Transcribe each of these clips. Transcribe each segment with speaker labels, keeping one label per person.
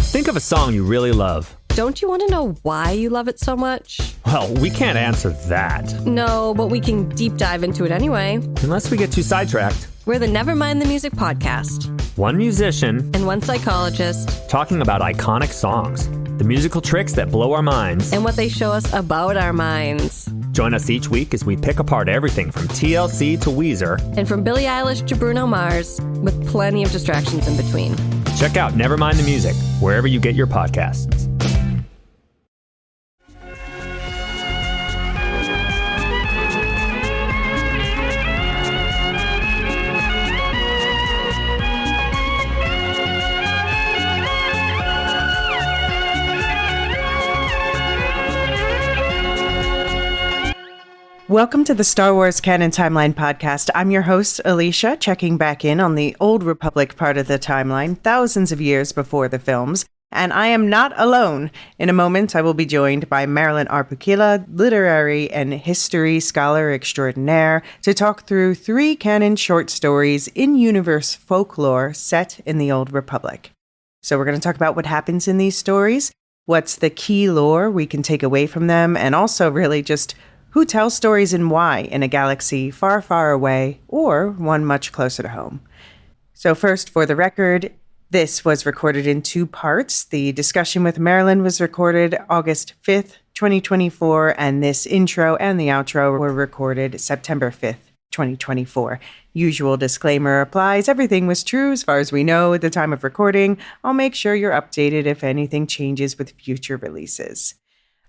Speaker 1: Think of a song you really love.
Speaker 2: Don't you want to know why you love it so much?
Speaker 1: Well, we can't answer that.
Speaker 2: No, but we can deep dive into it anyway.
Speaker 1: Unless we get too sidetracked.
Speaker 2: We're the Never Mind the Music podcast.
Speaker 1: One musician
Speaker 2: and one psychologist
Speaker 1: talking about iconic songs, the musical tricks that blow our minds,
Speaker 2: and what they show us about our minds.
Speaker 1: Join us each week as we pick apart everything from TLC to Weezer,
Speaker 2: and from Billie Eilish to Bruno Mars, with plenty of distractions in between.
Speaker 1: Check out Never Mind the Music, wherever you get your podcasts.
Speaker 3: Welcome to the Star Wars Canon Timeline podcast. I'm your host, Elysia, checking back in on the Old Republic part of the timeline, thousands of years before the films. And I am not alone. In a moment, I will be joined by Marilyn R. Pukkila, literary and history scholar extraordinaire, to talk through 3 canon short stories in-universe folklore set in the Old Republic. So we're going to talk about what happens in these stories, what's the key lore we can take away from them, and also really just who tells stories and why in a galaxy far, far away or one much closer to home. So first, for the record, this was recorded in 2 parts. The discussion with Marilyn was recorded August 5th, 2024, and this intro and the outro were recorded September 5th, 2024. Usual disclaimer applies. Everything was true as far as we know at the time of recording. I'll make sure you're updated if anything changes with future releases.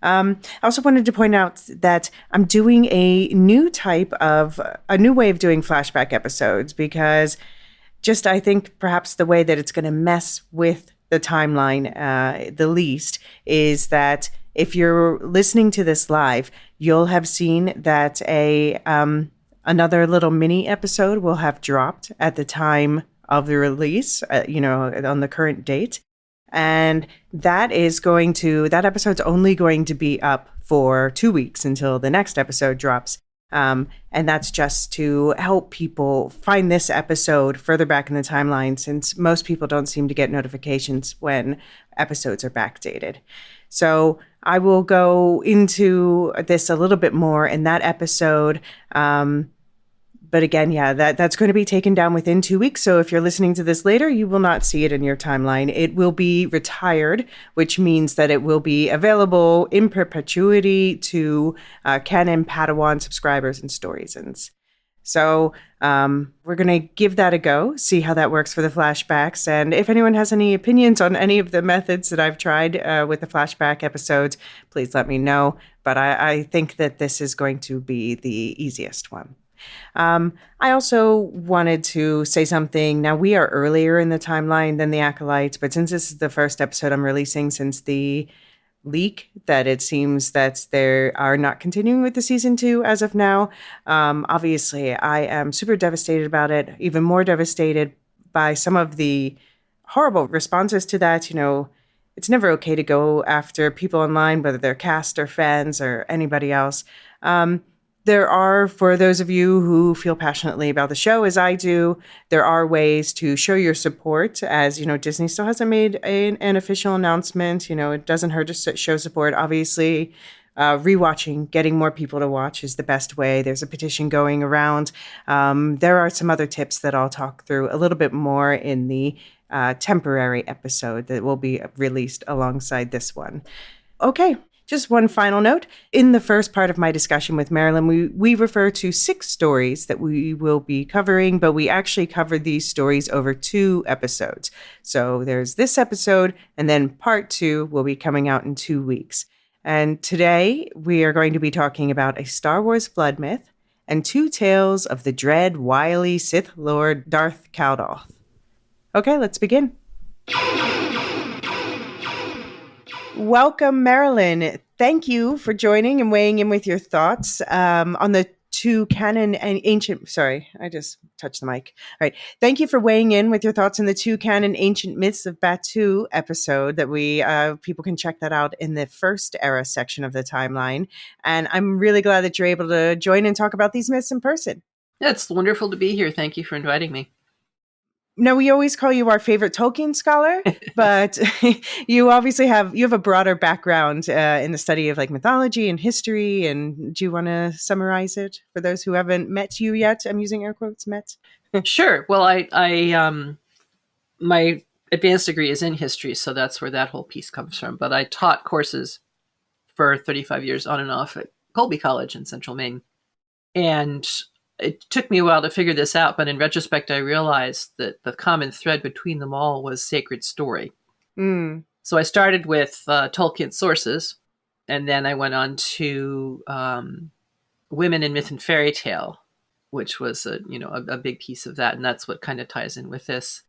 Speaker 3: I also wanted to point out that I'm doing a new way of doing flashback episodes because I think perhaps the way that it's going to mess with the timeline the least is that if you're listening to this live, you'll have seen that another little mini episode will have dropped at the time of the release, on the current date. And that episode's only going to be up for 2 weeks until the next episode drops. And that's just to help people find this episode further back in the timeline, since most people don't seem to get notifications when episodes are backdated. So I will go into this a little bit more in that episode. But again, that's going to be taken down within 2 weeks. So if you're listening to this later, you will not see it in your timeline. It will be retired, which means that it will be available in perpetuity to Canon Padawan subscribers and Storyzens. So we're going to give that a go, see how that works for the flashbacks. And if anyone has any opinions on any of the methods that I've tried with the flashback episodes, please let me know. But I think that this is going to be the easiest one. I also wanted to say something. Now, we are earlier in the timeline than the Acolytes, but since this is the first episode I'm releasing since the leak, that it seems that they are not continuing with the season 2 as of now. Obviously, I am super devastated about it, even more devastated by some of the horrible responses to that. It's never okay to go after people online, whether they're cast or fans or anybody else. There are, for those of you who feel passionately about the show, as I do, there are ways to show your support. As Disney still hasn't made an official announcement. It doesn't hurt to show support. Obviously, rewatching, getting more people to watch is the best way. There's a petition going around. There are some other tips that I'll talk through a little bit more in the temporary episode that will be released alongside this one. Okay. Just one final note. In the first part of my discussion with Marilyn, we refer to 6 stories that we will be covering, but we actually covered these stories over 2 episodes. So there's this episode, and then part 2 will be coming out in 2 weeks. And today we are going to be talking about a Star Wars flood myth and 2 tales of the dread, wily Sith Lord Darth Caldoth. Okay, let's begin. Welcome, Marilyn. Thank you for joining and weighing in with your thoughts on the 2 canon and ancient... Sorry, I just touched the mic. All right. Thank you for weighing in with your thoughts on the 2 canon ancient myths of Batuu episode that people can check that out in the first era section of the timeline. And I'm really glad that you're able to join and talk about these myths in person.
Speaker 4: Yeah, it's wonderful to be here. Thank you for inviting me.
Speaker 3: Now, we always call you our favorite Tolkien scholar, but you obviously have a broader background in the study of like mythology and history. And do you want to summarize it for those who haven't met you yet? I'm using air quotes, met.
Speaker 4: Sure. Well, my advanced degree is in history, so that's where that whole piece comes from. But I taught courses for 35 years on and off at Colby College in Central Maine. And it took me a while to figure this out, but in retrospect, I realized that the common thread between them all was sacred story.
Speaker 3: Mm.
Speaker 4: So I started with Tolkien sources, and then I went on to Women in Myth and Fairy Tale, which was a big piece of that, and that's what kind of ties in with this.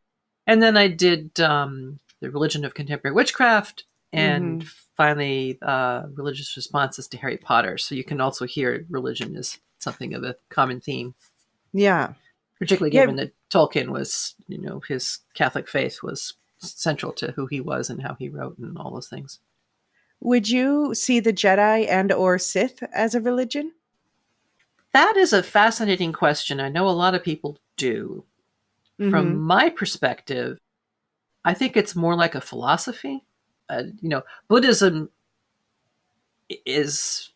Speaker 4: And then I did the religion of contemporary witchcraft, and finally religious responses to Harry Potter. So you can also hear religion is something of a common theme.
Speaker 3: Yeah.
Speaker 4: Particularly given that Tolkien was, his Catholic faith was central to who he was and how he wrote and all those things.
Speaker 3: Would you see the Jedi and or Sith as a religion?
Speaker 4: That is a fascinating question. I know a lot of people do. From my perspective, I think it's more like a philosophy. Buddhism is,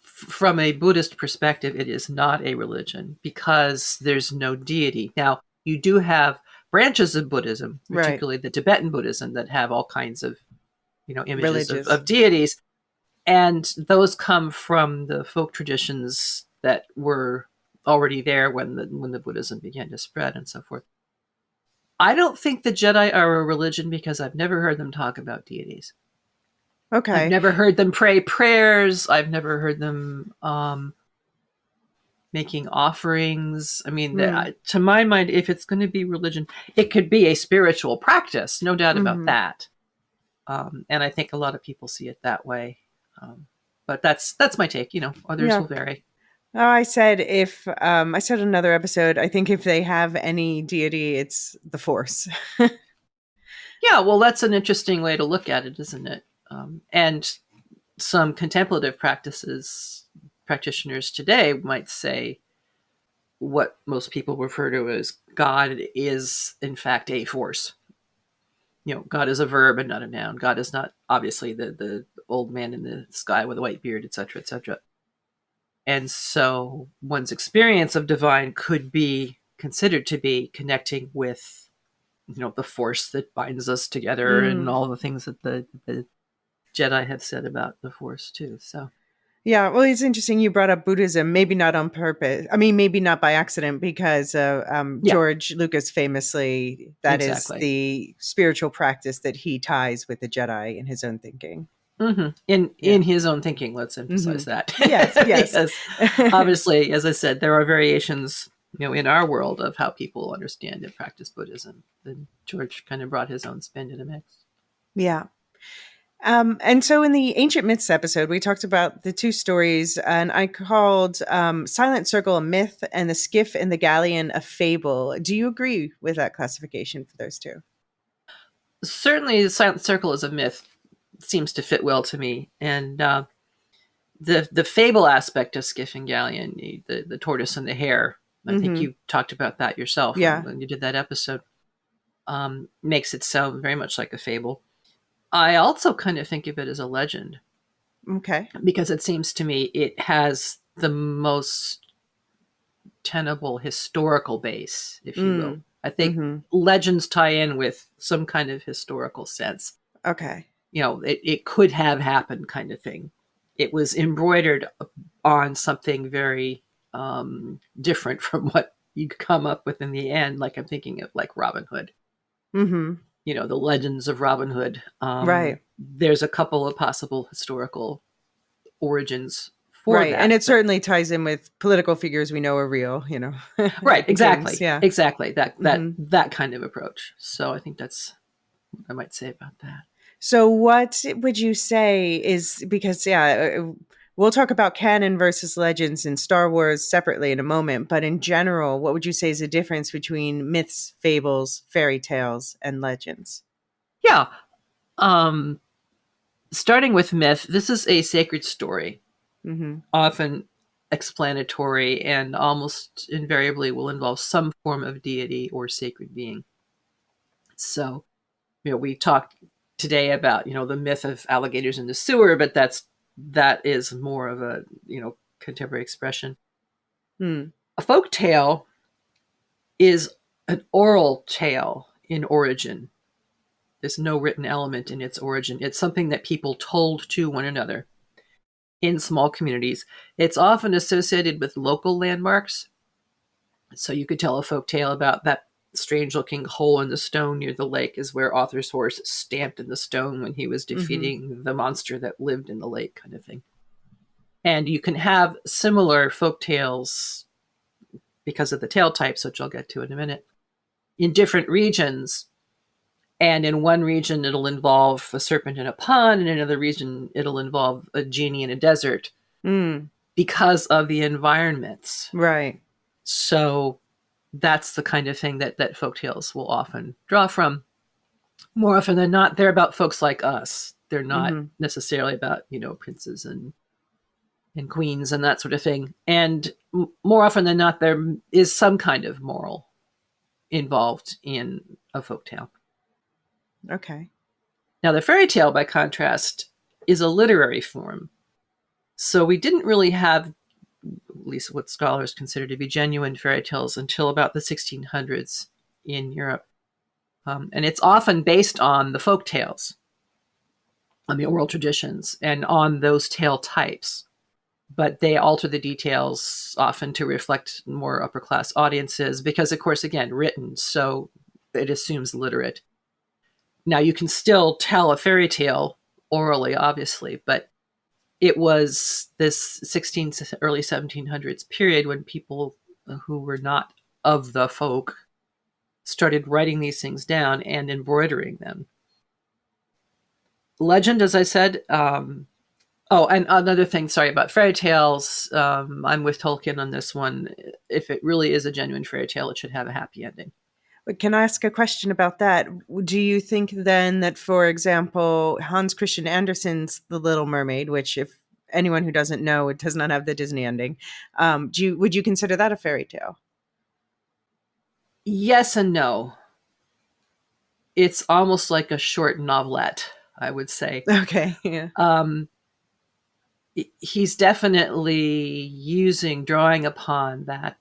Speaker 4: from a Buddhist perspective, it is not a religion because there's no deity. Now, you do have branches of Buddhism, particularly the Tibetan Buddhism, that have all kinds of, images of deities. And those come from the folk traditions that were already there when the Buddhism began to spread and so forth. I don't think the Jedi are a religion because I've never heard them talk about deities.
Speaker 3: Okay.
Speaker 4: I've never heard them pray prayers. I've never heard them making offerings. I mean, to my mind, if it's going to be religion, it could be a spiritual practice, no doubt about that. And I think a lot of people see it that way. But that's my take. Others will vary.
Speaker 3: Oh, I said I said in another episode, I think if they have any deity, it's the Force.
Speaker 4: Yeah, well, that's an interesting way to look at it, isn't it? And some contemplative practitioners today might say what most people refer to as God is, in fact, a force. God is a verb and not a noun. God is not, obviously, the old man in the sky with a white beard, etc., etc. And so one's experience of divine could be considered to be connecting with, the force that binds us together and all the things that the Jedi have said about the force too. So,
Speaker 3: yeah, well, it's interesting you brought up Buddhism, maybe not on purpose. I mean, maybe not by accident, because George Lucas famously, that is the spiritual practice that he ties with the Jedi in his own thinking.
Speaker 4: In his own thinking, let's emphasize that.
Speaker 3: Yes.
Speaker 4: Because obviously, as I said, there are variations, in our world of how people understand and practice Buddhism. And George kind of brought his own spin to the mix.
Speaker 3: Yeah. And so in the Ancient Myths episode, we talked about the two stories, and I called Silent Circle a myth and the Skiff and the Galleon a fable. Do you agree with that classification for those two?
Speaker 4: Certainly, the Silent Circle is a myth. Seems to fit well to me. And the fable aspect of Skiff and Galleon, the tortoise and the hare, I think you talked about that yourself when you did that episode, makes it sound very much like a fable. I also kind of think of it as a legend.
Speaker 3: Okay.
Speaker 4: Because it seems to me it has the most tenable historical base, if you will. I think legends tie in with some kind of historical sense.
Speaker 3: Okay.
Speaker 4: It could have happened kind of thing. It was embroidered on something very different from what you come up with in the end. Like I'm thinking of like Robin Hood. The legends of Robin Hood.
Speaker 3: Right.
Speaker 4: There's a couple of possible historical origins for that.
Speaker 3: And it certainly ties in with political figures we know are real,
Speaker 4: Right, exactly.
Speaker 3: Kings,
Speaker 4: Exactly. That kind of approach. So I think that's what I might say about that.
Speaker 3: So what would you say is, because, we'll talk about canon versus legends in Star Wars separately in a moment, but in general, what would you say is the difference between myths, fables, fairy tales, and legends?
Speaker 4: Yeah. Starting with myth, this is a sacred story, often explanatory and almost invariably will involve some form of deity or sacred being. So, we talked today about, the myth of alligators in the sewer, but that is more of a, contemporary expression. A folk tale is an oral tale in origin. There's no written element in its origin. It's something that people told to one another in small communities. It's often associated with local landmarks. So you could tell a folk tale about that strange-looking hole in the stone near the lake is where Arthur's horse stamped in the stone when he was defeating the monster that lived in the lake, kind of thing. And you can have similar folk tales because of the tale types, which I'll get to in a minute, in different regions. And in one region, it'll involve a serpent in a pond, and in another region, it'll involve a genie in a desert because of the environments.
Speaker 3: Right.
Speaker 4: So that's the kind of thing that folktales will often draw from. More often than not, they're about folks like us. They're not necessarily about, princes and queens and that sort of thing. And more often than not, there is some kind of moral involved in a folktale.
Speaker 3: Okay.
Speaker 4: Now, the fairy tale, by contrast, is a literary form. So we didn't really have, at least what scholars consider to be genuine fairy tales, until about the 1600s in Europe. And it's often based on the folk tales, on the oral traditions, and on those tale types. But they alter the details often to reflect more upper class audiences because, of course, again, written, so it assumes literate. Now, you can still tell a fairy tale orally, obviously, but it was this 16th, early 1700s period when people who were not of the folk started writing these things down and embroidering them. Legend, as I said, and another thing, sorry, about fairy tales, I'm with Tolkien on this one. If it really is a genuine fairy tale, it should have a happy ending.
Speaker 3: Can I ask a question about that? Do you think then that, for example, Hans Christian Andersen's The Little Mermaid, which if anyone who doesn't know, it does not have the Disney ending, would you consider that a fairy tale?
Speaker 4: Yes and no. It's almost like a short novelette, I would say.
Speaker 3: Okay, yeah.
Speaker 4: He's definitely drawing upon that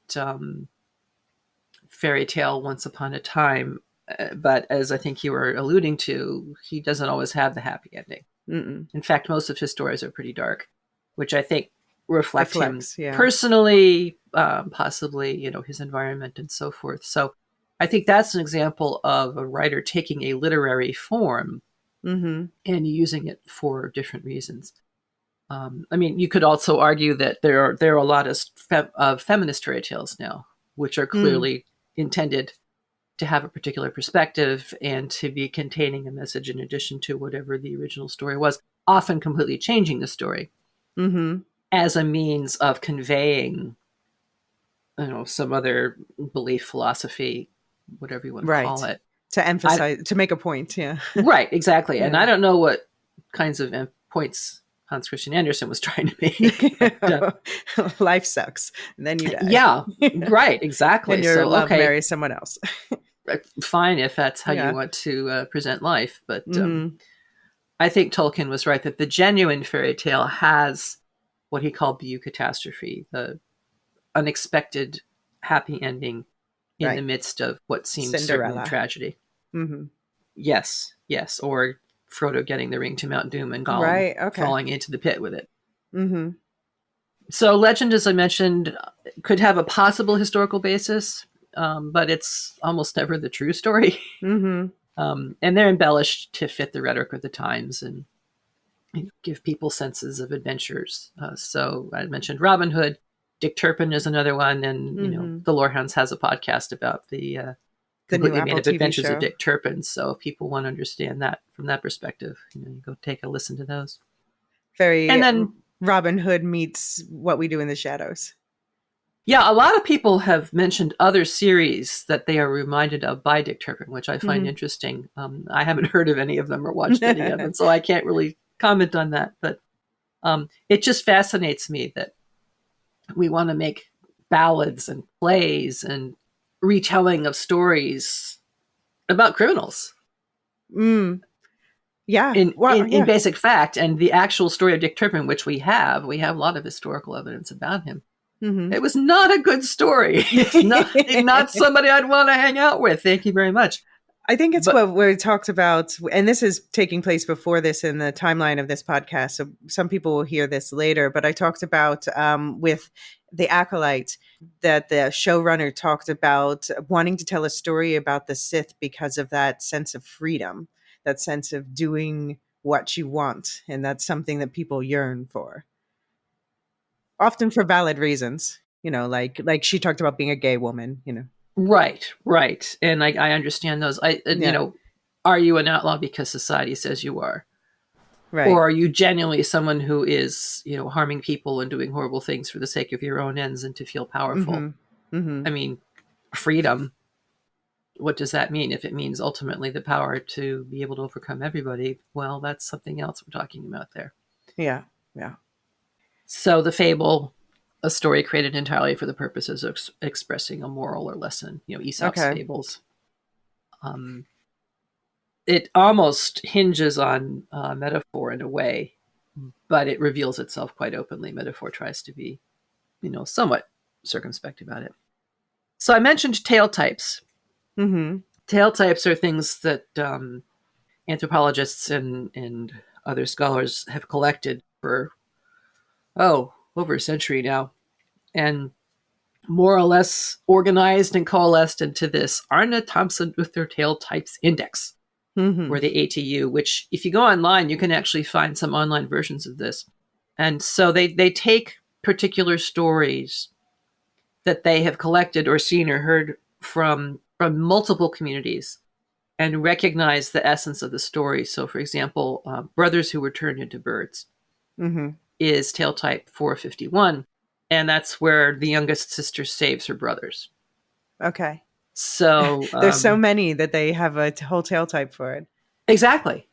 Speaker 4: fairy tale Once Upon a Time. But as I think you were alluding to, he doesn't always have the happy ending. In fact, most of his stories are pretty dark, which I think reflects him personally, possibly, his environment and so forth. So I think that's an example of a writer taking a literary form and using it for different reasons. You could also argue that there are a lot of feminist fairy tales now, which are clearly intended to have a particular perspective and to be containing a message in addition to whatever the original story was, often completely changing the story as a means of conveying, some other belief, philosophy, whatever you want to call it.
Speaker 3: To emphasize, to make a point, yeah.
Speaker 4: Right, exactly. Yeah. And I don't know what kinds of points Hans Christian Andersen was trying to make. But,
Speaker 3: life sucks, and then you die.
Speaker 4: Yeah, right, exactly.
Speaker 3: And your love marries someone else.
Speaker 4: Fine, if that's how you want to present life. But I think Tolkien was right that the genuine fairy tale has what he called the eucatastrophe, the unexpected happy ending in the midst of what seems certain tragedy. Yes, or Frodo getting the ring to Mount Doom and Gollum falling into the pit with it. So legend, as I mentioned, could have a possible historical basis, but it's almost never the true story. And they're embellished to fit the rhetoric of the times and give people senses of adventures. So I mentioned Robin Hood. Dick Turpin is another one, and the Lorehounds has a podcast about the completely made up adventures of Dick Turpin. So if people want to understand that from that perspective, you go take a listen to those.
Speaker 3: And then Robin Hood meets What We Do in the Shadows.
Speaker 4: Yeah, a lot of people have mentioned other series that they are reminded of by Dick Turpin, which I find interesting. I haven't heard of any of them or watched any of them, so I can't really comment on that. But it just fascinates me that we want to make ballads and plays and retelling of stories about criminals.
Speaker 3: Yeah.
Speaker 4: In basic fact, and the actual story of Dick Turpin, which we have a lot of historical evidence about him.
Speaker 3: Mm-hmm.
Speaker 4: It was not a good story. It's not somebody I'd want to hang out with. Thank you very much.
Speaker 3: I think it's what we talked about, and this is taking place before this in the timeline of this podcast, so some people will hear this later, but I talked about with The Acolyte that the showrunner talked about wanting to tell a story about the Sith because of that sense of freedom, that sense of doing what you want, and that's something that people yearn for. Often for valid reasons, like she talked about being a gay woman,
Speaker 4: Right. And I understand those. Are you an outlaw because society says you are?
Speaker 3: Right.
Speaker 4: Or are you genuinely someone who is, harming people and doing horrible things for the sake of your own ends and to feel powerful?
Speaker 3: Mm-hmm. Mm-hmm.
Speaker 4: I mean, freedom. What does that mean? If it means ultimately the power to be able to overcome everybody, well, that's something else we're talking about there.
Speaker 3: Yeah.
Speaker 4: So the fable, a story created entirely for the purposes of expressing a moral or lesson, Aesop's fables. It almost hinges on metaphor in a way, but it reveals itself quite openly. Metaphor tries to be, somewhat circumspect about it. So I mentioned tale types.
Speaker 3: Mm-hmm.
Speaker 4: Tale types are things that anthropologists and other scholars have collected for, over a century now, and more or less organized and coalesced into this Arna Thompson Uther Tale Types Index, or the ATU, which if you go online, you can actually find some online versions of this. And so they take particular stories that they have collected or seen or heard from multiple communities and recognize the essence of the story. So, for example, brothers who were turned into birds is tale type 451. And that's where the youngest sister saves her brothers.
Speaker 3: Okay.
Speaker 4: So
Speaker 3: there's so many that they have a whole tale type for it.
Speaker 4: Exactly.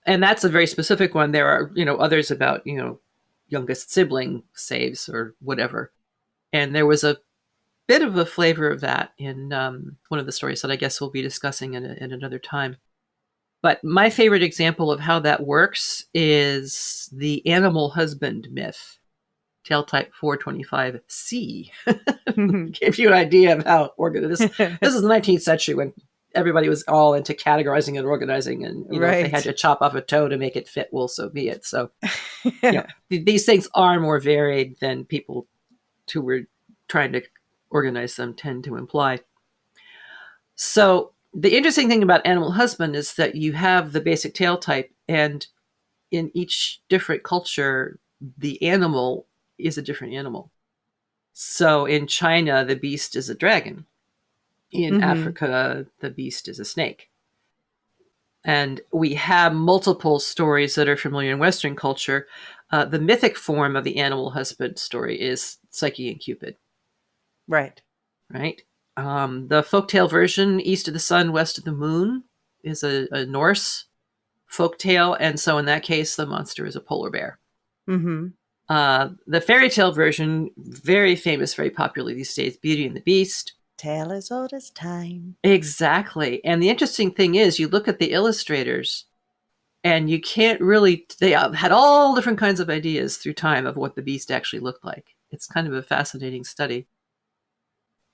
Speaker 4: And that's a very specific one. There are, others about, youngest sibling saves or whatever. And there was a bit of a flavor of that in one of the stories that I guess we'll be discussing in another time. But my favorite example of how that works is the animal husband myth. Tale type 425C. Give you an idea of how organized this is the 19th century when everybody was all into categorizing and organizing, and if they had to chop off a toe to make it fit, well, so be it. So these things are more varied than people who were trying to organize them tend to imply. So the interesting thing about animal husband is that you have the basic tale type, and in each different culture, the animal is a different animal. So in China, the beast is a dragon. In Africa, the beast is a snake. And we have multiple stories that are familiar in Western culture. The mythic form of the animal husband story is Psyche and Cupid.
Speaker 3: Right.
Speaker 4: The folktale version, East of the Sun, West of the Moon, is a Norse folktale. And so in that case, the monster is a polar bear. The fairy tale version, very famous, very popular these days, Beauty and the Beast.
Speaker 3: Tale as old as time.
Speaker 4: Exactly. And the interesting thing is, you look at the illustrators, and you can't really, they had all different kinds of ideas through time of what the beast actually looked like. It's kind of a fascinating study.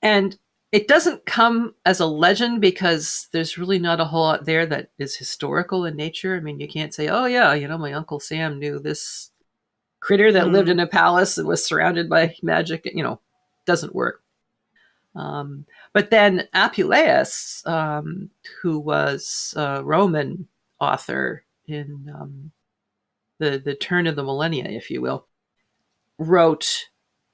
Speaker 4: And it doesn't come as a legend because there's really not a whole lot there that is historical in nature. I mean, you can't say, oh yeah, my Uncle Sam knew this critter that lived in a palace and was surrounded by magic. Doesn't work. But then Apuleius, who was a Roman author in the turn of the millennia, if you will, wrote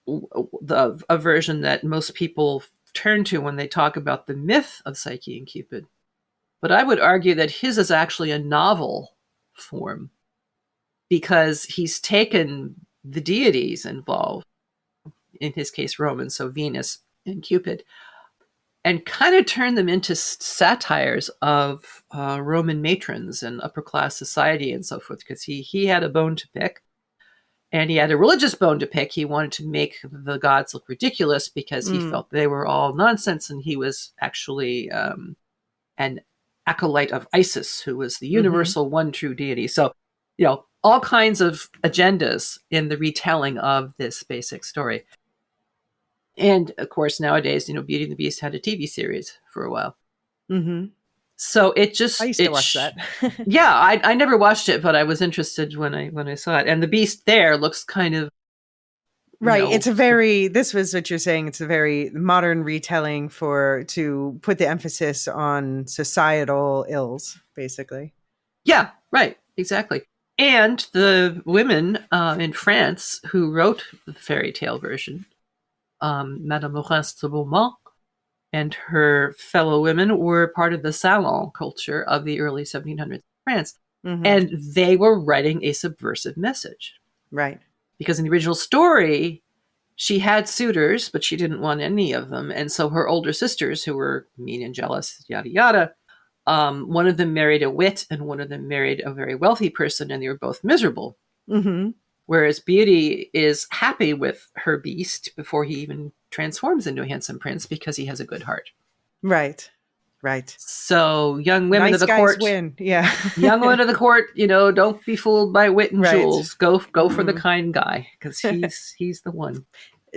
Speaker 4: a version that most people turn to when they talk about the myth of Psyche and Cupid. But I would argue that his is actually a novel form, because he's taken the deities involved, in his case Roman, so Venus and Cupid, and kind of turned them into satires of Roman matrons and upper class society and so forth, because he had a bone to pick, and he had a religious bone to pick. He wanted to make the gods look ridiculous because he felt they were all nonsense, and he was actually an acolyte of Isis, who was the universal one true deity. So, all kinds of agendas in the retelling of this basic story. And of course, nowadays, Beauty and the Beast had a TV series for a while.
Speaker 3: Mm-hmm.
Speaker 4: So it just
Speaker 3: I used to watch that.
Speaker 4: Yeah, I never watched it, but I was interested when I saw it. And the Beast there looks kind of
Speaker 3: right. This was what you're saying. It's a very modern retelling to put the emphasis on societal ills, basically.
Speaker 4: Yeah, right. Exactly. And the women in France who wrote the fairy tale version, Madame Laurence de Beaumont and her fellow women, were part of the salon culture of the early 1700s in France.
Speaker 3: Mm-hmm.
Speaker 4: And they were writing a subversive message.
Speaker 3: Right.
Speaker 4: Because in the original story, she had suitors, but she didn't want any of them. And so her older sisters, who were mean and jealous, yada, yada, one of them married a wit and one of them married a very wealthy person, and they were both miserable.
Speaker 3: Mm-hmm.
Speaker 4: Whereas Beauty is happy with her Beast before he even transforms into a handsome prince because he has a good heart.
Speaker 3: Right. Right.
Speaker 4: So young women
Speaker 3: nice
Speaker 4: of the
Speaker 3: guys
Speaker 4: court
Speaker 3: win. Yeah.
Speaker 4: young women of the court, don't be fooled by wit and
Speaker 3: Right.
Speaker 4: jewels. Go for the kind guy, because he's the one.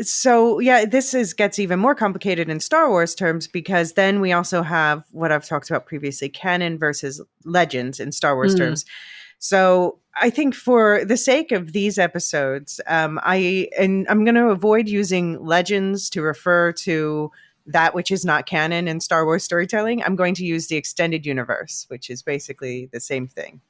Speaker 3: So yeah, gets even more complicated in Star Wars terms, because then we also have what I've talked about previously, canon versus legends in Star Wars terms. So I think for the sake of these episodes, I'm going to avoid using legends to refer to that which is not canon in Star Wars storytelling. I'm going to use the extended universe, which is basically the same thing.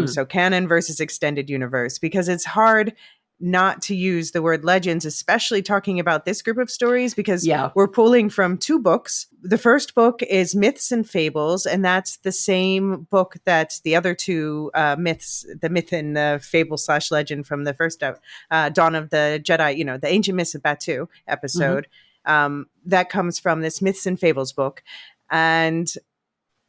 Speaker 3: So canon versus extended universe, because it's hard not to use the word legends, especially talking about this group of stories, because we're pulling from two books. The first book is Myths and Fables, and that's the same book that the other two myths, the myth and the fable / legend from the first Dawn of the Jedi, the Ancient Myths of Batuu episode, that comes from this Myths and Fables book. And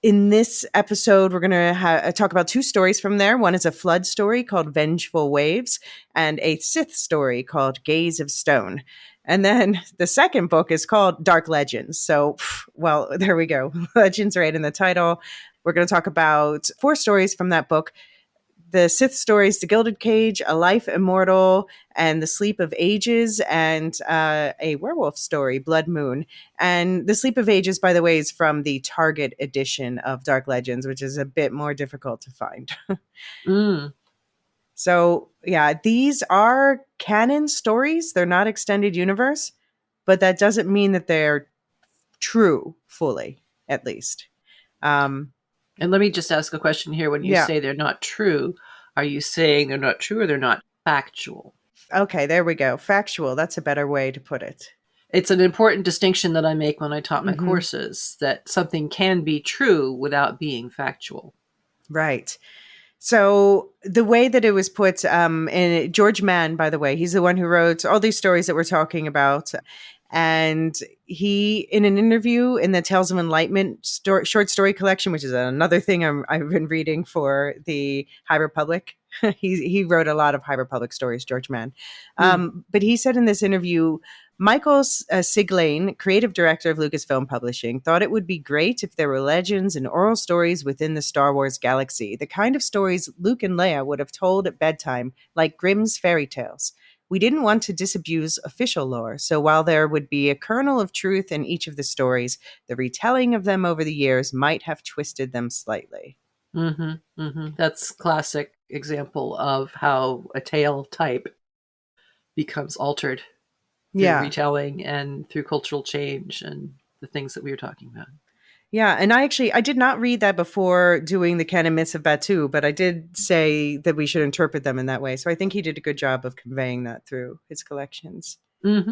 Speaker 3: in this episode, we're going to talk about two stories from there. One is a flood story called Vengeful Waves, and a Sith story called Gaze of Stone. And then the second book is called Dark Legends. So, well, there we go. Legends right in the title. We're going to talk about 4 stories from that book. The Sith stories, The Gilded Cage, A Life Immortal, and The Sleep of Ages, and a werewolf story, Blood Moon. And The Sleep of Ages, by the way, is from the Target edition of Dark Legends, which is a bit more difficult to find. So, yeah, these are canon stories. They're not extended universe, but that doesn't mean that they're true fully, at least.
Speaker 4: And let me just ask a question here. When you say they're not true, are you saying they're not true or they're not factual?
Speaker 3: Okay, there we go. Factual. That's a better way to put it.
Speaker 4: It's an important distinction that I make when I taught my courses, that something can be true without being factual.
Speaker 3: Right. So the way that it was put, in George Mann, by the way, he's the one who wrote all these stories that we're talking about. And he, in an interview in the Tales of Enlightenment short story collection, which is another thing I've been reading for the High Republic, he wrote a lot of High Republic stories, George Mann. But he said in this interview, Michael Siglane, creative director of Lucasfilm Publishing, thought it would be great if there were legends and oral stories within the Star Wars galaxy, the kind of stories Luke and Leia would have told at bedtime, like Grimm's fairy tales. We didn't want to disabuse official lore, so while there would be a kernel of truth in each of the stories, the retelling of them over the years might have twisted them slightly.
Speaker 4: That's classic example of how a tale type becomes altered through retelling and through cultural change and the things that we were talking about.
Speaker 3: Yeah, and I did not read that before doing the Canon Myths of Batuu, but I did say that we should interpret them in that way. So I think he did a good job of conveying that through his collections. Are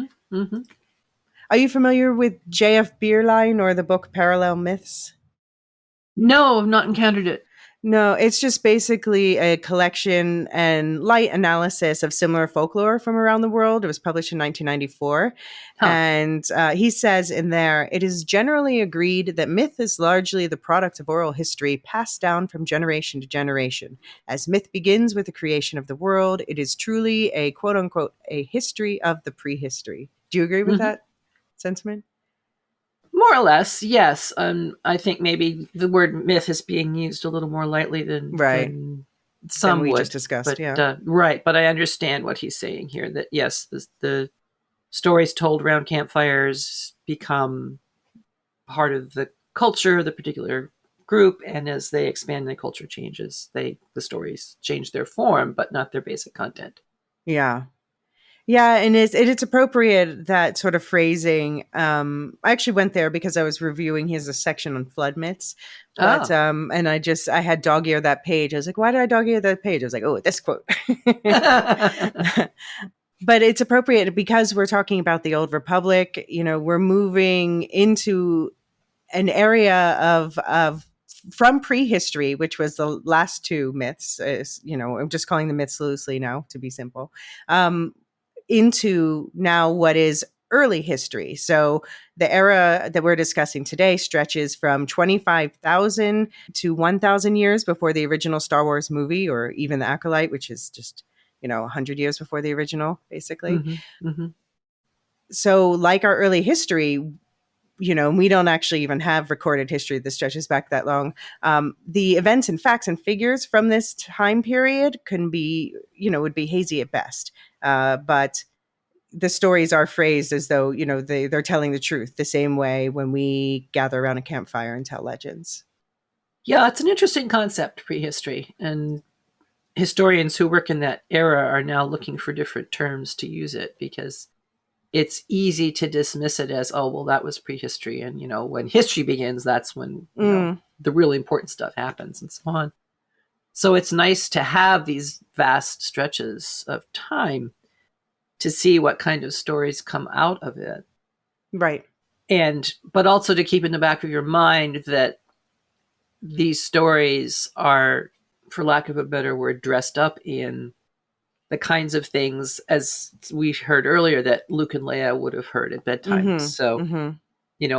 Speaker 3: you familiar with J.F. Bierlein or the book Parallel Myths?
Speaker 4: No, I've not encountered it.
Speaker 3: No, it's just basically a collection and light analysis of similar folklore from around the world. It was published in 1994. And he says in there, it is generally agreed that myth is largely the product of oral history passed down from generation to generation. As myth begins with the creation of the world, it is truly a quote unquote, a history of the prehistory. Do you agree with that sentiment?
Speaker 4: More or less, yes. I think maybe the word myth is being used a little more lightly
Speaker 3: Right.
Speaker 4: than
Speaker 3: Than
Speaker 4: some
Speaker 3: we just
Speaker 4: would.
Speaker 3: discussed,
Speaker 4: But
Speaker 3: yeah.
Speaker 4: right, but I understand what he's saying here. That yes, the stories told around campfires become part of the culture, the particular group, and as they expand, the culture changes. The stories change their form, but not their basic content.
Speaker 3: Yeah. Yeah, and it's appropriate, that sort of phrasing. I actually went there because I was reviewing. He has a section on flood myths, but
Speaker 4: Oh.
Speaker 3: and I had dog ear that page. I was like, why did I dog ear that page? I was like, oh, this quote. But it's appropriate because we're talking about the Old Republic. We're moving into an area of from prehistory, which was the last two myths. I'm just calling the myths loosely now to be simple. Into now what is early history. So the era that we're discussing today stretches from 25,000 to 1,000 years before the original Star Wars movie, or even the Acolyte, which is just 100 years before the original, basically.
Speaker 4: Mm-hmm, mm-hmm.
Speaker 3: So like our early history, we don't actually even have recorded history that stretches back that long. The events and facts and figures from this time period can be, would be hazy at best. But the stories are phrased as though, they're telling the truth, the same way when we gather around a campfire and tell legends.
Speaker 4: Yeah, it's an interesting concept, prehistory. And historians who work in that era are now looking for different terms to use it, because it's easy to dismiss it as, oh, well, that was prehistory. And, when history begins, that's when, the really important stuff happens and so on. So it's nice to have these vast stretches of time to see what kind of stories come out of it.
Speaker 3: Right.
Speaker 4: But also to keep in the back of your mind that these stories are, for lack of a better word, dressed up in the kinds of things, as we heard earlier, that Luke and Leia would have heard at bedtime.
Speaker 3: Mm-hmm.
Speaker 4: So,
Speaker 3: Mm-hmm.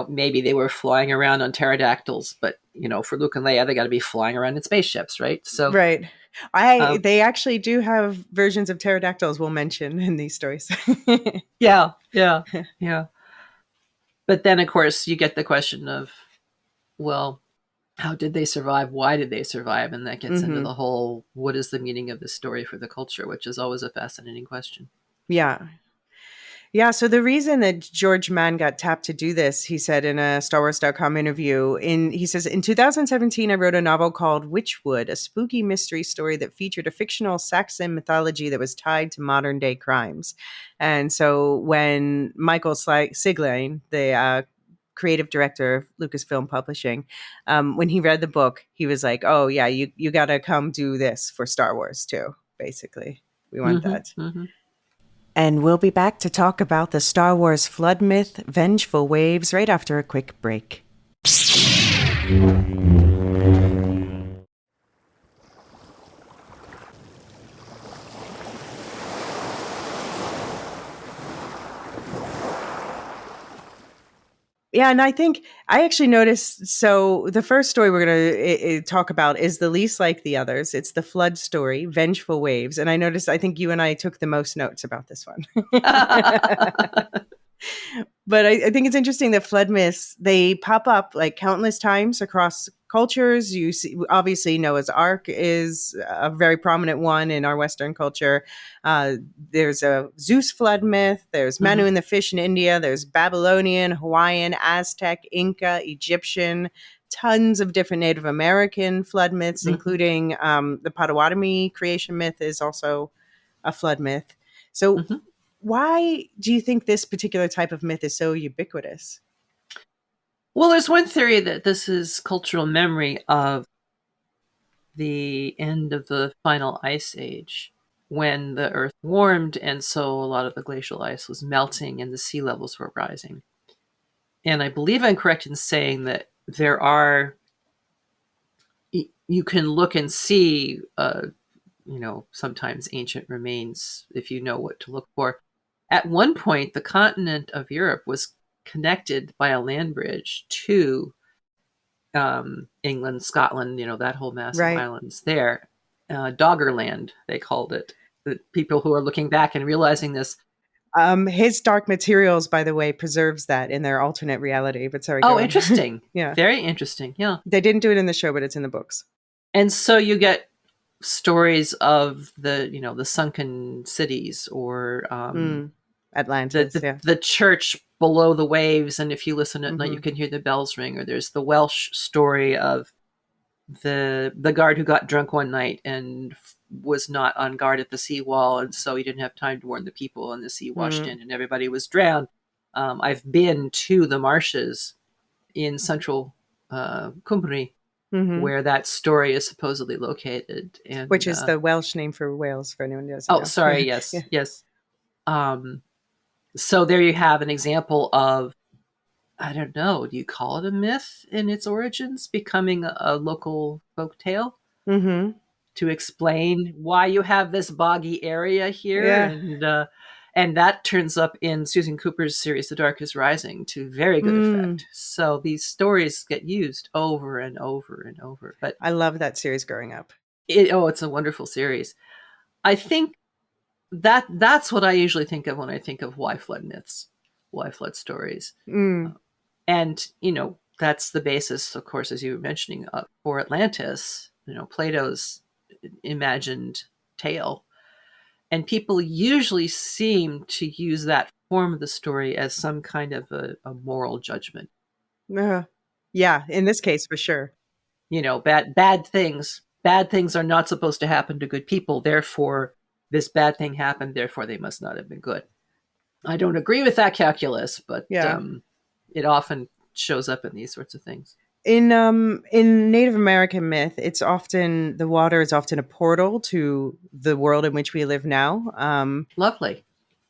Speaker 4: Maybe they were flying around on pterodactyls, but, for Luke and Leia, they got to be flying around in spaceships, right? So,
Speaker 3: right. They actually do have versions of pterodactyls we'll mention in these stories.
Speaker 4: yeah. But then, of course, you get the question of, well, how did they survive? Why did they survive? And that gets into
Speaker 3: Mm-hmm.
Speaker 4: the whole, what is the meaning of this story for the culture, which is always a fascinating question.
Speaker 3: Yeah. Yeah, so the reason that George Mann got tapped to do this, he said in a StarWars.com interview, he says, in 2017, I wrote a novel called Witchwood, a spooky mystery story that featured a fictional Saxon mythology that was tied to modern day crimes. And so when Michael Siglain, the creative director of Lucasfilm Publishing, when he read the book, he was like, oh yeah, you got to come do this for Star Wars too, basically. We want that.
Speaker 4: Mm-hmm.
Speaker 3: And we'll be back to talk about the Star Wars flood myth, Vengeful Waves, right after a quick break. Yeah, and I think I actually noticed. So the first story we're going to talk about is the least like the others. It's the flood story, Vengeful Waves. And I noticed, I think you and I took the most notes about this one. But I think it's interesting that flood myths, they pop up like countless times across cultures. You see, obviously, Noah's Ark is a very prominent one in our Western culture. There's a Zeus flood myth. There's Manu and the fish in India. There's Babylonian, Hawaiian, Aztec, Inca, Egyptian. Tons of different Native American flood myths, including the Potawatomi creation myth is also a flood myth. So why do you think this particular type of myth is so ubiquitous?
Speaker 4: Well, there's one theory that this is cultural memory of the end of the final ice age, when the earth warmed, and so a lot of the glacial ice was melting and the sea levels were rising. And I believe I'm correct in saying that there are, you can look and see, sometimes ancient remains if you know what to look for. At one point, the continent of Europe was connected by a land bridge to England, Scotland, that whole mass of islands there. Doggerland, they called it. The people who are looking back and realizing this
Speaker 3: His Dark Materials, by the way, preserves that in their alternate reality. But sorry, go
Speaker 4: Oh,
Speaker 3: on.
Speaker 4: interesting.
Speaker 3: Yeah.
Speaker 4: Very interesting. Yeah.
Speaker 3: They didn't do it in the show, but it's in the books.
Speaker 4: And so you get stories of the sunken cities, or
Speaker 3: Atlantis, yeah.
Speaker 4: the church below the waves, and if you listen at night you can hear the bells ring. Or there's the Welsh story of the guard who got drunk one night and was not on guard at the seawall, and so he didn't have time to warn the people, and the sea washed in and everybody was drowned. I've been to the marshes in central Cymru, where that story is supposedly located, and
Speaker 3: which is the Welsh name for Wales, for anyone who doesn't know.
Speaker 4: Oh, sorry, yes,
Speaker 3: Yeah.
Speaker 4: yes. So there you have an example of, I don't know, do you call it a myth in its origins, becoming a local folk tale to explain why you have this boggy area here.
Speaker 3: Yeah.
Speaker 4: And that turns up in Susan Cooper's series, The Darkest Rising, to very good effect. So these stories get used over and over and over. But
Speaker 3: I love that series growing up.
Speaker 4: It's a wonderful series. I think that's what I usually think of when I think of why flood myths, why flood stories. And, that's the basis, of course, as you were mentioning, for Atlantis, Plato's imagined tale. And people usually seem to use that form of the story as some kind of a moral judgment.
Speaker 3: Yeah, in this case, for sure.
Speaker 4: Bad things are not supposed to happen to good people. Therefore, this bad thing happened. Therefore, they must not have been good. I don't agree with that calculus, but it often shows up in these sorts of things.
Speaker 3: In Native American myth, the water is often a portal to the world in which we live now.
Speaker 4: Lovely.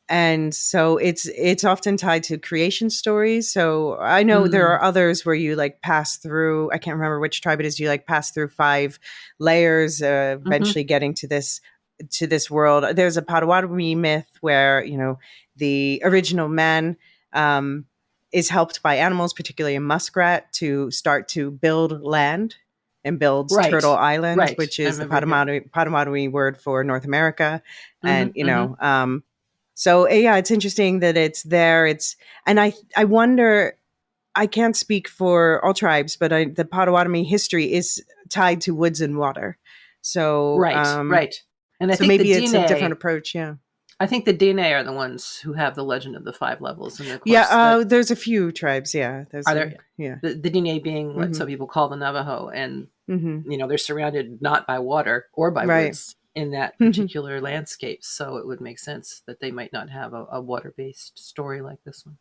Speaker 3: And so it's often tied to creation stories. So I know there are others where you pass through, I can't remember which tribe it is, you pass through 5 layers, eventually getting to this world. There's a Potawatomi myth where, the original man is helped by animals, particularly a muskrat, to start to build land and builds Turtle Island, which is the Potawatomi word for North America. And, so yeah, it's interesting that it's there. And I wonder, I can't speak for all tribes, but the Potawatomi history is tied to woods and water. So,
Speaker 4: right. And I think
Speaker 3: maybe it's a different approach. Yeah.
Speaker 4: I think the Dene are the ones who have the legend of the 5 levels. And of course,
Speaker 3: there's a few tribes. Yeah.
Speaker 4: Yeah. The Dene being what some people call the Navajo. And, they're surrounded not by water or by woods in that particular landscape. So it would make sense that they might not have a water-based story like this one.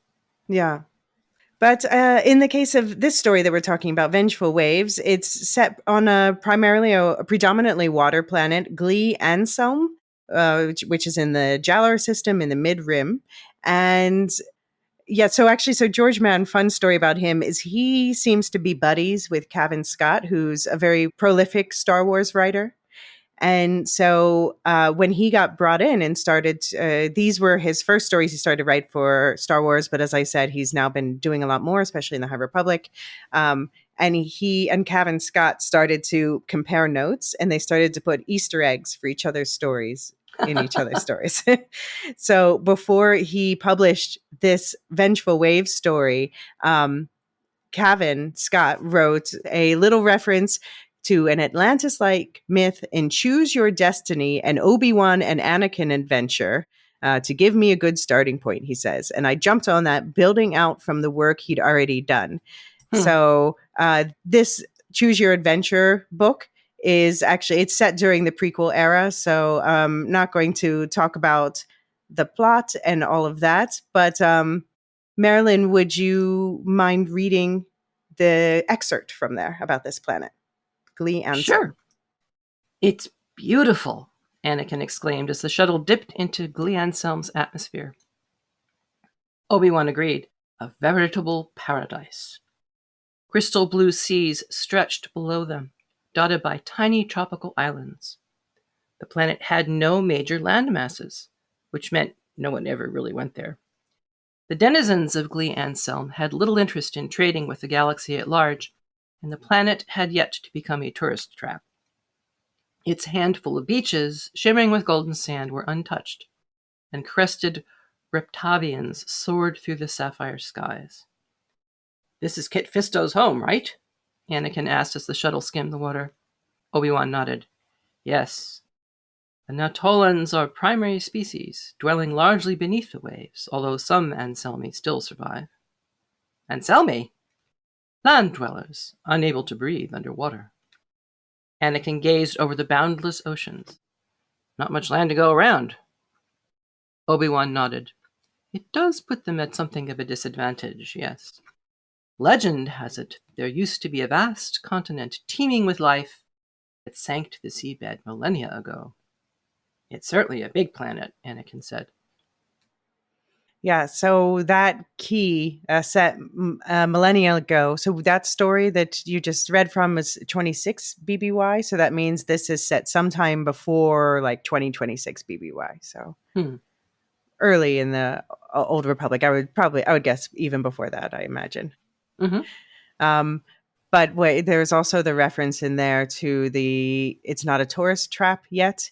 Speaker 3: Yeah. But in the case of this story that we're talking about, Vengeful Waves, it's set on a predominantly water planet, Glee Anselm, which is in the Jalor system in the mid-rim. And yeah, so George Mann, fun story about him is he seems to be buddies with Cavan Scott, who's a very prolific Star Wars writer. And so when he got brought in and started, these were his first stories he started to write for Star Wars. But as I said, he's now been doing a lot more, especially in the High Republic. And he and Cavan Scott started to compare notes, and they started to put Easter eggs for each other's stories in each other's stories. So before he published this Vengeful Waves story, Cavan Scott wrote a little reference to an Atlantis-like myth in Choose Your Destiny, an Obi-Wan and Anakin adventure, to give me a good starting point, he says. And I jumped on that, building out from the work he'd already done. So this Choose Your Adventure book is it's set during the prequel era. So I'm not going to talk about the plot and all of that. But Marilyn, would you mind reading the excerpt from there about this planet? Glee Anselm.
Speaker 4: Sure. It's beautiful, Anakin exclaimed as the shuttle dipped into Glee Anselm's atmosphere. Obi-Wan agreed. A veritable paradise. Crystal blue seas stretched below them, dotted by tiny tropical islands. The planet had no major land masses, which meant no one ever really went there. The denizens of Glee Anselm had little interest in trading with the galaxy at large, and the planet had yet to become a tourist trap. Its handful of beaches, shimmering with golden sand, were untouched, and crested Reptavians soared through the sapphire skies. "This is Kit Fisto's home, right?" Anakin asked as the shuttle skimmed the water. Obi-Wan nodded. "Yes. The Nautolans are primary species, dwelling largely beneath the waves, although some Anselmi still survive." "Anselmi?" "Land dwellers, unable to breathe underwater." Anakin gazed over the boundless oceans. "Not much land to go around." Obi-Wan nodded. "It does put them at something of a disadvantage, yes. Legend has it there used to be a vast continent teeming with life that sank to the seabed millennia ago." "It's certainly a big planet," Anakin said.
Speaker 3: Yeah, so that key set millennia ago. So that story that you just read from is 26 BBY. So that means this is set sometime before like 2026 BBY. So early in the Old Republic. I would guess even before that, I imagine.
Speaker 4: Mm-hmm.
Speaker 3: But wait, there's also the reference in there to it's not a tourist trap yet.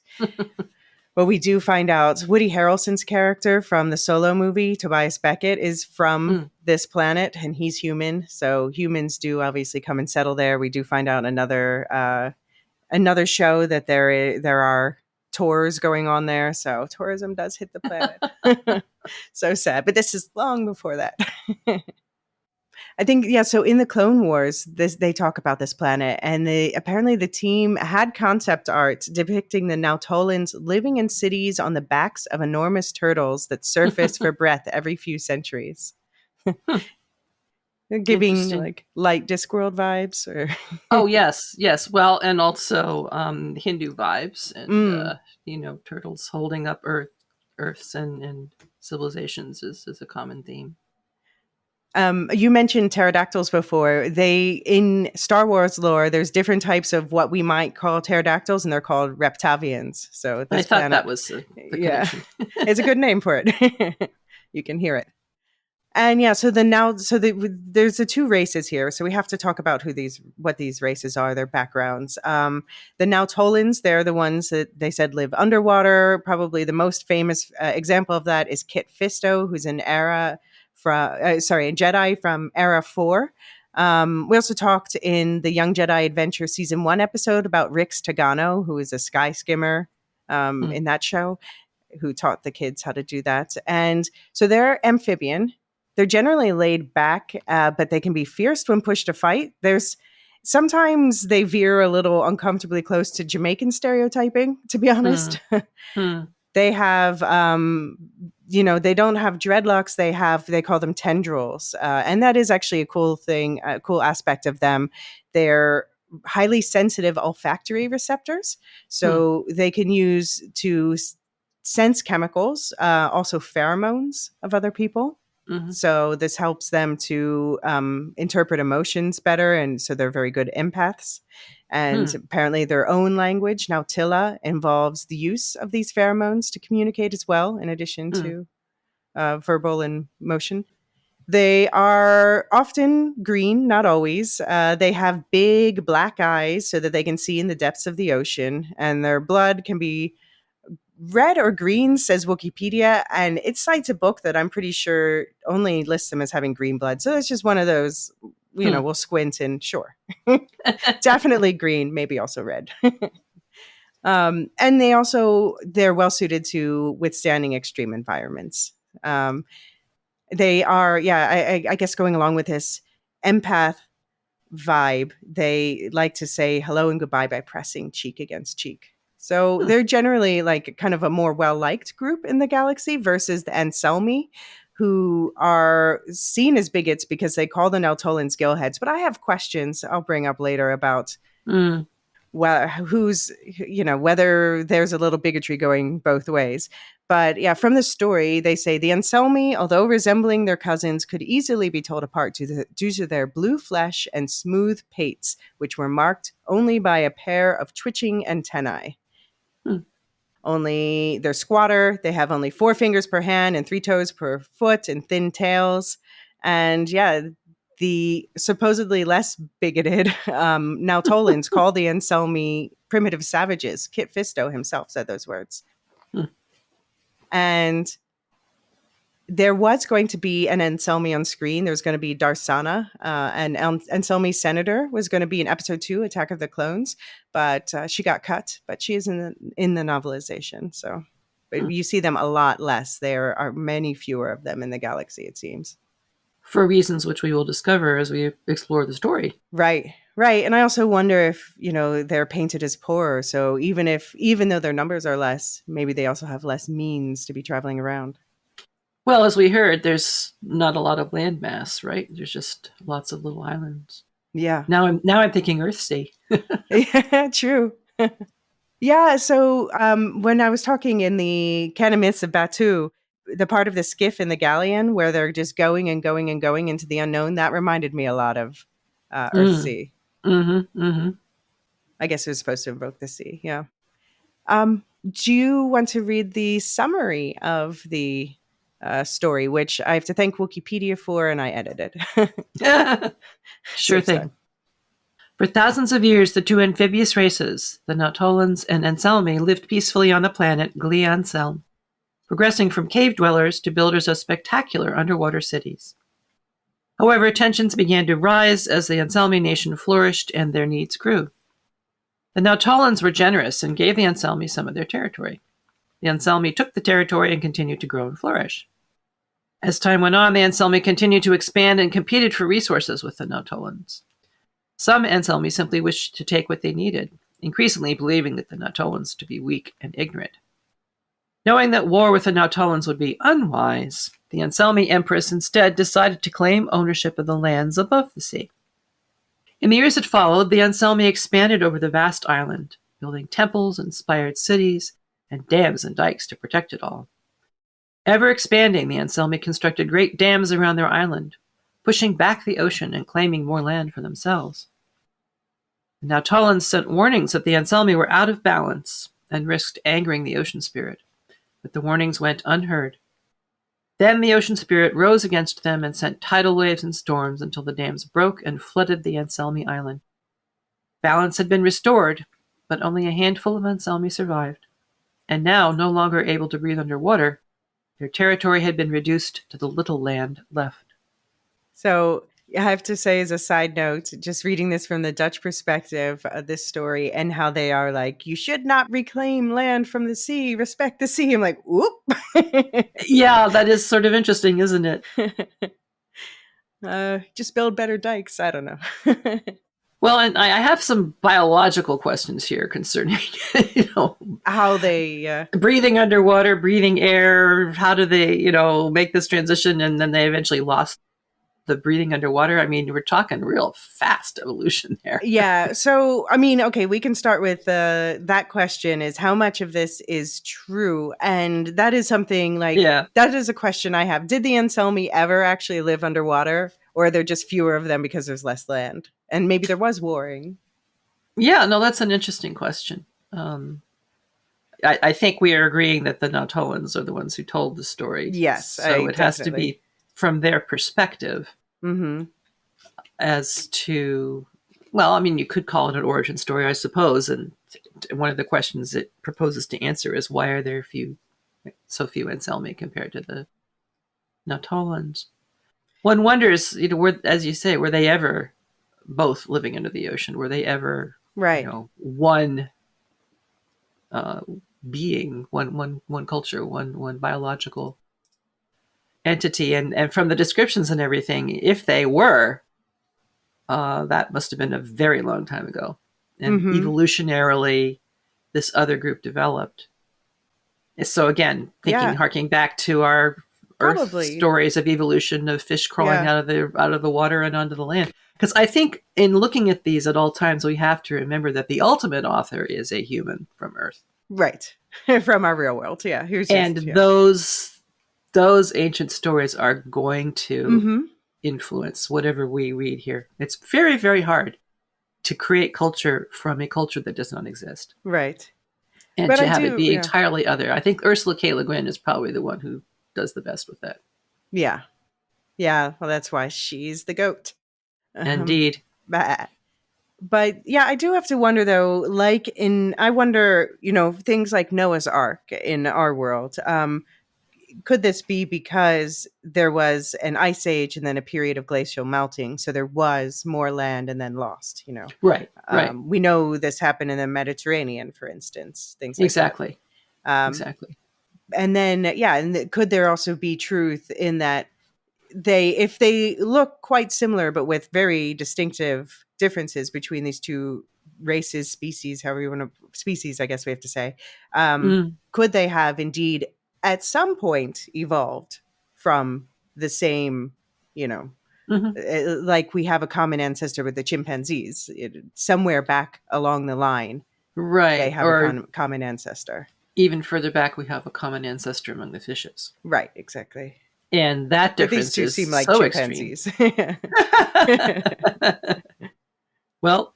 Speaker 3: But we do find out Woody Harrelson's character from the Solo movie, Tobias Beckett, is from this planet, and he's human. So humans do obviously come and settle there. We do find out another show that there are tours going on there. So tourism does hit the planet. So sad. But this is long before that. I think, yeah, so in the Clone Wars, they talk about this planet, and apparently the team had concept art depicting the Nautolans living in cities on the backs of enormous turtles that surface for breath every few centuries. Giving like light Discworld vibes or
Speaker 4: Oh yes. Well, and also Hindu vibes and turtles holding up earths and civilizations is a common theme.
Speaker 3: You mentioned pterodactyls before. In Star Wars lore, there's different types of what we might call pterodactyls, and they're called Reptavians. So
Speaker 4: I thought that was the connection.
Speaker 3: It's a good name for it. You can hear it. And yeah, there's the two races here. So we have to talk about what these races are, their backgrounds. The Nautolans, they're the ones that they said live underwater. Probably the most famous example of that is Kit Fisto, who's a Jedi from Era 4. We also talked in the Young Jedi Adventures Season 1 episode about Rix Tagano, who is a sky skimmer in that show, who taught the kids how to do that. And so they're amphibian. They're generally laid back, but they can be fierce when pushed to fight. Sometimes they veer a little uncomfortably close to Jamaican stereotyping, to be honest. They have, they don't have dreadlocks. They call them tendrils. And that is actually a cool thing, a cool aspect of them. They're highly sensitive olfactory receptors. So they can use to sense chemicals, also pheromones of other people. Mm-hmm. So this helps them to interpret emotions better. And so they're very good empaths. And apparently their own language, Nautila, involves the use of these pheromones to communicate as well, in addition to verbal and motion. They are often green, not always. They have big black eyes so that they can see in the depths of the ocean. And their blood can be red or green, says Wikipedia, and it cites a book that I'm pretty sure only lists them as having green blood. So it's just one of those, we'll squint and sure. Definitely green, maybe also red. And they're well suited to withstanding extreme environments. They are, I guess going along with this empath vibe, they like to say hello and goodbye by pressing cheek against cheek. So they're generally like kind of a more well-liked group in the galaxy versus the Anselmi, who are seen as bigots because they call the Nautolans gillheads. But I have questions I'll bring up later about whether there's a little bigotry going both ways. But yeah, from the story, they say the Anselmi, although resembling their cousins, could easily be told apart due to their blue flesh and smooth pates, which were marked only by a pair of twitching antennae. Only they're squatter. They have only 4 fingers per hand and 3 toes per foot and thin tails. And yeah, the supposedly less bigoted Nautolans call the Anselmi primitive savages. Kit Fisto himself said those words. And there was going to be an Anselmi on screen. There was going to be Darsana, and Anselmi Senator was going to be in episode 2, Attack of the Clones, but she got cut. But she is in the novelization, so but you see them a lot less. There are many fewer of them in the galaxy, it seems.
Speaker 4: For reasons which we will discover as we explore the story.
Speaker 3: Right. And I also wonder if, they're painted as poorer. So even though their numbers are less, maybe they also have less means to be traveling around.
Speaker 4: Well, as we heard, there's not a lot of landmass, right? There's just lots of little islands.
Speaker 3: Yeah.
Speaker 4: Now I'm thinking Earthsea.
Speaker 3: Yeah, true. Yeah. So when I was talking in the Canon Myths of Batu, the part of the skiff in the galleon where they're just going and going and going into the unknown, that reminded me a lot of Earthsea.
Speaker 4: Mm-hmm. Mm-hmm.
Speaker 3: I guess it was supposed to invoke the sea. Yeah. Do you want to read the summary of the story, which I have to thank Wikipedia for, and I edited?
Speaker 4: Sure thing. For thousands of years, the two amphibious races, the Nautolans and Anselmi, lived peacefully on the planet Glianselm, progressing from cave dwellers to builders of spectacular underwater cities. However, tensions began to rise as the Anselmi nation flourished and their needs grew. The Nautolans were generous and gave the Anselmi some of their territory. The Anselmi took the territory and continued to grow and flourish. As time went on, the Anselmi continued to expand and competed for resources with the Nautolans. Some Anselmi simply wished to take what they needed, increasingly believing that the Nautolans to be weak and ignorant. Knowing that war with the Nautolans would be unwise, the Anselmi Empress instead decided to claim ownership of the lands above the sea. In the years that followed, the Anselmi expanded over the vast island, building temples, inspired cities, and dams and dikes to protect it all. Ever expanding, the Anselmi constructed great dams around their island, pushing back the ocean and claiming more land for themselves. The Nautolans sent warnings that the Anselmi were out of balance and risked angering the ocean spirit, but the warnings went unheard. Then the ocean spirit rose against them and sent tidal waves and storms until the dams broke and flooded the Anselmi island. Balance had been restored, but only a handful of Anselmi survived. And now, no longer able to breathe underwater, their territory had been reduced to the little land left.
Speaker 3: So I have to say, as a side note, just reading this from the Dutch perspective, this story and how they are like, you should not reclaim land from the sea, respect the sea. I'm like, whoop.
Speaker 4: Yeah, that is sort of interesting, isn't it?
Speaker 3: Just build better dikes. I don't know.
Speaker 4: Well, and I have some biological questions here concerning,
Speaker 3: how they
Speaker 4: breathing underwater, breathing air. How do they, make this transition? And then they eventually lost the breathing underwater. I mean, we're talking real fast evolution there.
Speaker 3: Yeah. So, I mean, okay, we can start with that question is how much of this is true? And that is something that is a question I have. Did the Anselmi ever actually live underwater? Or are there just fewer of them because there's less land? And maybe there was warring.
Speaker 4: Yeah, no, that's an interesting question. I think we are agreeing that the Nautolans are the ones who told the story.
Speaker 3: Yes.
Speaker 4: So it has to be from their perspective as to, well, I mean, you could call it an origin story, I suppose. And one of the questions it proposes to answer is why are there so few Anselmi compared to the Nautolans? One wonders, as you say, were they ever both living under the ocean? Were they ever, one being, one culture, one biological entity? And from the descriptions and everything, if they were, that must have been a very long time ago. And evolutionarily, this other group developed. So again, harking back to our Earth stories of evolution of fish crawling out of the water and onto the land. Because I think in looking at these at all times, we have to remember that the ultimate author is a human from Earth.
Speaker 3: Right. From our real world. Yeah.
Speaker 4: Those ancient stories are going to influence whatever we read here. It's very, very hard to create culture from a culture that does not exist.
Speaker 3: Right.
Speaker 4: And to have it be entirely other. I think Ursula K. Le Guin is probably the one who does the best with that.
Speaker 3: Yeah. Yeah. Well, that's why she's the goat.
Speaker 4: Indeed.
Speaker 3: But yeah, I do have to wonder though, I wonder, things like Noah's Ark in our world. could this be because there was an ice age and then a period of glacial melting? So there was more land and then lost,
Speaker 4: Right. Right.
Speaker 3: We know this happened in the Mediterranean, for instance, things like
Speaker 4: Exactly.
Speaker 3: that.
Speaker 4: Exactly.
Speaker 3: And then, could there also be truth in that if they look quite similar, but with very distinctive differences between these two races, species, however you want to, species, I guess we have to say, could they have indeed at some point evolved from the same, like we have a common ancestor with the chimpanzees, somewhere back along the line,
Speaker 4: Right.
Speaker 3: they have
Speaker 4: or
Speaker 3: a common ancestor.
Speaker 4: even further back, we have a common ancestor among the fishes.
Speaker 3: Right, exactly.
Speaker 4: And that
Speaker 3: But these
Speaker 4: difference
Speaker 3: two
Speaker 4: is
Speaker 3: seem like
Speaker 4: so
Speaker 3: chimpanzees.
Speaker 4: Well,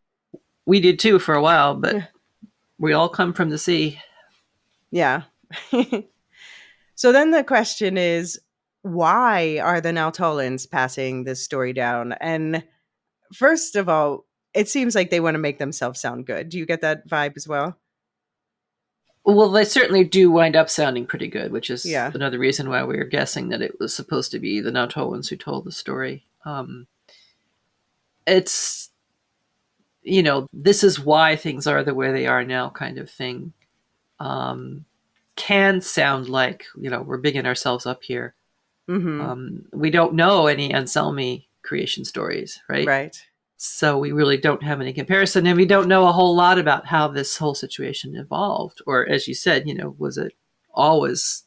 Speaker 4: we did too for a while, but we all come from the sea.
Speaker 3: Yeah. So then the question is, why are the Nautolans passing this story down? And first of all, it seems like they want to make themselves sound good. Do you get that vibe as well?
Speaker 4: Well, they certainly do wind up sounding pretty good, which is
Speaker 3: Yeah.
Speaker 4: another reason why we were guessing that it was supposed to be the Nautolans who told the story. It's, this is why things are the way they are now kind of thing. Can sound like, we're bigging ourselves up here.
Speaker 3: Mm-hmm.
Speaker 4: We don't know any Anselmi creation stories, right?
Speaker 3: Right.
Speaker 4: So we really don't have any comparison, and we don't know a whole lot about how this whole situation evolved, or as you said, was it always,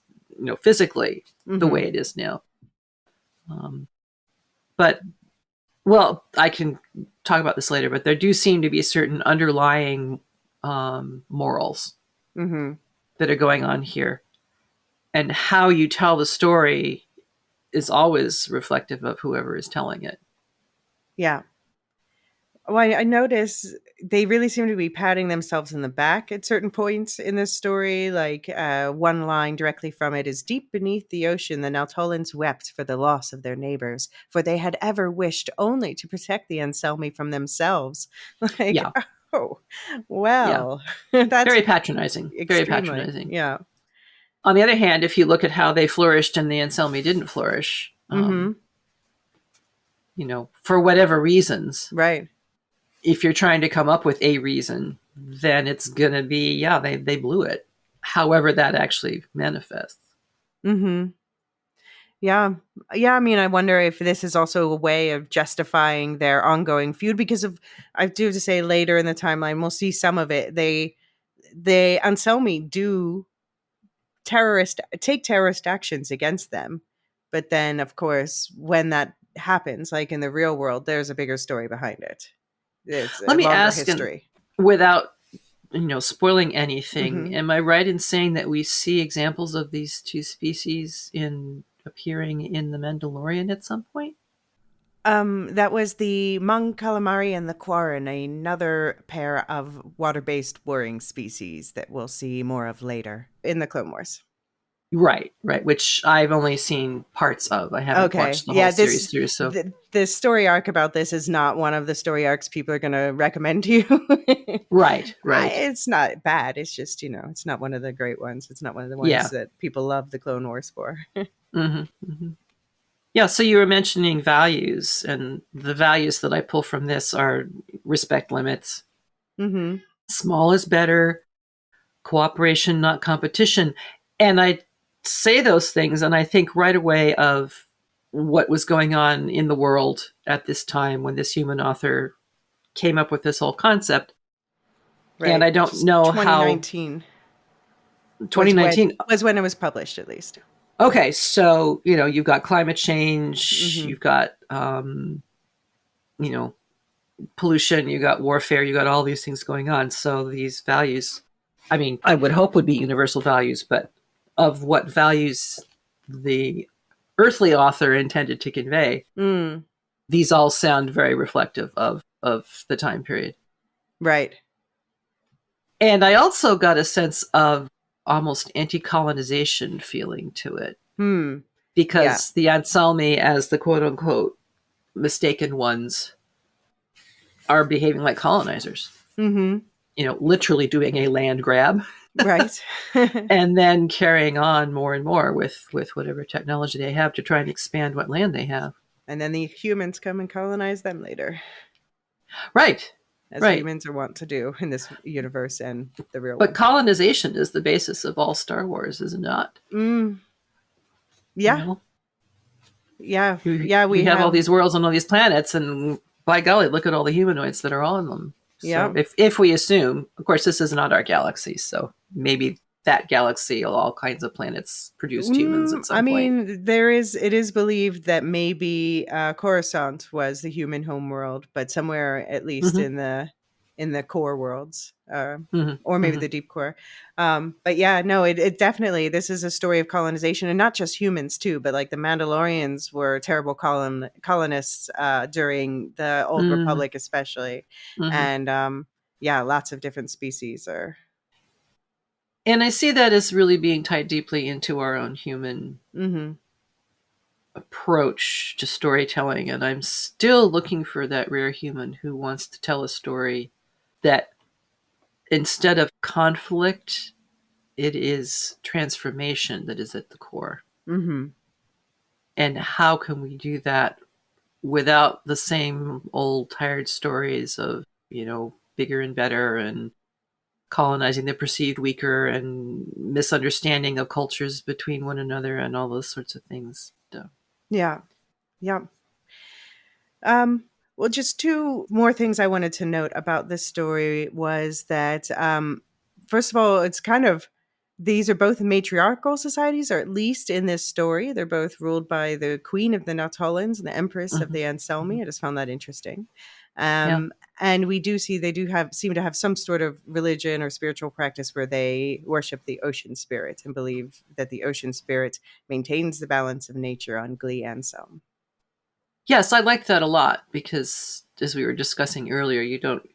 Speaker 4: physically the way it is now? But, well, I can talk about this later, but there do seem to be certain underlying morals that are going on here. And how you tell the story is always reflective of whoever is telling it.
Speaker 3: Yeah. Well, I notice they really seem to be patting themselves in the back at certain points in this story. Like one line directly from it is, "Deep beneath the ocean, the Nautolans wept for the loss of their neighbors, for they had ever wished only to protect the Anselmi from themselves." Like,
Speaker 4: Yeah.
Speaker 3: oh, well, that's
Speaker 4: very patronizing. Very
Speaker 3: extremely,
Speaker 4: patronizing.
Speaker 3: yeah.
Speaker 4: On the other hand, if you look at how they flourished and the Anselmi didn't flourish, for whatever reasons,
Speaker 3: right.
Speaker 4: If you're trying to come up with a reason, then it's going to be, they blew it. However that actually manifests.
Speaker 3: Mm-hmm. Yeah. Yeah. I mean, I wonder if this is also a way of justifying their ongoing feud, because I do have to say, later in the timeline, we'll see some of it. The Anselmi do take terrorist actions against them. But then, of course, when that happens, like in the real world, there's a bigger story behind it. It's
Speaker 4: Let
Speaker 3: a
Speaker 4: me
Speaker 3: longer
Speaker 4: ask,
Speaker 3: history.
Speaker 4: without spoiling anything, am I right in saying that we see examples of these two species appearing in The Mandalorian at some point?
Speaker 3: That was the Mung calamari and the Quarren, another pair of water-based warring species that we'll see more of later in the Clone Wars.
Speaker 4: Right, which I've only seen parts of. I haven't watched the whole series through. So
Speaker 3: the story arc about this is not one of the story arcs people are going to recommend to you.
Speaker 4: Right.
Speaker 3: It's not bad. It's just, it's not one of the great ones. It's not one of the ones that people love the Clone Wars for.
Speaker 4: Yeah, so you were mentioning values, and the values that I pull from this are respect limits. Small is better, cooperation, not competition. And I say those things, and I think right away of what was going on in the world at this time when this human author came up with this whole concept. Right. And I don't know
Speaker 3: 2019.
Speaker 4: how... 2019
Speaker 3: was when it was published, at least.
Speaker 4: Okay, so, you've got climate change, you've got, pollution, you've got warfare, you've got all these things going on. So these values, I mean, I would hope would be universal values, but of what values the earthly author intended to convey, these all sound very reflective of the time period.
Speaker 3: Right. And
Speaker 4: I also got a sense of almost anti-colonization feeling to it. Because the Anselmi, as the quote-unquote mistaken ones, are behaving like colonizers. Literally doing a land grab.
Speaker 3: Right.
Speaker 4: and then carrying on more and more with whatever technology they have to try and expand what land they have.
Speaker 3: And then the humans come and colonize them later,
Speaker 4: Right.
Speaker 3: as
Speaker 4: Right.
Speaker 3: humans are wont to do in this universe and the real
Speaker 4: But
Speaker 3: one.
Speaker 4: colonization is the basis of all Star Wars, is it not?
Speaker 3: Mm,
Speaker 4: You
Speaker 3: yeah.
Speaker 4: know?
Speaker 3: Yeah.
Speaker 4: We
Speaker 3: Yeah.
Speaker 4: we
Speaker 3: We
Speaker 4: have all
Speaker 3: have.
Speaker 4: these worlds and all these planets, and by golly, look at all the humanoids that are on them.
Speaker 3: Yeah.
Speaker 4: So if we assume, of course, this is not our galaxy, so maybe that galaxy, all kinds of planets produced humans at
Speaker 3: I
Speaker 4: some point.
Speaker 3: mean, it is believed that maybe Coruscant was the human homeworld, but somewhere at least
Speaker 4: Mm-hmm.
Speaker 3: in the core worlds, or
Speaker 4: Mm-hmm.
Speaker 3: maybe
Speaker 4: Mm-hmm.
Speaker 3: the deep core. But yeah, no, it definitely, this is a story of colonization, and not just humans too, but like the Mandalorians were terrible colonists during the Old
Speaker 4: Mm-hmm.
Speaker 3: Republic, especially,
Speaker 4: Mm-hmm.
Speaker 3: and yeah, lots of different species are.
Speaker 4: And I see that as really being tied deeply into our own human
Speaker 3: Hmm.
Speaker 4: approach to storytelling. And I'm still looking for that rare human who wants to tell a story that instead of conflict, it is transformation that is at the core.
Speaker 3: Hmm.
Speaker 4: And how can we do that without the same old tired stories of, bigger and better and colonizing the perceived weaker and misunderstanding of cultures between one another and all those sorts of things. So,
Speaker 3: Yeah. Yeah. Um, well, just two more things I wanted to note about this story was that, first of all, it's kind of, these are both matriarchal societies, or at least in this story, they're both ruled by the queen of the Nautolans and the empress of
Speaker 4: mhm,
Speaker 3: the
Speaker 4: mhm.
Speaker 3: Anselmi. I just found that interesting.
Speaker 4: Yeah.
Speaker 3: And we do see they do have seem to have some sort of religion or spiritual practice where they worship the ocean spirit and believe that the ocean spirit maintains the balance of nature on Glee Anselm.
Speaker 4: Yes, I like that a lot because, as we were discussing earlier, you don't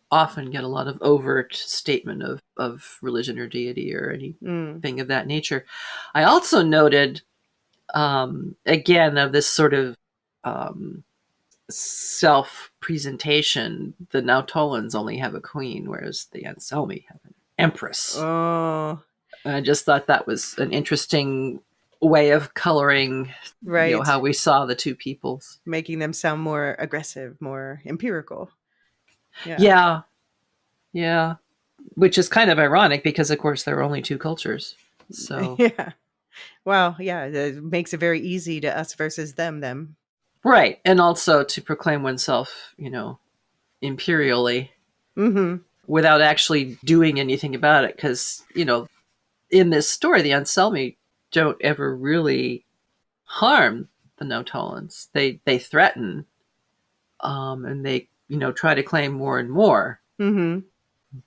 Speaker 4: often get a lot of overt statement of religion or deity or
Speaker 3: Mm,
Speaker 4: anything of that nature. I also noted, again, of this sort of um, self presentation, the Nautolans only have a queen, whereas the Anselmi have an empress.
Speaker 3: oh,
Speaker 4: And I just thought that was an interesting way of coloring,
Speaker 3: right.
Speaker 4: how we saw the two peoples.
Speaker 3: Making them sound more aggressive, more empirical. Yeah.
Speaker 4: Yeah, yeah. Which is kind of ironic because, of course, there are only two cultures. So,
Speaker 3: Yeah. Well, yeah, it makes it very easy to us versus them.
Speaker 4: right. And also to proclaim oneself, imperially
Speaker 3: Mm-hmm.
Speaker 4: without actually doing anything about it. Because, in this story, the Anselmi don't ever really harm the Nautolans. They threaten, and they, try to claim more and more.
Speaker 3: Mm-hmm.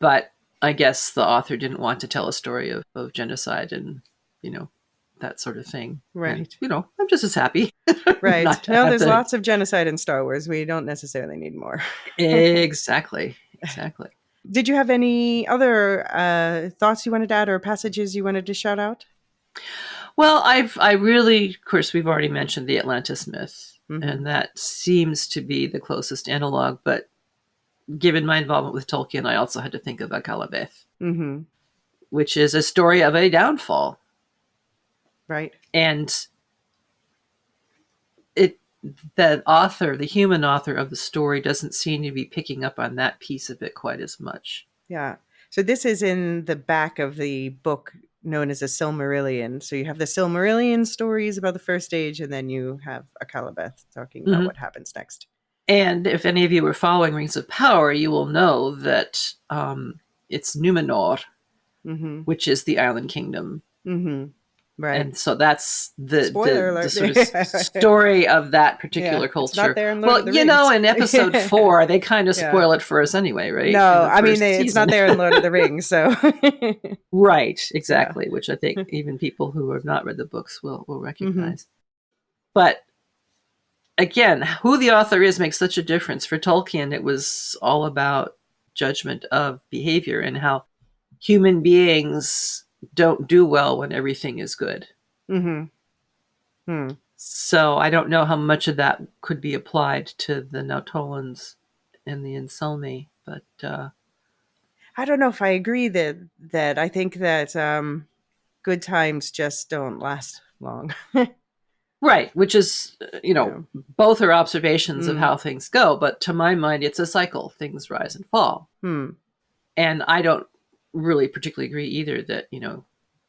Speaker 4: But I guess the author didn't want to tell a story of genocide and, you know, that sort of thing. And,
Speaker 3: Right.
Speaker 4: I'm just as happy
Speaker 3: Right.
Speaker 4: not to
Speaker 3: No,
Speaker 4: have
Speaker 3: there's
Speaker 4: to.
Speaker 3: lots of genocide in Star Wars. We don't necessarily need more.
Speaker 4: Exactly. Exactly.
Speaker 3: Did you have any other thoughts you wanted to add or passages you wanted to shout out?
Speaker 4: Well, I really, of course, we've already mentioned the Atlantis myth,
Speaker 3: Mm-hmm.
Speaker 4: and that seems to be the closest analog. But given my involvement with Tolkien, I also had to think of Akalabeth,
Speaker 3: Mm-hmm.
Speaker 4: which is a story of a downfall.
Speaker 3: Right.
Speaker 4: And it the human author of the story, doesn't seem to be picking up on that piece of it quite as much.
Speaker 3: Yeah. So this is in the back of the book known as a Silmarillion. So you have the Silmarillion stories about the first age, and then you have Akalabeth talking about
Speaker 4: Mm-hmm.
Speaker 3: what happens next.
Speaker 4: And if any of you were following Rings of Power, you will know that it's Numenor,
Speaker 3: Mm-hmm.
Speaker 4: which is the island kingdom.
Speaker 3: Mm-hmm. Right.
Speaker 4: And so that's the
Speaker 3: Spoiler
Speaker 4: the
Speaker 3: alert.
Speaker 4: sort of story of that particular
Speaker 3: Yeah. It's not
Speaker 4: culture.
Speaker 3: there in Lord of
Speaker 4: Well,
Speaker 3: the Rings.
Speaker 4: in episode 4, they kind of
Speaker 3: Yeah.
Speaker 4: spoil it for us anyway, right? In
Speaker 3: No,
Speaker 4: the
Speaker 3: I mean,
Speaker 4: first
Speaker 3: it's not
Speaker 4: season.
Speaker 3: there in Lord of the Rings. So,
Speaker 4: Right,
Speaker 3: yeah.
Speaker 4: exactly, which I think even people who have not read the books will
Speaker 3: Mm-hmm.
Speaker 4: recognize. But again, who the author is makes such a difference. For Tolkien, it was all about judgment of behavior and how human beings don't do well when everything is good.
Speaker 3: Mm-hmm. Hmm.
Speaker 4: So I don't know how much of that could be applied to the Nautolans and the Anselmi, but
Speaker 3: I don't know if I agree that I think that good times just don't last long.
Speaker 4: Right, which is,
Speaker 3: Yeah.
Speaker 4: both are observations of
Speaker 3: Mm.
Speaker 4: how things go, but to my mind, it's a cycle. Things rise and fall.
Speaker 3: Hmm.
Speaker 4: And I don't really particularly agree either that,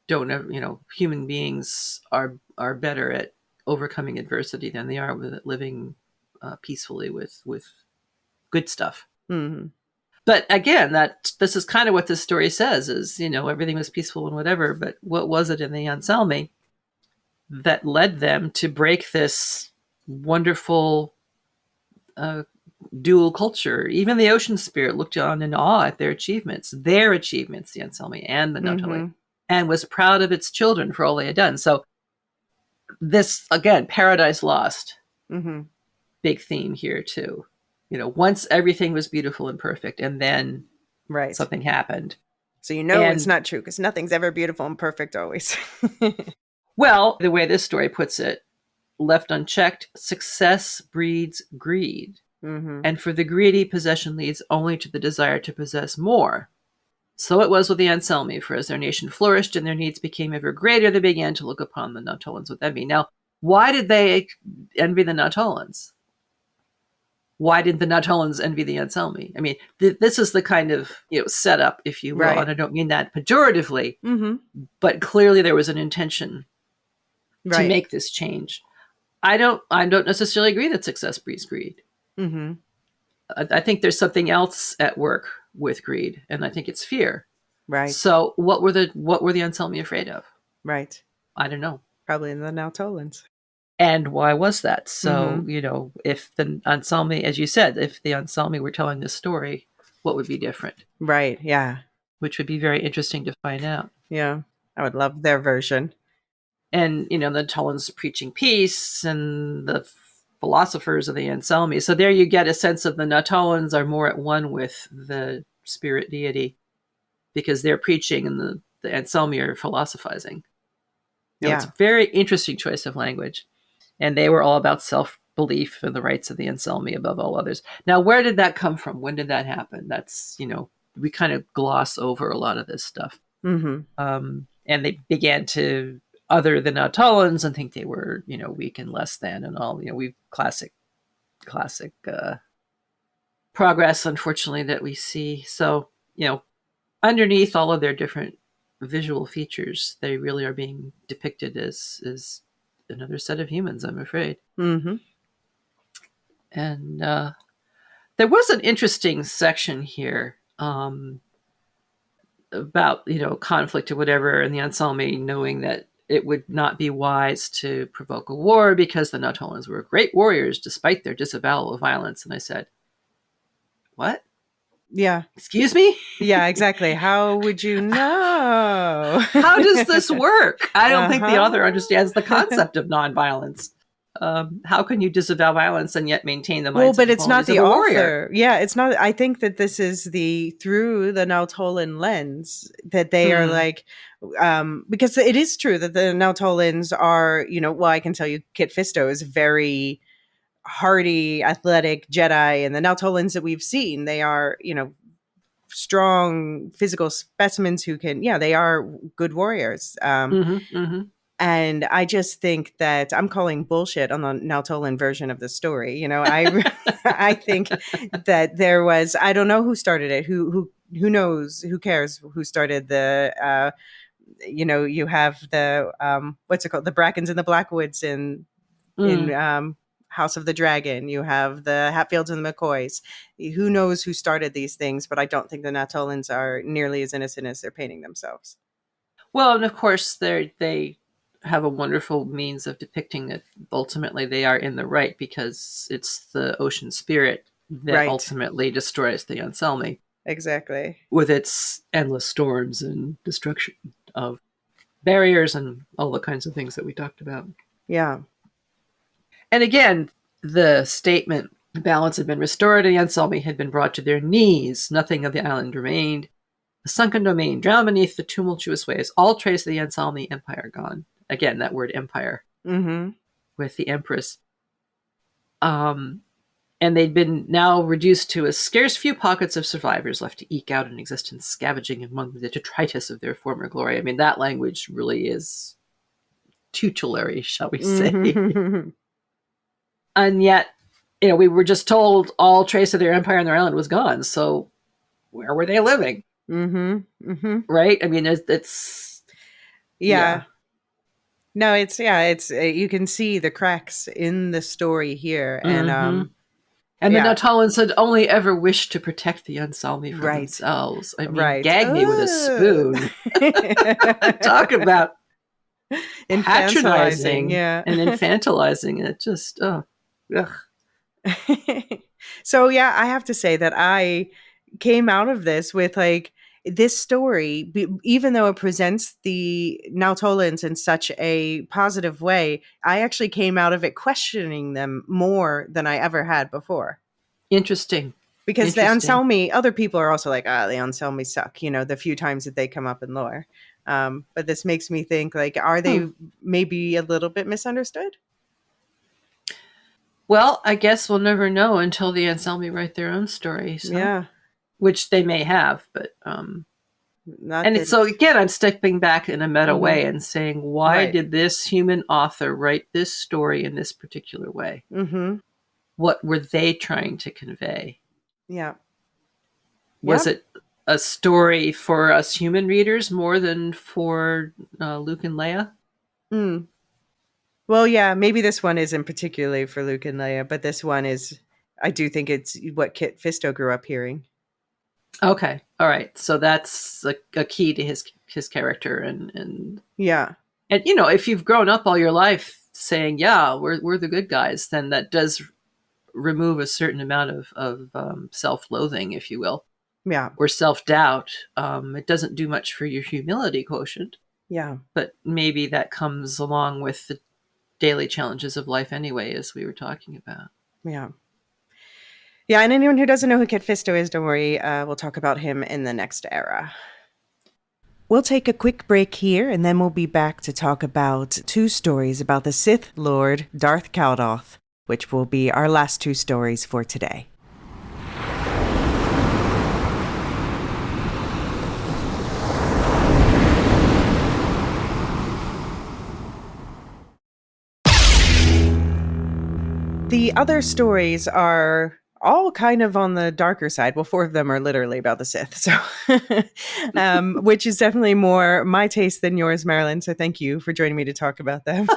Speaker 4: don't ever, human beings are better at overcoming adversity than they are with living peacefully with good stuff.
Speaker 3: Hmm.
Speaker 4: But again, this is kind of what this story says is, everything was peaceful and whatever, but what was it in the Anselmi that led them to break this wonderful dual culture? Even the ocean spirit looked on in awe at their achievements, the Anselmi and the Nautoli,
Speaker 3: Hmm.
Speaker 4: and was proud of its children for all they had done. So this, again, Paradise Lost,
Speaker 3: Hmm.
Speaker 4: big theme here too. Once everything was beautiful and perfect, and then
Speaker 3: Right.
Speaker 4: something happened.
Speaker 3: So it's
Speaker 4: And
Speaker 3: not true because nothing's ever beautiful and perfect always.
Speaker 4: well, the way this story puts it, left unchecked, success breeds greed.
Speaker 3: Hmm.
Speaker 4: And for the greedy, possession leads only to the desire to possess more. So it was with the Anselmi, for as their nation flourished and their needs became ever greater, they began to look upon the Nautolans with envy. Now, why did they envy the Nautolans? Why did the Nautolans envy the Anselmi? I mean, this is the kind of setup, if you will,
Speaker 3: Right.
Speaker 4: and I don't mean that pejoratively,
Speaker 3: Hmm.
Speaker 4: but clearly there was an intention to
Speaker 3: Right.
Speaker 4: make this change. I don't necessarily agree that success breeds greed.
Speaker 3: Hmm.
Speaker 4: I think there's something else at work with greed, and I think it's fear.
Speaker 3: Right.
Speaker 4: So what were the Anselmi afraid of?
Speaker 3: Right.
Speaker 4: I don't know.
Speaker 3: Probably in the Nautolans.
Speaker 4: And why was that? So,
Speaker 3: Hmm.
Speaker 4: if the Anselmi, as you said, if the Anselmi were telling this story, what would be different?
Speaker 3: Right. Yeah.
Speaker 4: Which would be very interesting to find out.
Speaker 3: Yeah. I would love their version.
Speaker 4: And, the Nautolans preaching peace and the philosophers of the Anselmi. So there you get a sense of the Nautolans are more at one with the spirit deity because they're preaching and the Anselmi are philosophizing. It's
Speaker 3: Yeah.
Speaker 4: a very interesting choice of language. And they were all about self-belief and the rights of the Anselmi above all others. Now, where did that come from? When did that happen? That's, we kind of gloss over a lot of this stuff.
Speaker 3: Hmm.
Speaker 4: And they began to other the Nautolans and think they were, weak and less than and all. We classic progress, unfortunately, that we see. So, underneath all of their different visual features, they really are being depicted as another set of humans, I'm afraid.
Speaker 3: Hmm.
Speaker 4: And there was an interesting section here about conflict or whatever, and the Anselmi knowing that it would not be wise to provoke a war because the Nautolans were great warriors despite their disavowal of violence. And I said, "What?
Speaker 3: Yeah.
Speaker 4: Excuse me?
Speaker 3: Yeah, exactly. How would you know?
Speaker 4: How does this work? I don't think the author
Speaker 3: Uh-huh.
Speaker 4: understands the concept of nonviolence. How can you disavow violence and yet maintain the
Speaker 3: Well,
Speaker 4: mindset
Speaker 3: but
Speaker 4: and
Speaker 3: it's not
Speaker 4: qualities of
Speaker 3: the
Speaker 4: a warrior?"
Speaker 3: author. Yeah, it's not. I think that this is through the Nautolan lens that they are like, because it is true that the Nautolans are, well, I can tell you Kit Fisto is very hardy, athletic Jedi, and the Nautolans that we've seen, they are, strong physical specimens who can, yeah, they are good warriors.
Speaker 4: Mm-hmm, mm-hmm.
Speaker 3: And I just think that I'm calling bullshit on the Nautolan version of the story. I I think that there was, I don't know who started it. Who knows? Who cares who started the you have the what's it called? The Brackens and the Blackwoods in
Speaker 4: Mm.
Speaker 3: House of the Dragon. You have the Hatfields and the McCoys. Who knows who started these things, but I don't think the Nautolans are nearly as innocent as they're painting themselves.
Speaker 4: Well, and of course, they have a wonderful means of depicting that ultimately they are in the right because it's the ocean spirit that
Speaker 3: Right.
Speaker 4: ultimately destroys the Anselmi
Speaker 3: Exactly.
Speaker 4: with its endless storms and destruction of barriers and all the kinds of things that we talked about.
Speaker 3: Yeah.
Speaker 4: And again, the statement, balance had been restored and the Anselmi had been brought to their knees. Nothing of the island remained. The sunken domain, drowned beneath the tumultuous waves, all trace of the Anselmi Empire gone. Again, that word empire
Speaker 3: Mm-hmm.
Speaker 4: with the Empress. Um, And they'd been now reduced to a scarce few pockets of survivors left to eke out an existence, scavenging among the detritus of their former glory. I mean, that language really is tutelary, shall we say.
Speaker 3: Mm-hmm.
Speaker 4: And yet, we were just told all trace of their empire and their island was gone. So where were they living?
Speaker 3: Mm-hmm. Mm-hmm.
Speaker 4: Right? I mean, it's
Speaker 3: Yeah. No, it's you can see the cracks in the story here, and
Speaker 4: And the
Speaker 3: yeah.
Speaker 4: Natolans had only ever wished to protect the Unsalmi from
Speaker 3: Right.
Speaker 4: themselves. I mean,
Speaker 3: Right.
Speaker 4: gag me with a spoon. Talk about
Speaker 3: Infantilizing,
Speaker 4: patronizing
Speaker 3: yeah.
Speaker 4: and infantilizing. It just, ugh.
Speaker 3: So yeah, I have to say that I came out of this with like this story, even though it presents the Nautolans in such a positive way, I actually came out of it questioning them more than I ever had before.
Speaker 4: Interesting.
Speaker 3: Because the Anselmi, other people are also like, the Anselmi suck, the few times that they come up in lore. But this makes me think, like, are they maybe a little bit misunderstood?
Speaker 4: Well, I guess we'll never know until the Anselmi write their own stories.
Speaker 3: Yeah.
Speaker 4: Which they may have, but so again, I'm stepping back in a meta way and saying, why did this human author write this story in this particular way?
Speaker 3: Mm-hmm.
Speaker 4: What were they trying to convey?
Speaker 3: Yeah.
Speaker 4: Was it a story for us human readers more than for Luke and Leia?
Speaker 3: Mm. Well, yeah, maybe this one isn't particularly for Luke and Leia, but this one is, I do think it's what Kit Fisto grew up hearing.
Speaker 4: Okay. All right. So that's a key to his character and
Speaker 3: yeah.
Speaker 4: And if you've grown up all your life saying, yeah, we're the good guys, then that does remove a certain amount of self-loathing, if you will.
Speaker 3: Yeah.
Speaker 4: Or self-doubt. It doesn't do much for your humility quotient.
Speaker 3: Yeah.
Speaker 4: But maybe that comes along with the daily challenges of life anyway, as we were talking about.
Speaker 3: Yeah. Yeah, and anyone who doesn't know who Kit Fisto is, don't worry. We'll talk about him in the next era. We'll take a quick break here, and then we'll be back to talk about 2 stories about the Sith Lord Darth Caldoth, which will be our last 2 stories for today. The other stories are all kind of on the darker side. Well, 4 of them are literally about the Sith, so which is definitely more my taste than yours, Marilyn. So thank you for joining me to talk about them.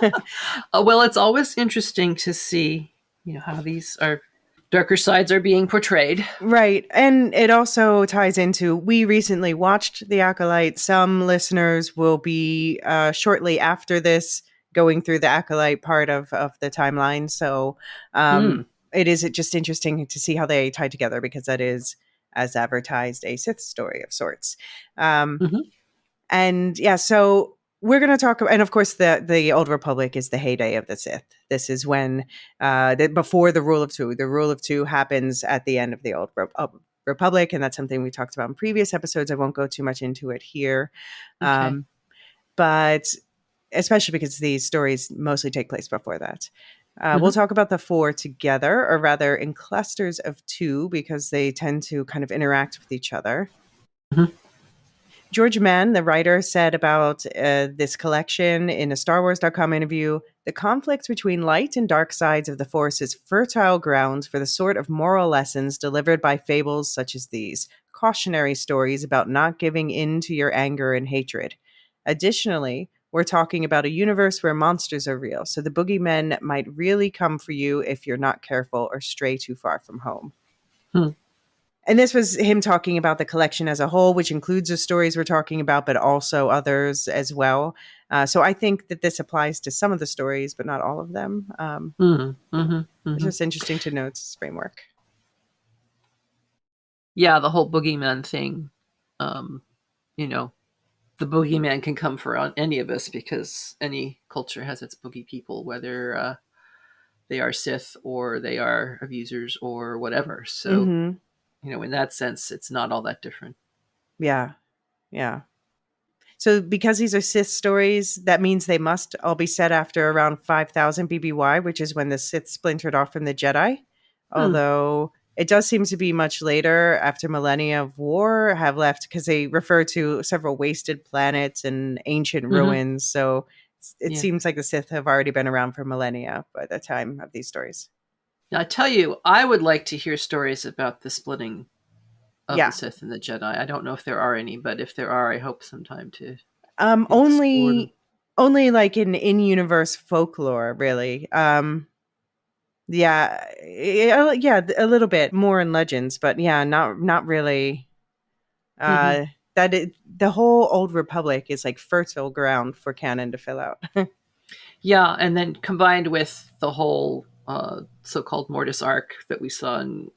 Speaker 4: Well, it's always interesting to see, how these darker sides are being portrayed.
Speaker 3: Right. And it also ties into, we recently watched The Acolyte. Some listeners will be shortly after this going through the Acolyte part of the timeline. So it is just interesting to see how they tie together, because that is, as advertised, a Sith story of sorts. And yeah, so we're going to talk about, and of course, the Old Republic is the heyday of the Sith. This is when, before the Rule of Two. The Rule of Two happens at the end of the Old Republic, and that's something we talked about in previous episodes. I won't go too much into it here.
Speaker 4: Okay.
Speaker 3: But especially because these stories mostly take place before that. We'll talk about the 4 together, or rather in clusters of 2, because they tend to kind of interact with each other. George Mann, the writer, said about this collection in a StarWars.com interview, the conflict between light and dark sides of the Force is fertile ground for the sort of moral lessons delivered by fables such as these, cautionary stories about not giving in to your anger and hatred. Additionally, we're talking about a universe where monsters are real, so the boogeymen might really come for you if you're not careful or stray too far from home. And this was him talking about the collection as a whole, which includes the stories we're talking about, but also others as well. So I think that this applies to some of the stories, but not all of them. It's just interesting to know its framework.
Speaker 4: Yeah, the whole boogeyman thing. The boogeyman can come for any of us, because any culture has its boogie people, whether they are Sith or they are abusers or whatever. So, in that sense, it's not all that different.
Speaker 3: Yeah. Yeah. So because these are Sith stories, that means they must all be set after around 5000 BBY, which is when the Sith splintered off from the Jedi. although it does seem to be much later after millennia of war have left because they refer to several wasted planets and ancient ruins. So it
Speaker 4: Yeah.
Speaker 3: seems like the Sith have already been around for millennia by the time of these stories.
Speaker 4: Now, I tell you, I would like to hear stories about the splitting of the
Speaker 3: Yeah.
Speaker 4: Sith and the Jedi. I don't know if there are any, but if there are, I hope sometime to explore them.
Speaker 3: Only like in in-universe folklore, really. Yeah, a little bit more in legends, but yeah, not really. The whole Old Republic is like fertile ground for canon to fill out.
Speaker 4: Yeah, and then combined with the whole so-called Mortis arc that we saw in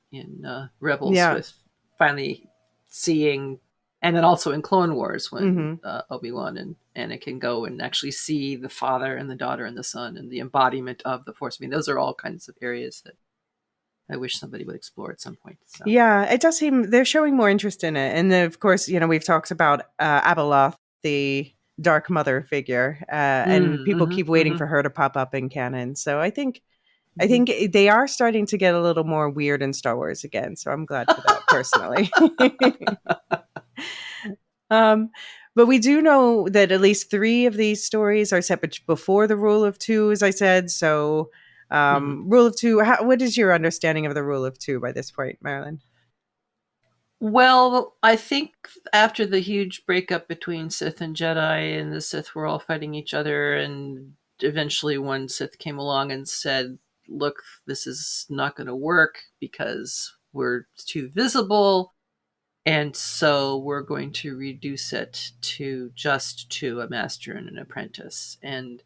Speaker 4: Rebels,
Speaker 3: Yeah.
Speaker 4: with finally seeing, and then also in Clone Wars when
Speaker 3: Hmm.
Speaker 4: Obi-Wan and Anakin go and actually see the father and the daughter and the son and the embodiment of the Force. I mean, those are all kinds of areas that I wish somebody would explore at some point. So.
Speaker 3: Yeah, it does seem they're showing more interest in it, and then, of course, we've talked about Abeloth, the Dark Mother figure, and people keep waiting for her to pop up in canon. So I think they are starting to get a little more weird in Star Wars again. So I'm glad for that personally. But we do know that at least 3 of these stories are set before the Rule of Two, as I said. So, Rule of Two. What is your understanding of the Rule of Two by this point, Marilyn?
Speaker 4: Well, I think after the huge breakup between Sith and Jedi, and the Sith were all fighting each other, and eventually one Sith came along and said, "Look, this is not going to work because we're too visible, and so we're going to reduce it to just to a master and an apprentice." And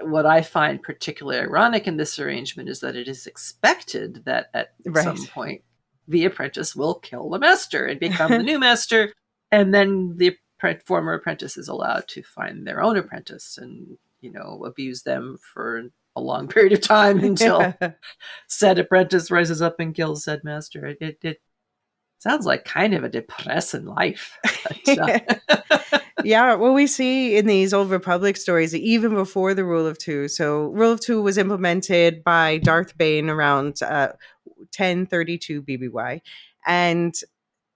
Speaker 4: what I find particularly ironic in this arrangement is that it is expected that at some point the apprentice will kill the master and become the new master, and then the former apprentice is allowed to find their own apprentice and abuse them for a long period of time until said apprentice rises up and kills said master. It sounds like kind of a depressing life.
Speaker 3: Yeah, well, we see in these Old Republic stories that even before the Rule of Two. So, Rule of Two was implemented by Darth Bane around 1032 BBY, and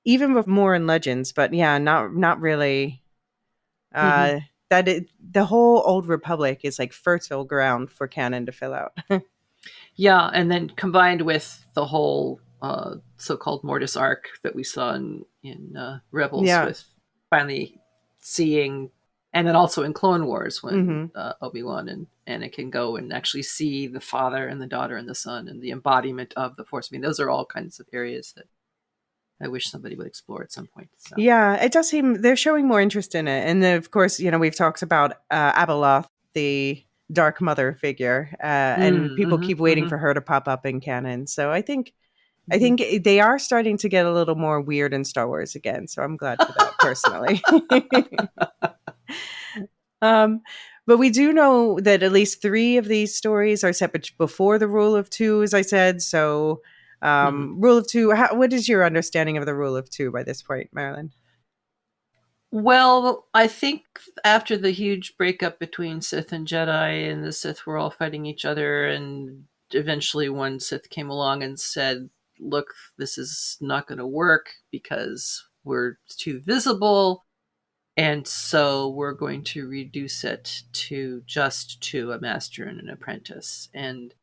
Speaker 3: even more in Legends, but yeah, not really. The whole Old Republic is like fertile ground for canon to fill out.
Speaker 4: Yeah, and then combined with the whole so-called Mortis arc that we saw in Rebels, with finally seeing, and then also in Clone Wars when Obi-Wan and Anakin go and actually see the father and the daughter and the son and the embodiment of the Force. I mean, those are all kinds of areas that I wish somebody would explore at some point. So.
Speaker 3: Yeah, it does seem they're showing more interest in it, and then, of course, we've talked about Abeloth, the Dark Mother figure, and people keep waiting for her to pop up in canon. So I think they are starting to get a little more weird in Star Wars again. So I'm glad for that personally. But we do know that at least 3 of these stories are set before the Rule of Two, as I said. So, Rule of Two. What is your understanding of the Rule of Two by this point, Marilyn?
Speaker 4: Well, I think after the huge breakup between Sith and Jedi, and the Sith were all fighting each other, and eventually one Sith came along and said, "Look, this is not going to work because we're too visible, and so we're going to reduce it to just to a master and an apprentice." And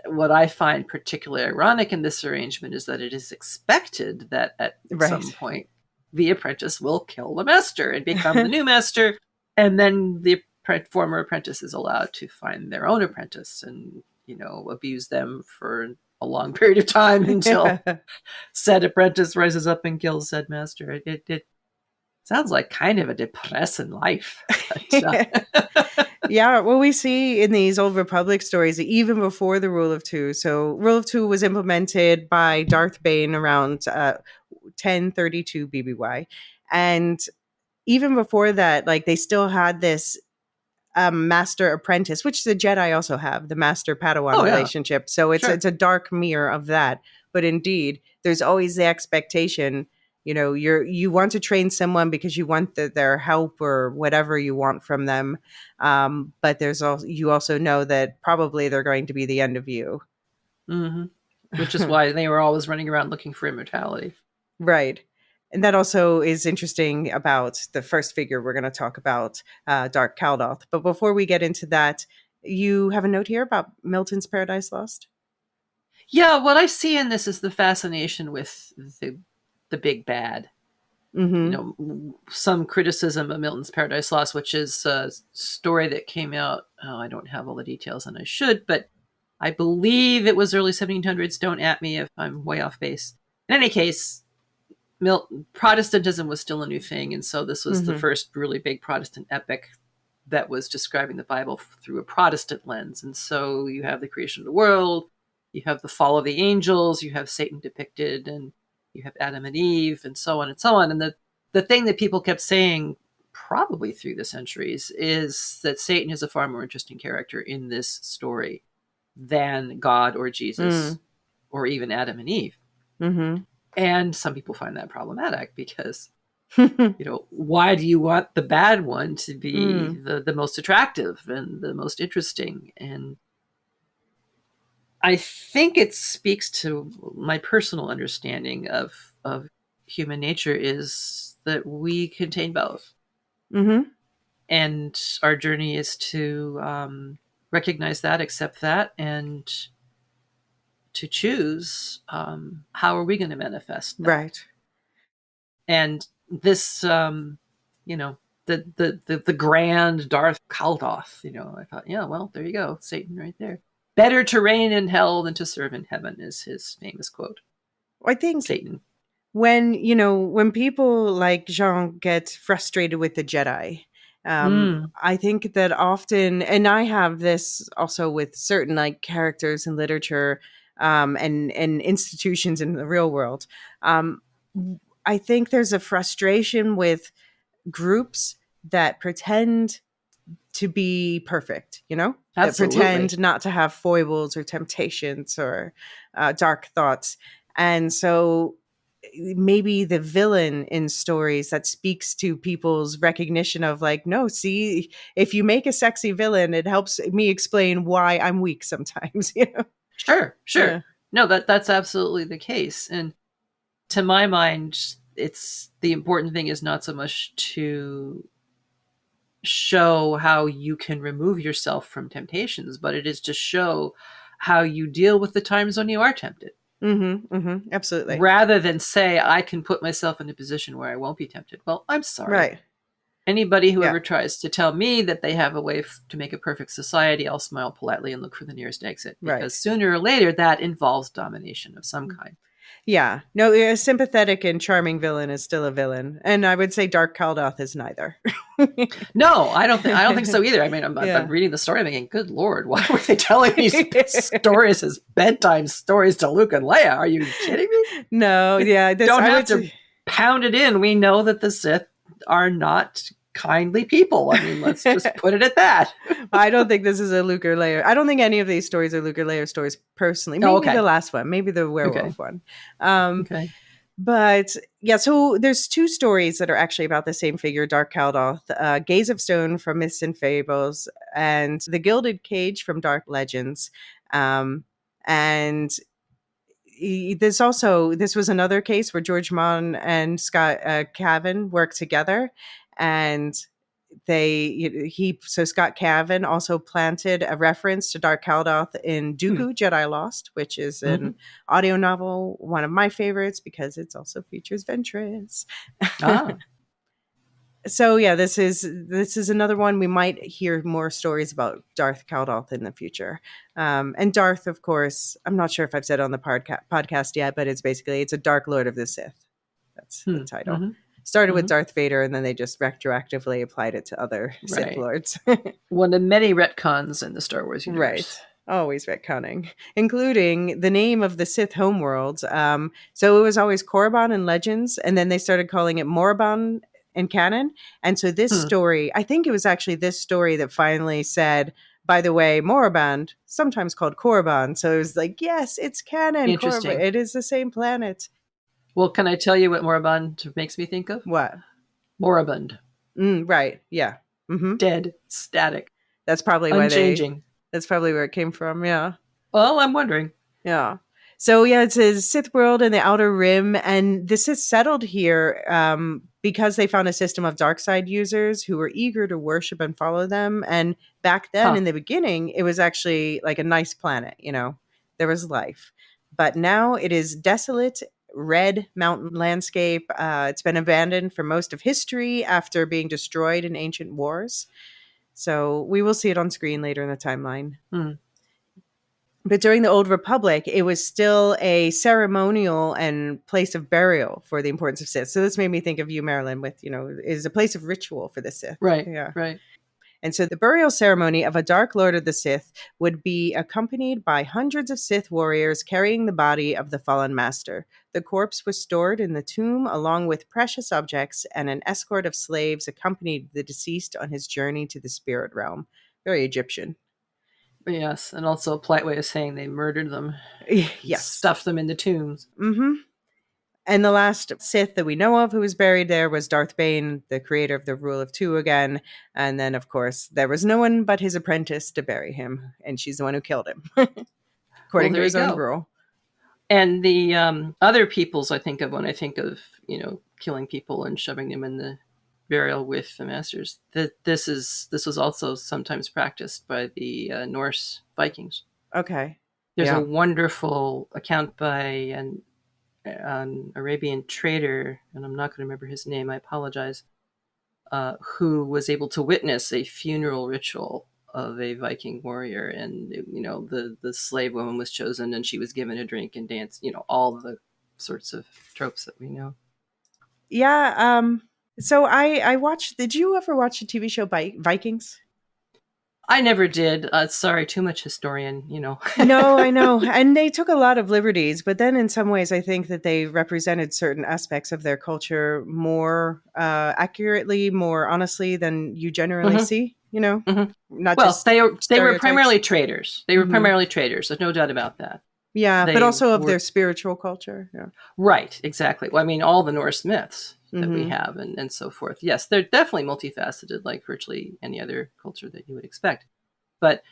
Speaker 4: what I find particularly ironic in this arrangement is that it is expected that at some point the apprentice will kill the master and become the new master, and then the former apprentice is allowed to find their own apprentice and abuse them for a long period of time until said apprentice rises up and kills said master. It sounds like kind of a depressing life.
Speaker 3: Yeah, well, we see in these Old Republic stories that even before the Rule of Two. So, Rule of Two was implemented by Darth Bane around 1032 BBY, and even before that, like, they still had this master apprentice, which the Jedi also have, the master Padawan relationship. So it's a dark mirror of that. But indeed, there's always the expectation. You want to train someone because you want their help or whatever you want from them. But you also know that probably they're going to be the end of you.
Speaker 4: Mm-hmm. Which is why they were always running around looking for immortality.
Speaker 3: Right. And that also is interesting about the first figure we're going to talk about, Darth Caldoth. But before we get into that, you have a note here about Milton's Paradise Lost?
Speaker 4: Yeah, what I see in this is the fascination with the big bad. Some criticism of Milton's Paradise Lost, which is a story that came out, I don't have all the details and I should, but I believe it was early 1700s. Don't at me if I'm way off base. In any case, Protestantism was still a new thing, and so this was the first really big Protestant epic that was describing the Bible through a Protestant lens. And so you have the creation of the world, you have the fall of the angels, you have Satan depicted, and you have Adam and Eve, and so on and so on. And the thing that people kept saying probably through the centuries is that Satan is a far more interesting character in this story than God or Jesus or even Adam and Eve. And some people find that problematic because, why do you want the bad one to be the most attractive and the most interesting? And I think it speaks to my personal understanding of human nature is that we contain both. And our journey is to recognize that, accept that, and to choose how are we going to manifest that.
Speaker 3: Right.
Speaker 4: And this, the grand Darth Caldoth, I thought, yeah, well, there you go, Satan right there. Better to reign in hell than to serve in heaven is his famous quote.
Speaker 3: I think
Speaker 4: Satan.
Speaker 3: When people like Jean get frustrated with the Jedi, I think that often, and I have this also with certain like characters in literature, and institutions in the real world. I think there's a frustration with groups that pretend to be perfect, that
Speaker 4: Absolutely.
Speaker 3: pretend not to have foibles or temptations or dark thoughts. And so maybe the villain in stories that speaks to people's recognition of like, no, see, if you make a sexy villain, it helps me explain why I'm weak sometimes.
Speaker 4: Sure.
Speaker 3: Yeah.
Speaker 4: No, that's absolutely the case. And to my mind, it's the important thing is not so much to show how you can remove yourself from temptations, but it is to show how you deal with the times when you are tempted.
Speaker 3: Absolutely.
Speaker 4: Rather than say, I can put myself in a position where I won't be tempted. Well, I'm sorry.
Speaker 3: Right.
Speaker 4: Anybody who ever tries to tell me that they have a way to make a perfect society, I'll smile politely and look for the nearest exit. Because sooner or later, that involves domination of some kind.
Speaker 3: Yeah. No, a sympathetic and charming villain is still a villain. And I would say Darth Caldoth is neither.
Speaker 4: No, I don't think so either. I mean, I'm reading the story, I'm thinking, good Lord, why were they telling these stories as bedtime stories to Luke and Leia? Are you kidding me?
Speaker 3: No, yeah.
Speaker 4: Don't have to pound it in. We know that the Sith are not kindly people. I mean, let's just put it at that.
Speaker 3: I don't think this is a Luke or Leia. I don't think any of these stories are Luke or Leia stories personally. Maybe the last one, maybe the werewolf one. But yeah, so there's two stories that are actually about the same figure, Darth Caldoth, Gaze of Stone from Myths and Fables, and The Gilded Cage from Dark Legends. And this was another case where George Mann and Scott Cavan worked together, and Scott Cavan also planted a reference to Darth Caldoth in Dooku Jedi Lost, which is an audio novel, one of my favorites because it also features Ventress. So yeah, this is another one. We might hear more stories about Darth Caldoth in the future. And Darth, of course, I'm not sure if I've said it on the podcast yet, but it's a Dark Lord of the Sith. That's the title. Started with Darth Vader, and then they just retroactively applied it to other Sith Lords.
Speaker 4: One of many retcons in the Star Wars universe.
Speaker 3: Right. Always retconning, including the name of the Sith homeworld. So it was always Korriban in Legends, and then they started calling it Morriban in canon. And so this story, I think it was actually this story that finally said, by the way, Morriban, sometimes called Korriban. So it was like, yes, it's canon.
Speaker 4: Interesting.
Speaker 3: It is the same planet.
Speaker 4: Well, can I tell you what Moribund makes me think of?
Speaker 3: What?
Speaker 4: Moribund.
Speaker 3: Right. Yeah.
Speaker 4: Dead. Static.
Speaker 3: That's probably
Speaker 4: unchanging.
Speaker 3: That's probably where it came from. Yeah.
Speaker 4: Well, I'm wondering.
Speaker 3: Yeah. So yeah, it's a Sith world in the Outer Rim, and the Sith settled here because they found a system of dark side users who were eager to worship and follow them. And back then,
Speaker 4: Huh.
Speaker 3: in the beginning, it was actually like a nice planet. There was life, but now it is desolate. Red mountain landscape. It's been abandoned for most of history after being destroyed in ancient wars. So we will see it on screen later in the timeline.
Speaker 4: Hmm.
Speaker 3: But during the Old Republic, it was still a ceremonial and place of burial for the importance of Sith. So this made me think of you, Marilyn, with, is a place of ritual for the Sith.
Speaker 4: Right.
Speaker 3: Yeah.
Speaker 4: Right.
Speaker 3: And so the burial ceremony of a Dark Lord of the Sith would be accompanied by hundreds of Sith warriors carrying the body of the fallen master. The corpse was stored in the tomb along with precious objects, and an escort of slaves accompanied the deceased on his journey to the spirit realm. Very Egyptian.
Speaker 4: Yes, and also a polite way of saying they murdered them.
Speaker 3: Yes.
Speaker 4: Stuffed them into tombs.
Speaker 3: Mm-hmm. And the last Sith that we know of who was buried there was Darth Bane, the creator of the Rule of Two again. And then, of course, there was no one but his apprentice to bury him, and she's the one who killed him, according to his own rule.
Speaker 4: And the other peoples I think of when I think of, killing people and shoving them in the burial with the masters, this was also sometimes practiced by the Norse Vikings.
Speaker 3: Okay.
Speaker 4: There's a wonderful account by an Arabian trader, and I'm not going to remember his name, I apologize, who was able to witness a funeral ritual of a Viking warrior, and the slave woman was chosen, and she was given a drink and dance, all the sorts of tropes that we know.
Speaker 3: Yeah. So I watched. Did you ever watch the TV show Vikings?
Speaker 4: I never did. Sorry, too much historian,
Speaker 3: No, I know. And they took a lot of liberties, but then in some ways I think that they represented certain aspects of their culture more accurately, more honestly than you generally see,
Speaker 4: Mm-hmm.
Speaker 3: Not
Speaker 4: well,
Speaker 3: just
Speaker 4: they were
Speaker 3: stereotypes.
Speaker 4: primarily traders. They were primarily traders. There's no doubt about that.
Speaker 3: Yeah, but also of their spiritual culture. Yeah.
Speaker 4: Right, exactly. Well, I mean, all the Norse myths that we have and so forth. Yes, they're definitely multifaceted, like virtually any other culture that you would expect. But,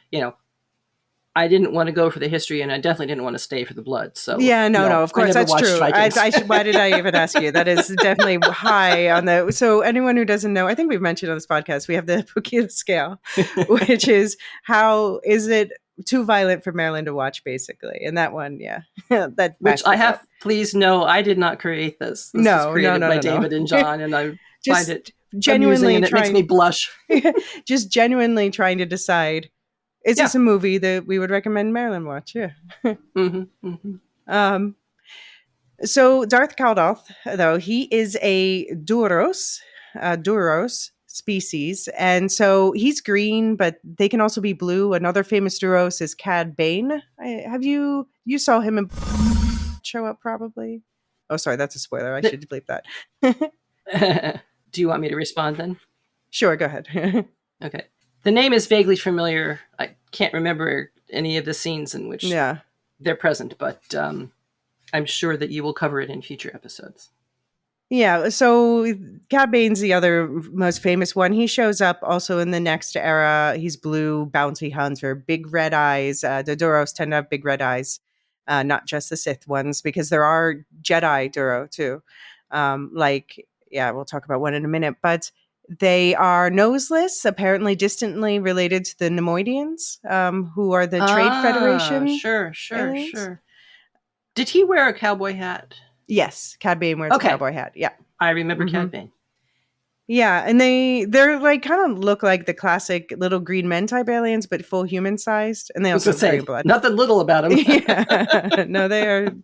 Speaker 4: I didn't want to go for the history, and I definitely didn't want to stay for the blood. So
Speaker 3: yeah, no, of course, that's true. Why did I even ask you? That is definitely high on the. So anyone who doesn't know, I think we've mentioned on this podcast, we have the Pukkila scale, which is how is it too violent for Marilyn to watch, basically, and that one, yeah, that
Speaker 4: which I have. Please know, I did not create this. This was created by David and John, and I find it genuinely and it makes me blush.
Speaker 3: Just genuinely trying to decide. Is this a movie that we would recommend Marilyn watch? Yeah. So Darth Caldoth, though, he is a Duros species, and so he's green, but they can also be blue. Another famous Duros is Cad Bane. You saw him show up probably? Oh, sorry, that's a spoiler. I should bleep that.
Speaker 4: Do you want me to respond then?
Speaker 3: Sure, go ahead.
Speaker 4: Okay. The name is vaguely familiar. I can't remember any of the scenes in which they're present, but I'm sure that you will cover it in future episodes. Yeah,
Speaker 3: so Cad Bane's the other most famous one. He shows up also in the next era. He's blue, bounty hunter, big red eyes. The Duros tend to have big red eyes, not just the Sith ones, because there are Jedi Duro too. We'll talk about one in a minute, but they are noseless, apparently distantly related to the Nemoidians, who are the Trade Federation.
Speaker 4: Sure. Did he wear a cowboy hat?
Speaker 3: Yes, Cad Bane wears a cowboy hat. Yeah,
Speaker 4: I remember Cad Bane.
Speaker 3: Yeah, and they're like kind of look like the classic little green men type aliens, but full human sized, and they also have green blood.
Speaker 4: Nothing little about them.
Speaker 3: Yeah, no, they are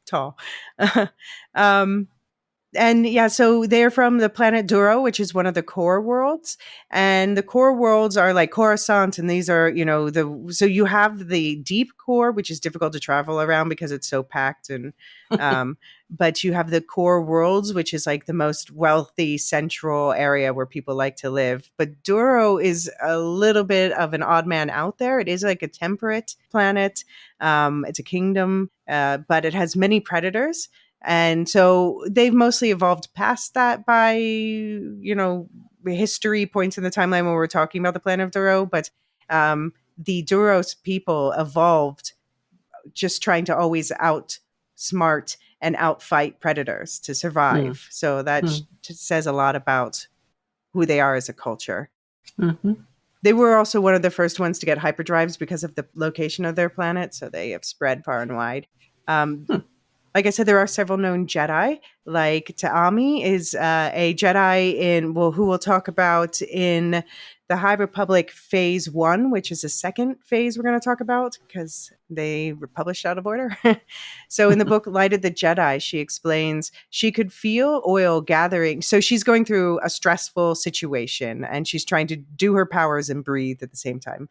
Speaker 3: tall. And yeah, so they're from the planet Duro, which is one of the core worlds. And the core worlds are like Coruscant. And these are, so you have the deep core, which is difficult to travel around because it's so packed. And, but you have the core worlds, which is like the most wealthy central area where people like to live. But Duro is a little bit of an odd man out there. It is like a temperate planet. It's a kingdom, but it has many predators. And so they've mostly evolved past that by, history points in the timeline when we're talking about the planet of Duro. But the Duros people evolved just trying to always outsmart and outfight predators to survive. So that says a lot about who they are as a culture.
Speaker 4: Mm-hmm.
Speaker 3: They were also one of the first ones to get hyperdrives because of the location of their planet, so they have spread far and wide. Like I said, there are several known Jedi. Like Ta'ami is a Jedi who we'll talk about in the High Republic Phase 1, which is the second phase we're going to talk about because they were published out of order. So in the book Light of the Jedi, she explains she could feel oil gathering. So she's going through a stressful situation and she's trying to do her powers and breathe at the same time.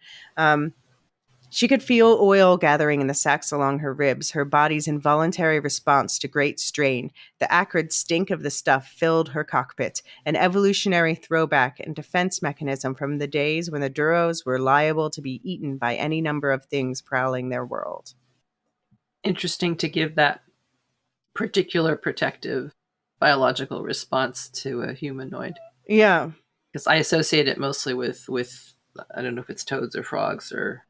Speaker 3: She could feel oil gathering in the sacs along her ribs, her body's involuntary response to great strain. The acrid stink of the stuff filled her cockpit, an evolutionary throwback and defense mechanism from the days when the Duros were liable to be eaten by any number of things prowling their world.
Speaker 4: Interesting to give that particular protective biological response to a humanoid.
Speaker 3: Yeah.
Speaker 4: Because I associate it mostly with I don't know if it's toads or frogs or...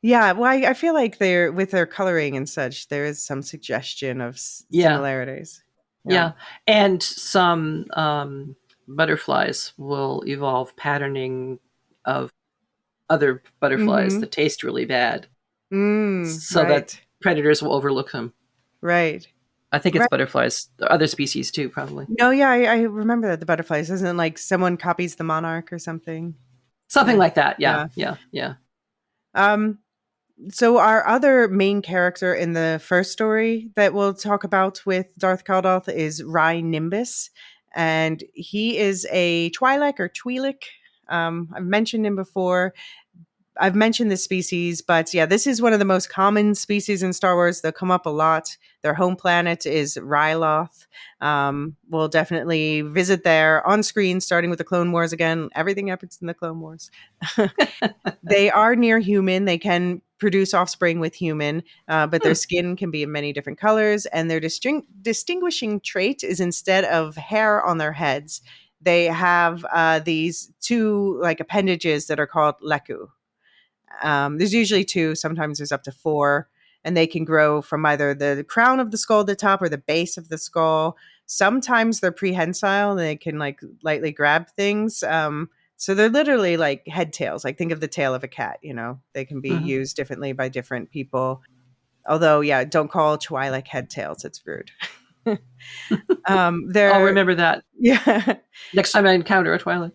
Speaker 3: Yeah, well, I feel like with their coloring and such, there is some suggestion of similarities.
Speaker 4: Yeah. And some butterflies will evolve patterning of other butterflies that taste really bad. So that predators will overlook them.
Speaker 3: Right.
Speaker 4: I think it's butterflies. Other species too, probably.
Speaker 3: No, yeah, I remember that the butterflies. Isn't it like someone copies the monarch or something?
Speaker 4: Something like that, yeah.
Speaker 3: So our other main character in the first story that we'll talk about with Darth Caldoth is Rai Nimbus. And he is a Twi'lek or Twi'lek. I've mentioned him before. I've mentioned this species, but yeah, this is one of the most common species in Star Wars. They'll come up a lot. Their home planet is Ryloth. We'll definitely visit there on screen, starting with the Clone Wars again. Everything happens in the Clone Wars. They are near human. They can produce offspring with human, but their skin can be in many different colors. And their distinguishing trait is instead of hair on their heads, they have these two like appendages that are called leku. There's usually 2, sometimes there's up to 4, and they can grow from either the crown of the skull at the top or the base of the skull. Sometimes they're prehensile and they can like lightly grab things. So they're literally like head tails. Like think of the tail of a cat, they can be used differently by different people. Although, yeah, don't call Twi'lek head tails. It's rude.
Speaker 4: I'll remember that.
Speaker 3: Yeah.
Speaker 4: Next time I encounter a Twi'lek.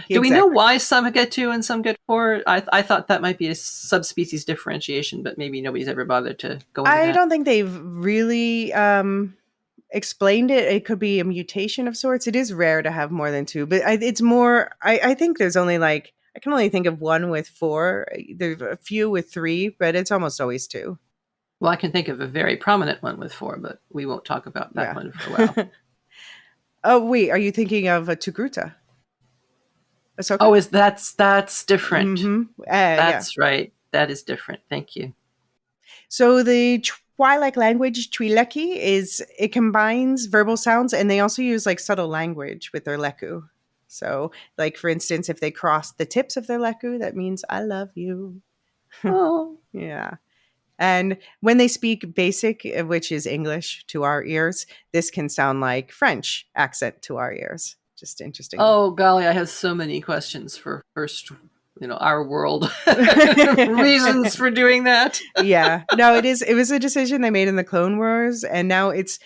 Speaker 4: Do we know why some get 2 and some get 4? I thought that might be a subspecies differentiation, but maybe nobody's ever bothered to go into that.
Speaker 3: I don't think they've really explained it. It could be a mutation of sorts. It is rare to have more than 2, but it's more. I think there's only I can only think of one with 4. There's a few with 3, but it's almost always 2.
Speaker 4: Well, I can think of a very prominent one with 4, but we won't talk about that one for a while.
Speaker 3: Oh wait, are you thinking of a Togruta?
Speaker 4: Ahsoka? Oh, that's different.
Speaker 3: That's
Speaker 4: right. That is different. Thank you.
Speaker 3: So the Twi'lek language, Twi'leki, it combines verbal sounds, and they also use like subtle language with their leku. So, like for instance, if they cross the tips of their leku, that means "I love you."
Speaker 4: Oh,
Speaker 3: yeah. And when they speak Basic, which is English to our ears, this can sound like French accent to our ears. Just interesting.
Speaker 4: Oh, golly, I have so many questions for first, our world reasons for doing that.
Speaker 3: Yeah. No, it was a decision they made in the Clone Wars, and now it's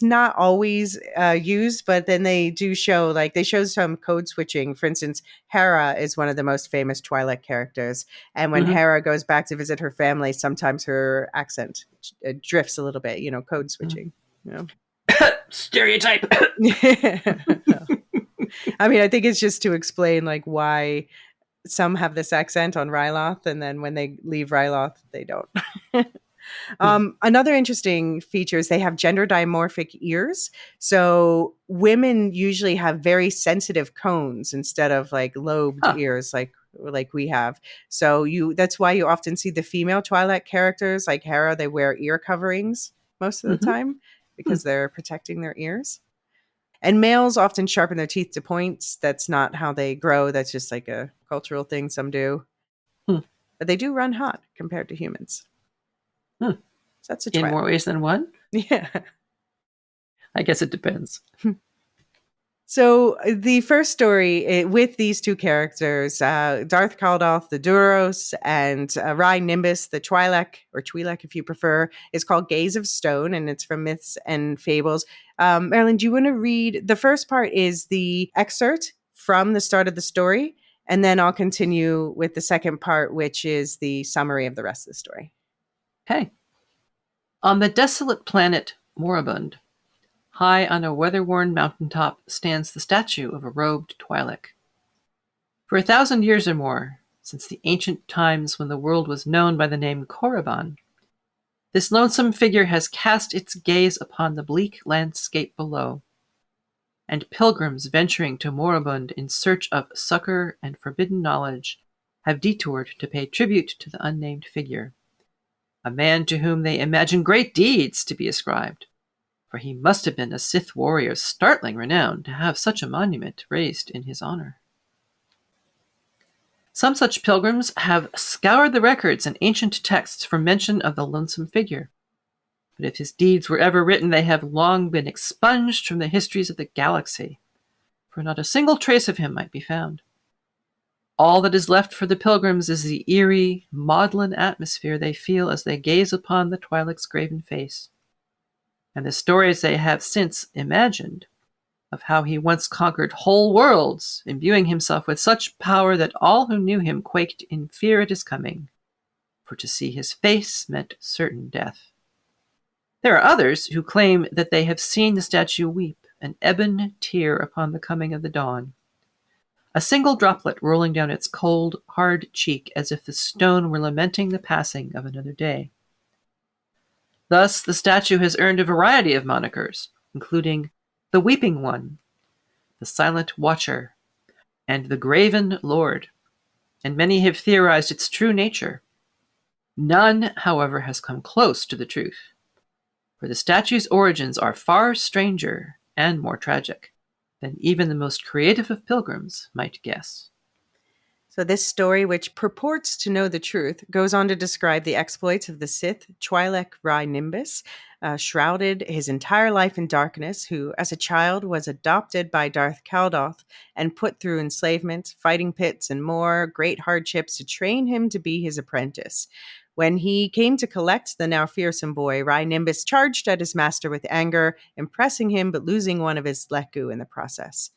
Speaker 3: not always used, but then they do show, they show some code switching. For instance, Hera is one of the most famous Twi'lek characters. And when Hera goes back to visit her family, sometimes her accent drifts a little bit, code switching.
Speaker 4: Stereotype.
Speaker 3: I mean, I think it's just to explain why some have this accent on Ryloth, and then when they leave Ryloth, they don't. Another interesting feature is they have gender dimorphic ears. So women usually have very sensitive cones instead of lobed ears like we have. So that's why you often see the female Twi'lek characters like Hera, they wear ear coverings most of the time because they're protecting their ears. And males often sharpen their teeth to points. That's not how they grow. That's just a cultural thing some do. But they do run hot compared to humans.
Speaker 4: Hmm.
Speaker 3: So that's a
Speaker 4: In
Speaker 3: Twi'lek.
Speaker 4: more ways than one?
Speaker 3: Yeah.
Speaker 4: I guess it depends.
Speaker 3: So the first story with these two characters, Darth Caldoth, the Duros, and Rai Nimbus, the Twi'lek, or Twi'lek if you prefer, is called Gaze of Stone, and it's from Myths and Fables. Marilyn, do you want to read? The first part is the excerpt from the start of the story, and then I'll continue with the second part, which is the summary of the rest of the story.
Speaker 4: Okay. On the desolate planet Moribund, high on a weather-worn mountaintop stands the statue of a robed Twi'lek. For 1,000 years or more, since the ancient times when the world was known by the name Korriban, this lonesome figure has cast its gaze upon the bleak landscape below, and pilgrims venturing to Moribund in search of succor and forbidden knowledge have detoured to pay tribute to the unnamed figure, a man to whom they imagine great deeds to be ascribed, for he must have been a Sith warrior of startling renown to have such a monument raised in his honor. Some such pilgrims have scoured the records and ancient texts for mention of the lonesome figure, but if his deeds were ever written, they have long been expunged from the histories of the galaxy, for not a single trace of him might be found. All that is left for the pilgrims is the eerie, maudlin atmosphere they feel as they gaze upon the Twi'lek's graven face, and the stories they have since imagined of how he once conquered whole worlds, imbuing himself with such power that all who knew him quaked in fear at his coming, for to see his face meant certain death. There are others who claim that they have seen the statue weep, an ebon tear upon the coming of the dawn, a single droplet rolling down its cold, hard cheek as if the stone were lamenting the passing of another day. Thus, the statue has earned a variety of monikers, including the Weeping One, the Silent Watcher, and the Graven Lord, and many have theorized its true nature. None, however, has come close to the truth, for the statue's origins are far stranger and more tragic than even the most creative of pilgrims might guess.
Speaker 3: So this story, which purports to know the truth, goes on to describe the exploits of the Sith Twi'lek Rai Nimbus, shrouded his entire life in darkness, who, as a child, was adopted by Darth Caldoth and put through enslavement, fighting pits, and more great hardships to train him to be his apprentice. When he came to collect the now fearsome boy, Rai Nimbus charged at his master with anger, impressing him but losing one of his Leku in the process.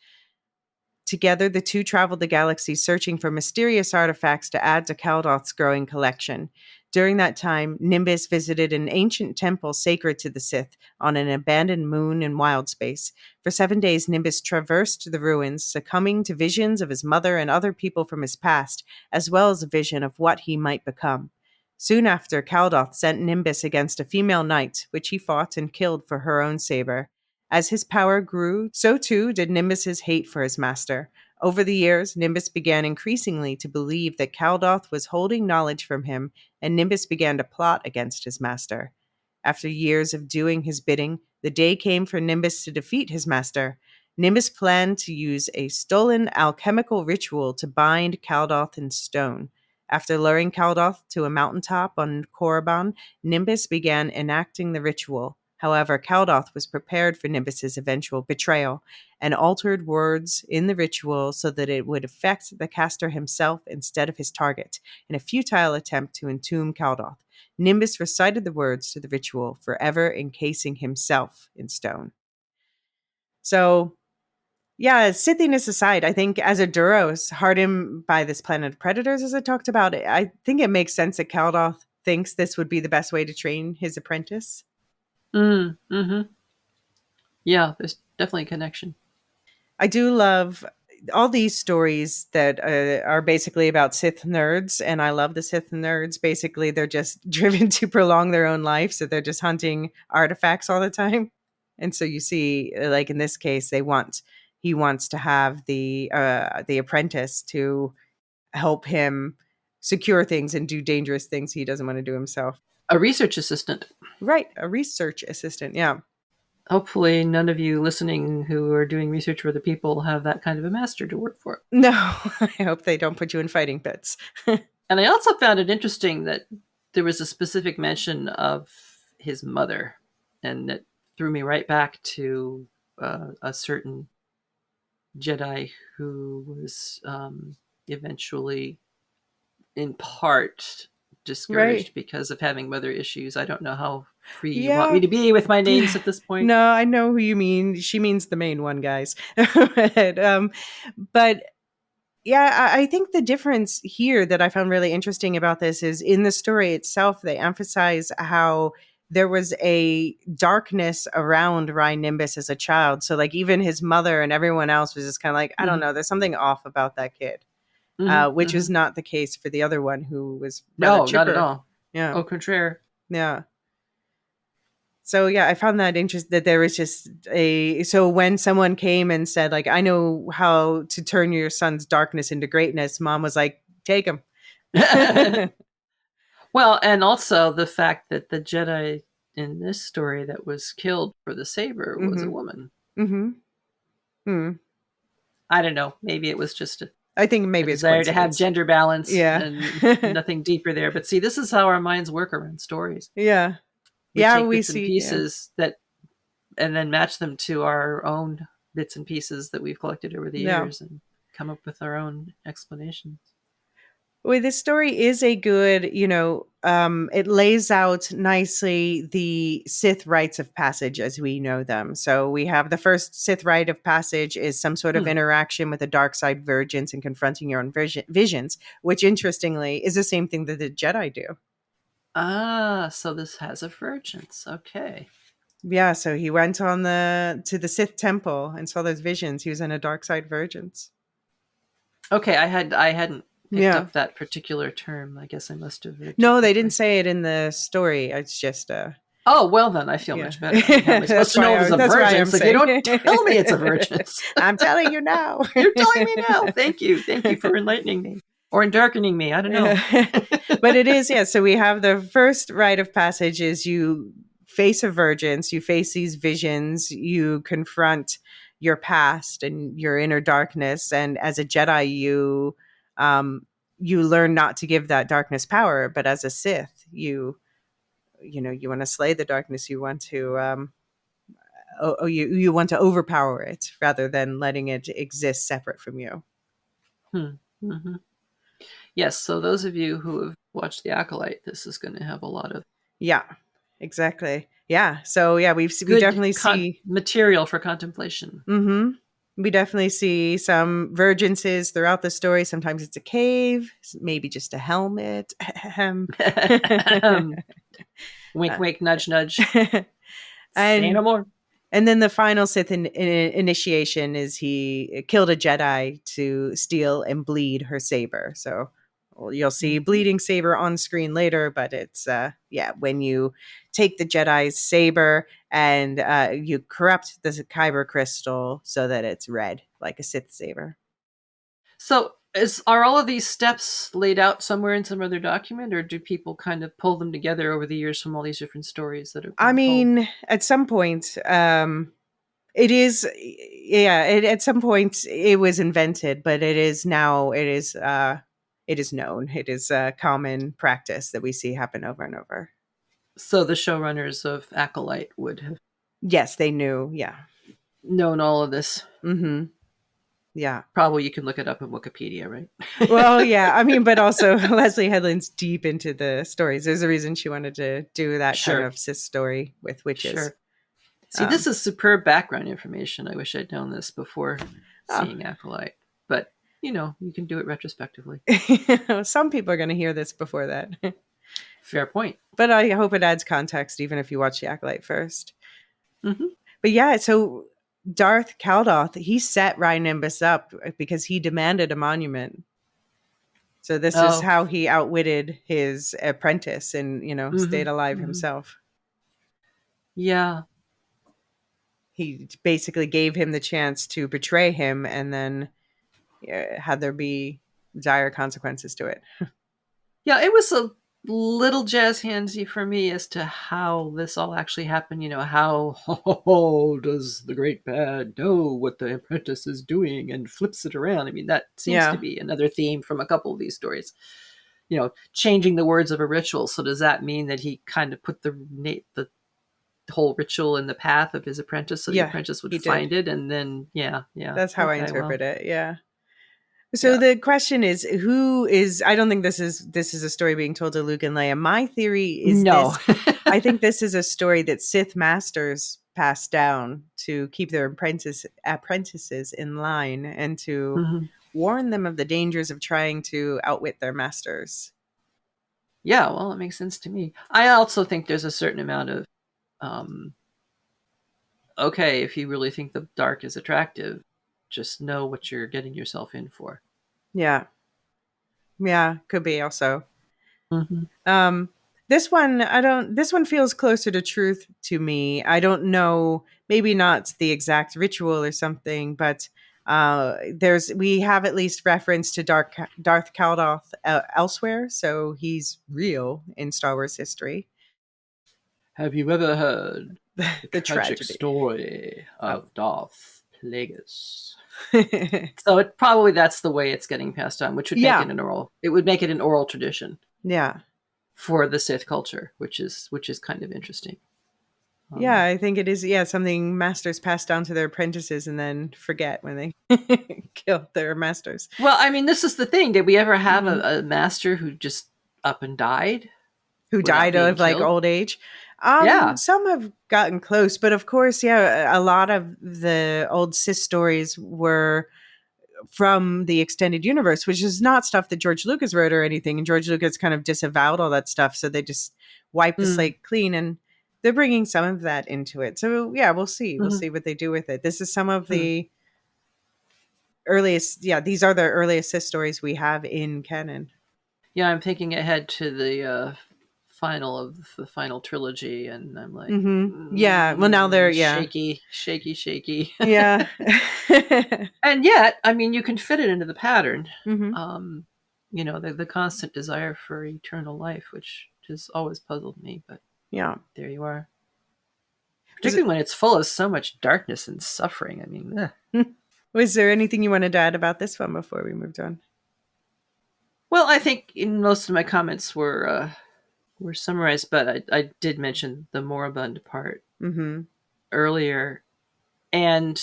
Speaker 3: Together, the two traveled the galaxy searching for mysterious artifacts to add to Caldoth's growing collection. During that time, Nimbus visited an ancient temple sacred to the Sith on an abandoned moon in wild space. For 7 days, Nimbus traversed the ruins, succumbing to visions of his mother and other people from his past, as well as a vision of what he might become. Soon after, Caldoth sent Nimbus against a female knight, which he fought and killed for her own saber. As his power grew, so too did Nimbus's hate for his master. Over the years, Nimbus began increasingly to believe that Caldoth was holding knowledge from him, and Nimbus began to plot against his master. After years of doing his bidding, the day came for Nimbus to defeat his master. Nimbus planned to use a stolen alchemical ritual to bind Caldoth in stone. After luring Caldoth to a mountaintop on Korriban, Nimbus began enacting the ritual. However, Caldoth was prepared for Nimbus's eventual betrayal and altered words in the ritual so that it would affect the caster himself instead of his target, in a futile attempt to entomb Caldoth. Nimbus recited the words to the ritual, forever encasing himself in stone. So, yeah, Sithiness aside, I think as a Duros, hardened by this planet of predators, as I talked about, I think it makes sense that Caldoth thinks this would be the best way to train his apprentice.
Speaker 4: Mm-hmm. Yeah, there's definitely a connection.
Speaker 3: I do love all these stories that are basically about Sith nerds, and I love the Sith nerds. Basically, they're just driven to prolong their own life, so they're just hunting artifacts all the time. And so you see, like in this case, he wants to have the apprentice to help him secure things and do dangerous things he doesn't want to do himself.
Speaker 4: A research assistant.
Speaker 3: Right, a research assistant, yeah.
Speaker 4: Hopefully none of you listening who are doing research for other people have that kind of a master to work for.
Speaker 3: No, I hope they don't put you in fighting pits.
Speaker 4: And I also found it interesting that there was a specific mention of his mother, and it threw me right back to a certain Jedi who was eventually, in part, discouraged
Speaker 3: Right.
Speaker 4: because of having mother issues. I don't know how free you want me
Speaker 3: Yeah.
Speaker 4: to be with my names at this point.
Speaker 3: No, I know who you mean. She means the main one, guys. But yeah, I think the difference here that I found really interesting about this is in the story itself, they emphasize how there was a darkness around Ryan Nimbus as a child. So, like, even his mother and everyone else was just kind of like, I don't
Speaker 4: Mm-hmm.
Speaker 3: know, there's something off about that kid,
Speaker 4: Mm-hmm.
Speaker 3: which
Speaker 4: Mm-hmm.
Speaker 3: was not the case for the other one who was rather
Speaker 4: No, not at
Speaker 3: chipper.
Speaker 4: all.
Speaker 3: Yeah.
Speaker 4: Au contraire.
Speaker 3: Yeah. So yeah, I found that interesting that there was just so when someone came and said like, I know how to turn your son's darkness into greatness, mom was like, take him.
Speaker 4: Well, and also the fact that the Jedi in this story that was killed for the saber was a
Speaker 3: Mm-hmm.
Speaker 4: woman.
Speaker 3: Mm-hmm. Hmm.
Speaker 4: I don't know. Maybe it was just
Speaker 3: I think
Speaker 4: a
Speaker 3: maybe it's
Speaker 4: desire to have
Speaker 3: coincidence.
Speaker 4: gender balance
Speaker 3: Yeah.
Speaker 4: and nothing deeper there. But see, this is how our minds work around stories.
Speaker 3: Yeah.
Speaker 4: We
Speaker 3: Yeah,
Speaker 4: take
Speaker 3: we
Speaker 4: bits and
Speaker 3: see. Yeah.
Speaker 4: pieces that and then match them to our own bits and pieces that we've collected over the
Speaker 3: Yeah.
Speaker 4: years and come up with our own explanations.
Speaker 3: Well, this story is a good, it lays out nicely the Sith rites of passage as we know them. So we have the first Sith rite of passage is some sort of
Speaker 4: Hmm.
Speaker 3: interaction with the dark side virgins and confronting your own visions, which interestingly is the same thing that the Jedi do.
Speaker 4: Ah, so this has a vergence. Okay.
Speaker 3: Yeah, so he went to the Sith temple and saw those visions. He was in a dark side virgins.
Speaker 4: Okay, I hadn't picked
Speaker 3: Yeah.
Speaker 4: up that particular term. I guess I must have read too
Speaker 3: No, they
Speaker 4: quickly.
Speaker 3: didn't say it in the story. It's just
Speaker 4: Oh, well then I feel
Speaker 3: yeah.
Speaker 4: much better. I mean, how am I supposed to know it was a
Speaker 3: That's why I'm
Speaker 4: vergence if you
Speaker 3: saying.
Speaker 4: don't tell me it's a vergence?
Speaker 3: I'm telling you now.
Speaker 4: You're telling me now. Thank you. Thank you for enlightening me. Or darkening me. I don't know.
Speaker 3: But it is, yeah. So we have the first rite of passage is you face a vergence, you face these visions, you confront your past and your inner darkness. And as a Jedi, you learn not to give that darkness power. But as a Sith, you want to slay the darkness. You want to you want to overpower it rather than letting it exist separate from you.
Speaker 4: Mm-hmm. Yes, so those of you who have watched The Acolyte, this is going to have a lot of
Speaker 3: Yeah, exactly. Yeah. So yeah, we
Speaker 4: good
Speaker 3: definitely see
Speaker 4: material for contemplation.
Speaker 3: Mm-hmm. We definitely see some vergences throughout the story. Sometimes it's a cave, maybe just a helmet.
Speaker 4: Wink, wink, nudge, nudge. Say no
Speaker 3: and
Speaker 4: more.
Speaker 3: and then the final Sith initiation is he killed a Jedi to steal and bleed her saber. So you'll see bleeding saber on screen later, but it's when you take the Jedi's saber and you corrupt the kyber crystal so that it's red like a Sith saber.
Speaker 4: So are all of these steps laid out somewhere in some other document, or do people kind of pull them together over the years from all these different stories that have been
Speaker 3: I
Speaker 4: told?
Speaker 3: mean, at some point, it is, at some point it was invented, but it is now, it is known. It is a common practice that we see happen over and over.
Speaker 4: So the showrunners of Acolyte would have
Speaker 3: Yes, they knew. Yeah.
Speaker 4: known all of this.
Speaker 3: Mm-hmm. Yeah.
Speaker 4: Probably you can look it up in Wikipedia, right?
Speaker 3: Well, yeah. I mean, but also Leslie Headland's deep into the stories. There's a reason she wanted to do that kind of Sith story with witches.
Speaker 4: Sure. See, this is superb background information. I wish I'd known this before seeing Acolyte. But, you can do it retrospectively.
Speaker 3: Some people are going to hear this before that.
Speaker 4: Fair point.
Speaker 3: But I hope it adds context, even if you watch the Acolyte first.
Speaker 4: Mm-hmm.
Speaker 3: But yeah, so Darth Caldoth, he set Ryan Nimbus up because he demanded a monument. So this is how he outwitted his apprentice and, stayed alive himself.
Speaker 4: Yeah.
Speaker 3: He basically gave him the chance to betray him and then had there be dire consequences to it.
Speaker 4: Yeah, it was a little jazz handsy for me as to how this all actually happened. How does the great bad know what the apprentice is doing and flips it around? I mean, that seems to be another theme from a couple of these stories. changing the words of a ritual. So does that mean that he kind of put the whole ritual in the path of his apprentice, so the apprentice would find it, and then
Speaker 3: That's how I
Speaker 4: okay,
Speaker 3: interpret it. Yeah. So
Speaker 4: Yeah.
Speaker 3: the question is, who is? I don't think this is a story being told to Luke and Leia. My theory is
Speaker 4: No.
Speaker 3: I think this is a story that Sith masters pass down to keep their apprentices in line and to
Speaker 4: Mhm.
Speaker 3: warn them of the dangers of trying to outwit their masters.
Speaker 4: Yeah, well, it makes sense to me. I also think there's a certain amount of okay, if you really think the dark is attractive, just know what you're getting yourself in for.
Speaker 3: Yeah. Yeah, could be also.
Speaker 4: Mm-hmm.
Speaker 3: This one feels closer to truth to me. I don't know, maybe not the exact ritual or something, but we have at least reference to Darth Caldoth elsewhere, so he's real in Star Wars history.
Speaker 4: Have you ever heard
Speaker 3: The
Speaker 4: tragic
Speaker 3: tragedy
Speaker 4: story of Darth Plagueis? So that's the way it's getting passed on, which would make it an oral tradition.
Speaker 3: Yeah.
Speaker 4: For the Sith culture, which is kind of interesting.
Speaker 3: Yeah, I think it is. Yeah, something masters pass down to their apprentices and then forget when they kill their masters.
Speaker 4: Well, I mean, this is the thing. Did we ever have a master who just up and died?
Speaker 3: Who died of like old age?
Speaker 4: Yeah.
Speaker 3: Some have gotten close, but of course, yeah, a lot of the old Sith stories were from the extended universe, which is not stuff that George Lucas wrote or anything. And George Lucas kind of disavowed all that stuff, so they just wiped the slate clean, and they're bringing some of that into it. So yeah, we'll see. We'll see what they do with it. This is some of the earliest. Yeah, these are the earliest Sith stories we have in canon.
Speaker 4: Yeah, I'm thinking ahead to the final trilogy, and I'm like,
Speaker 3: yeah. Well, now they're
Speaker 4: shaky.
Speaker 3: Yeah.
Speaker 4: And yet, I mean, you can fit it into the pattern.
Speaker 3: Mm-hmm.
Speaker 4: The constant desire for eternal life, which has always puzzled me, but
Speaker 3: yeah,
Speaker 4: there you are. Particularly when it's full of so much darkness and suffering. I mean,
Speaker 3: was there anything you wanted to add about this one before we moved on?
Speaker 4: Well, I think most of my comments were summarized, but I did mention the moribund part earlier, and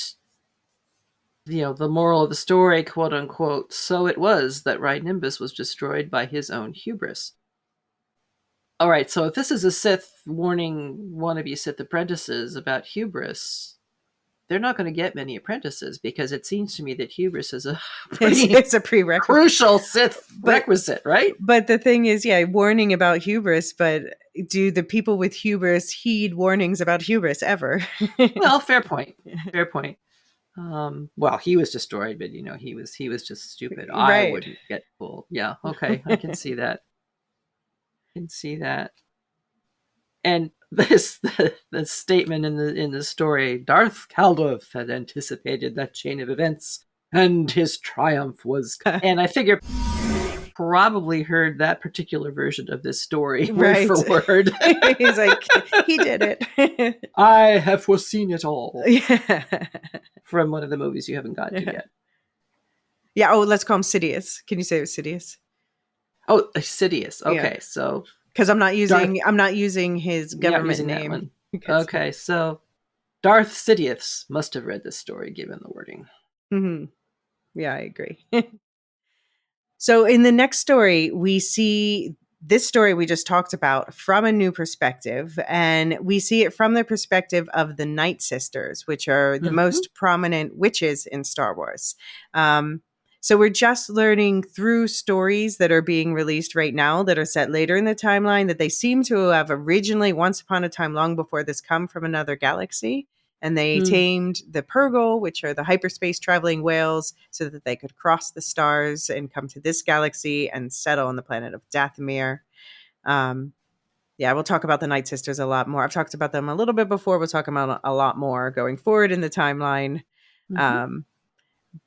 Speaker 4: the moral of the story, quote unquote. So it was that Ride Nimbus was destroyed by his own hubris. All right, so if this is a Sith warning wannabe Sith apprentices about hubris, they're not going to get many apprentices, because it seems to me that hubris is a
Speaker 3: it's a prerequisite,
Speaker 4: crucial Sith requisite, right?
Speaker 3: But the thing is, warning about hubris, but do the people with hubris heed warnings about hubris ever?
Speaker 4: Well, fair point. Fair point. Well, he was destroyed, but he was just stupid.
Speaker 3: Right.
Speaker 4: I wouldn't get fooled. Yeah, okay, I can see that. And the statement in the story, Darth Caldoth had anticipated that chain of events, and his triumph was. And I figure probably heard that particular version of this story word for word.
Speaker 3: He's like, he did it.
Speaker 4: I have foreseen it all.
Speaker 3: Yeah.
Speaker 4: From one of the movies you haven't gotten to yet.
Speaker 3: Yeah. Oh, let's call him Sidious. Can you say it was Sidious?
Speaker 4: Oh, Sidious. Okay, so
Speaker 3: because I'm not using his government name.
Speaker 4: Okay, so Darth Sidious must have read this story given the wording.
Speaker 3: Mm-hmm. Yeah, I agree. So in the next story, we see this story we just talked about from a new perspective, and we see it from the perspective of the Nightsisters, which are the most prominent witches in Star Wars. So we're just learning through stories that are being released right now that are set later in the timeline that they seem to have originally, once upon a time, long before this, come from another galaxy. And they tamed the Purgle, which are the hyperspace traveling whales, so that they could cross the stars and come to this galaxy and settle on the planet of Dathomir. We'll talk about the Nightsisters a lot more. I've talked about them a little bit before. We'll talk about a lot more going forward in the timeline.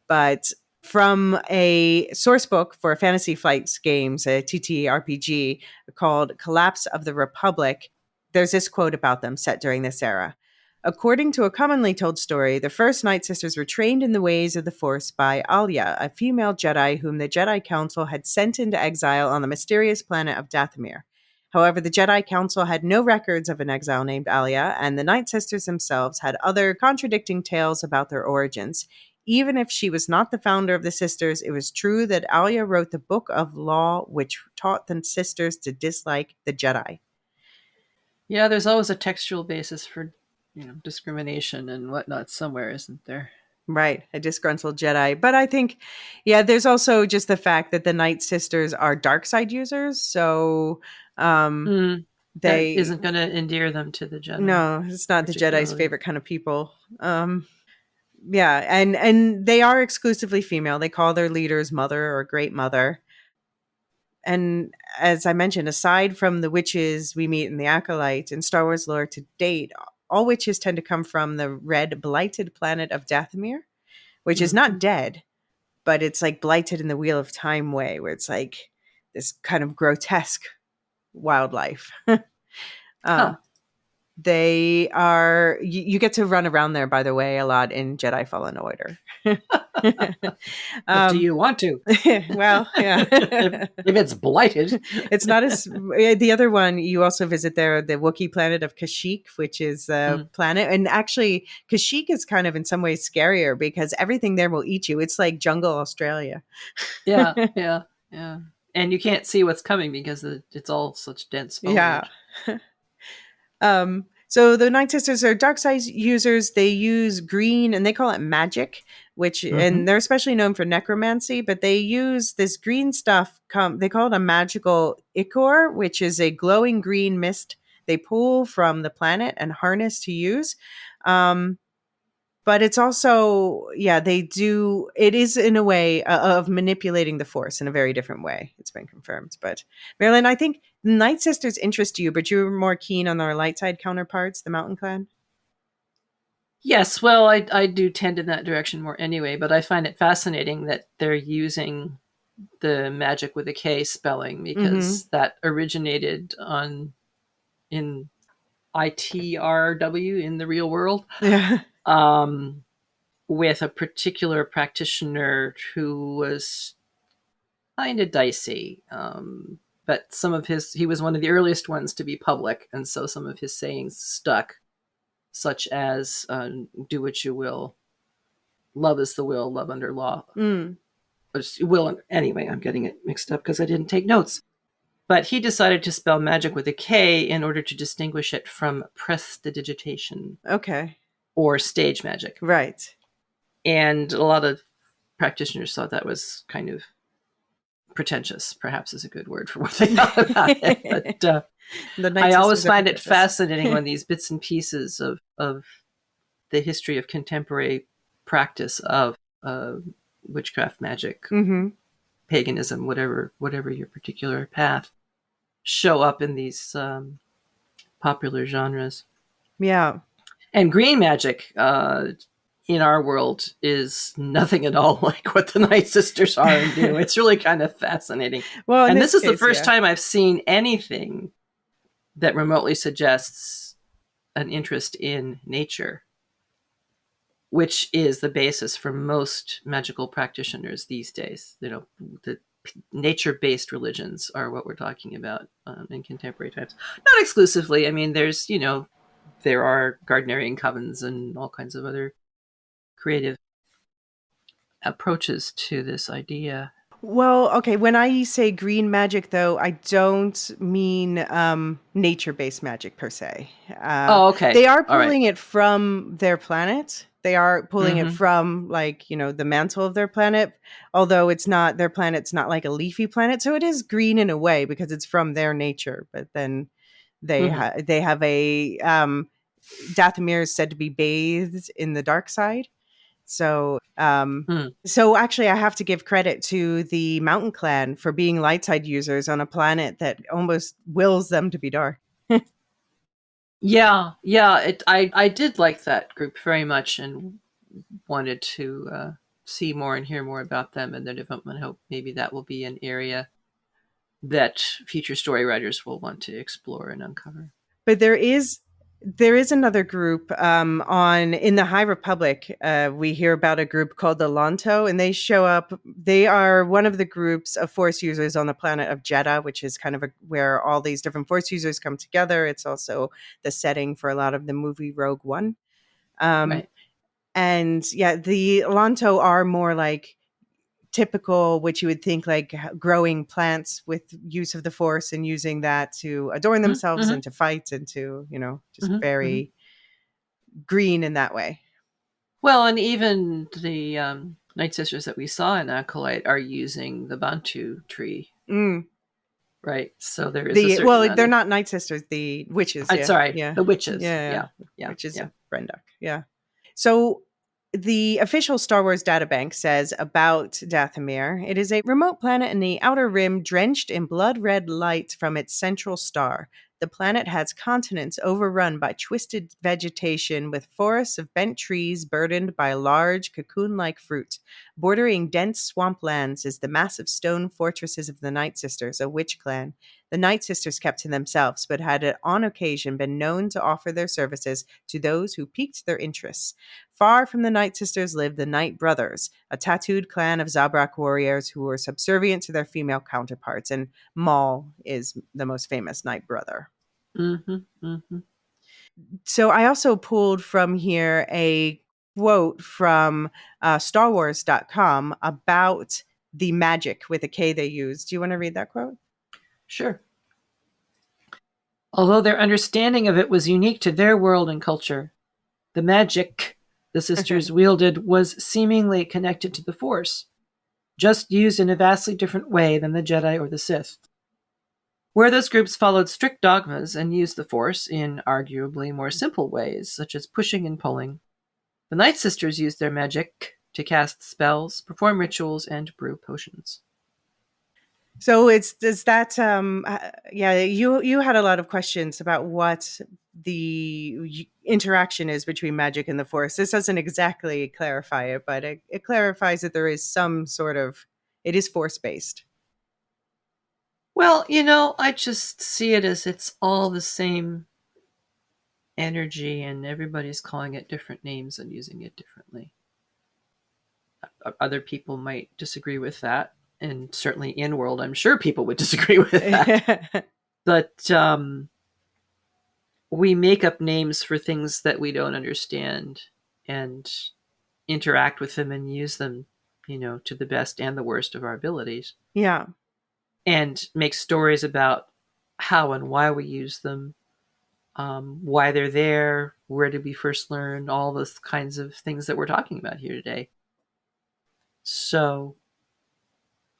Speaker 3: But from a source book for Fantasy Flights games, a TTRPG called Collapse of the Republic, there's this quote about them set during this era. According to a commonly told story, the first Nightsisters were trained in the ways of the Force by Elysia, a female Jedi whom the Jedi Council had sent into exile on the mysterious planet of Dathomir. However, the Jedi Council had no records of an exile named Elysia, and the Nightsisters themselves had other contradicting tales about their origins. Even if she was not the founder of the sisters, it was true that Elysia wrote the Book of Law, which taught the sisters to dislike the Jedi.
Speaker 4: Yeah, there's always a textual basis for, discrimination and whatnot somewhere, isn't there?
Speaker 3: Right, a disgruntled Jedi. But I think, there's also just the fact that the Nightsisters are dark side users, so
Speaker 4: That
Speaker 3: they
Speaker 4: isn't going to endear them to the Jedi.
Speaker 3: no, it's not the Jedi's
Speaker 4: particularly.
Speaker 3: favorite kind of people. And they are exclusively female. They call their leaders mother or great mother. And as I mentioned, aside from the witches we meet in the Acolyte in Star Wars lore to date, all witches tend to come from the red blighted planet of Dathomir, which is not dead, but it's like blighted in the Wheel of Time way, where it's like this kind of grotesque wildlife. They are, you get to run around there, by the way, a lot in Jedi Fallen Order.
Speaker 4: But do you want to?
Speaker 3: Well, yeah.
Speaker 4: if it's blighted.
Speaker 3: It's not as, the other one, you also visit there, the Wookiee planet of Kashyyyk, which is a planet. And actually, Kashyyyk is kind of in some ways scarier because everything there will eat you. It's like jungle Australia.
Speaker 4: Yeah. And you can't see what's coming because it's all such dense foliage.
Speaker 3: Yeah. So the Nightsisters are dark side users. They use green and they call it magic, which and they're especially known for necromancy, but they use this green stuff. They call it a magical ichor, which is a glowing green mist they pull from the planet and harness to use. But it's also, they do, it is in a way of manipulating the Force in a very different way. It's been confirmed. But Marilyn, I think the Nightsisters interest you, but you're more keen on our light side counterparts, the Mountain Clan?
Speaker 4: Yes, well, I do tend in that direction more anyway, but I find it fascinating that they're using the magic with a K spelling because that originated in ITRW in the real world.
Speaker 3: Yeah.
Speaker 4: With a particular practitioner who was kind of dicey. But he was one of the earliest ones to be public, and so some of his sayings stuck, such as, do what you will, love is the will, love under law. Anyway, I'm getting it mixed up because I didn't take notes. But he decided to spell magic with a K in order to distinguish it from prestidigitation.
Speaker 3: Okay.
Speaker 4: Or stage magic.
Speaker 3: Right. And
Speaker 4: a lot of practitioners thought that was kind of pretentious, perhaps is a good word for what they thought about it. But I always find it fascinating when these bits and pieces of the history of contemporary practice of witchcraft, magic, paganism, whatever your particular path, show up in these popular genres.
Speaker 3: Yeah. And
Speaker 4: green magic in our world is nothing at all like what the Nightsisters are and do. It's really kind of fascinating. Well, and this is the first time I've seen anything that remotely suggests an interest in nature, which is the basis for most magical practitioners these days. The nature-based religions are what we're talking about in contemporary times. Not exclusively. I mean, there are Gardnerian covens and all kinds of other creative approaches to this idea.
Speaker 3: Well, okay, when I say green magic, though, I don't mean nature-based magic per se.
Speaker 4: Okay.
Speaker 3: They are pulling it from their planet. They are pulling it from, the mantle of their planet, although their planet's not like a leafy planet. So it is green in a way because it's from their nature. But then they have a... Dathomir is said to be bathed in the dark side. So, so actually I have to give credit to the Mountain Clan for being light side users on a planet that almost wills them to be dark.
Speaker 4: Yeah. I did like that group very much and wanted to see more and hear more about them and their development. I hope maybe that will be an area that future story writers will want to explore and uncover.
Speaker 3: But there is There is another group in the High Republic. We hear about a group called the Lanto, and they show up. They are one of the groups of Force users on the planet of Jeddah, which is kind of where all these different Force users come together. It's also the setting for a lot of the movie Rogue One.
Speaker 4: Right.
Speaker 3: And yeah, the Lanto are more like typical, which you would think like growing plants with use of the Force and using that to adorn themselves
Speaker 4: Mm-hmm.
Speaker 3: and to fight and to, just
Speaker 4: Mm-hmm.
Speaker 3: very green in that way.
Speaker 4: Well, and even the Nightsisters that we saw in Acolyte are using the Bantu tree.
Speaker 3: Mm.
Speaker 4: Right. So there is a certain amount
Speaker 3: They're
Speaker 4: of...
Speaker 3: not Nightsisters, the witches. Yeah.
Speaker 4: sorry,
Speaker 3: Yeah.
Speaker 4: the witches.
Speaker 3: Yeah.
Speaker 4: Yeah.
Speaker 3: Witches
Speaker 4: Yeah.
Speaker 3: of Brenduk. Yeah. So the official Star Wars databank says about Dathomir, it is a remote planet in the outer rim drenched in blood-red light from its central star. The planet has continents overrun by twisted vegetation with forests of bent trees burdened by large cocoon-like fruit. Bordering dense swamplands is the massive stone fortresses of the Nightsisters, a witch clan. The Nightsisters kept to themselves, but had on occasion been known to offer their services to those who piqued their interests. Far from the Nightsisters lived the Night Brothers, a tattooed clan of Zabrak warriors who were subservient to their female counterparts, and Maul is the most famous Night Brother.
Speaker 4: Mm-hmm. Mm-hmm.
Speaker 3: So I also pulled from here a quote from StarWars.com about the magic with a K they used. Do you want to read that quote?
Speaker 4: Sure. Although their understanding of it was unique to their world and culture, the magic the sisters wielded was seemingly connected to the Force, just used in a vastly different way than the Jedi or the Sith. Where those groups followed strict dogmas and used the Force in arguably more simple ways, such as pushing and pulling, the Nightsisters used their magic to cast spells, perform rituals, and brew potions.
Speaker 3: So you had a lot of questions about what the interaction is between magic and the Force. This doesn't exactly clarify it, but it clarifies that there is some sort of, it is Force based.
Speaker 4: Well, I just see it as it's all the same energy and everybody's calling it different names and using it differently. Other people might disagree with that, and certainly in world I'm sure people would disagree with that. But we make up names for things that we don't understand and interact with them and use them, to the best and the worst of our abilities.
Speaker 3: Yeah.
Speaker 4: And make stories about how and why we use them, why they're there, where did we first learn, all those kinds of things that we're talking about here today. So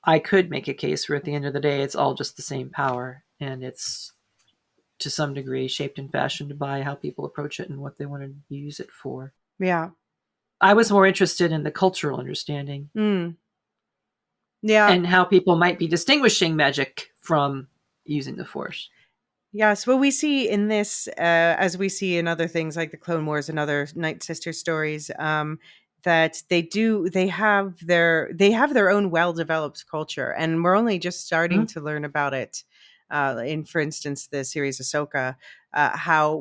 Speaker 4: I could make a case where at the end of the day, it's all just the same power, and it's to some degree shaped and fashioned by how people approach it and what they want to use it for.
Speaker 3: Yeah.
Speaker 4: I was more interested in the cultural understanding.
Speaker 3: Mm. Yeah.
Speaker 4: And how people might be distinguishing magic from using the Force.
Speaker 3: Yes, well, we see in this, as we see in other things like the Clone Wars and other Nightsister stories, that they have their own well-developed culture, and we're only just starting to learn about it. In, for instance, the series Ahsoka,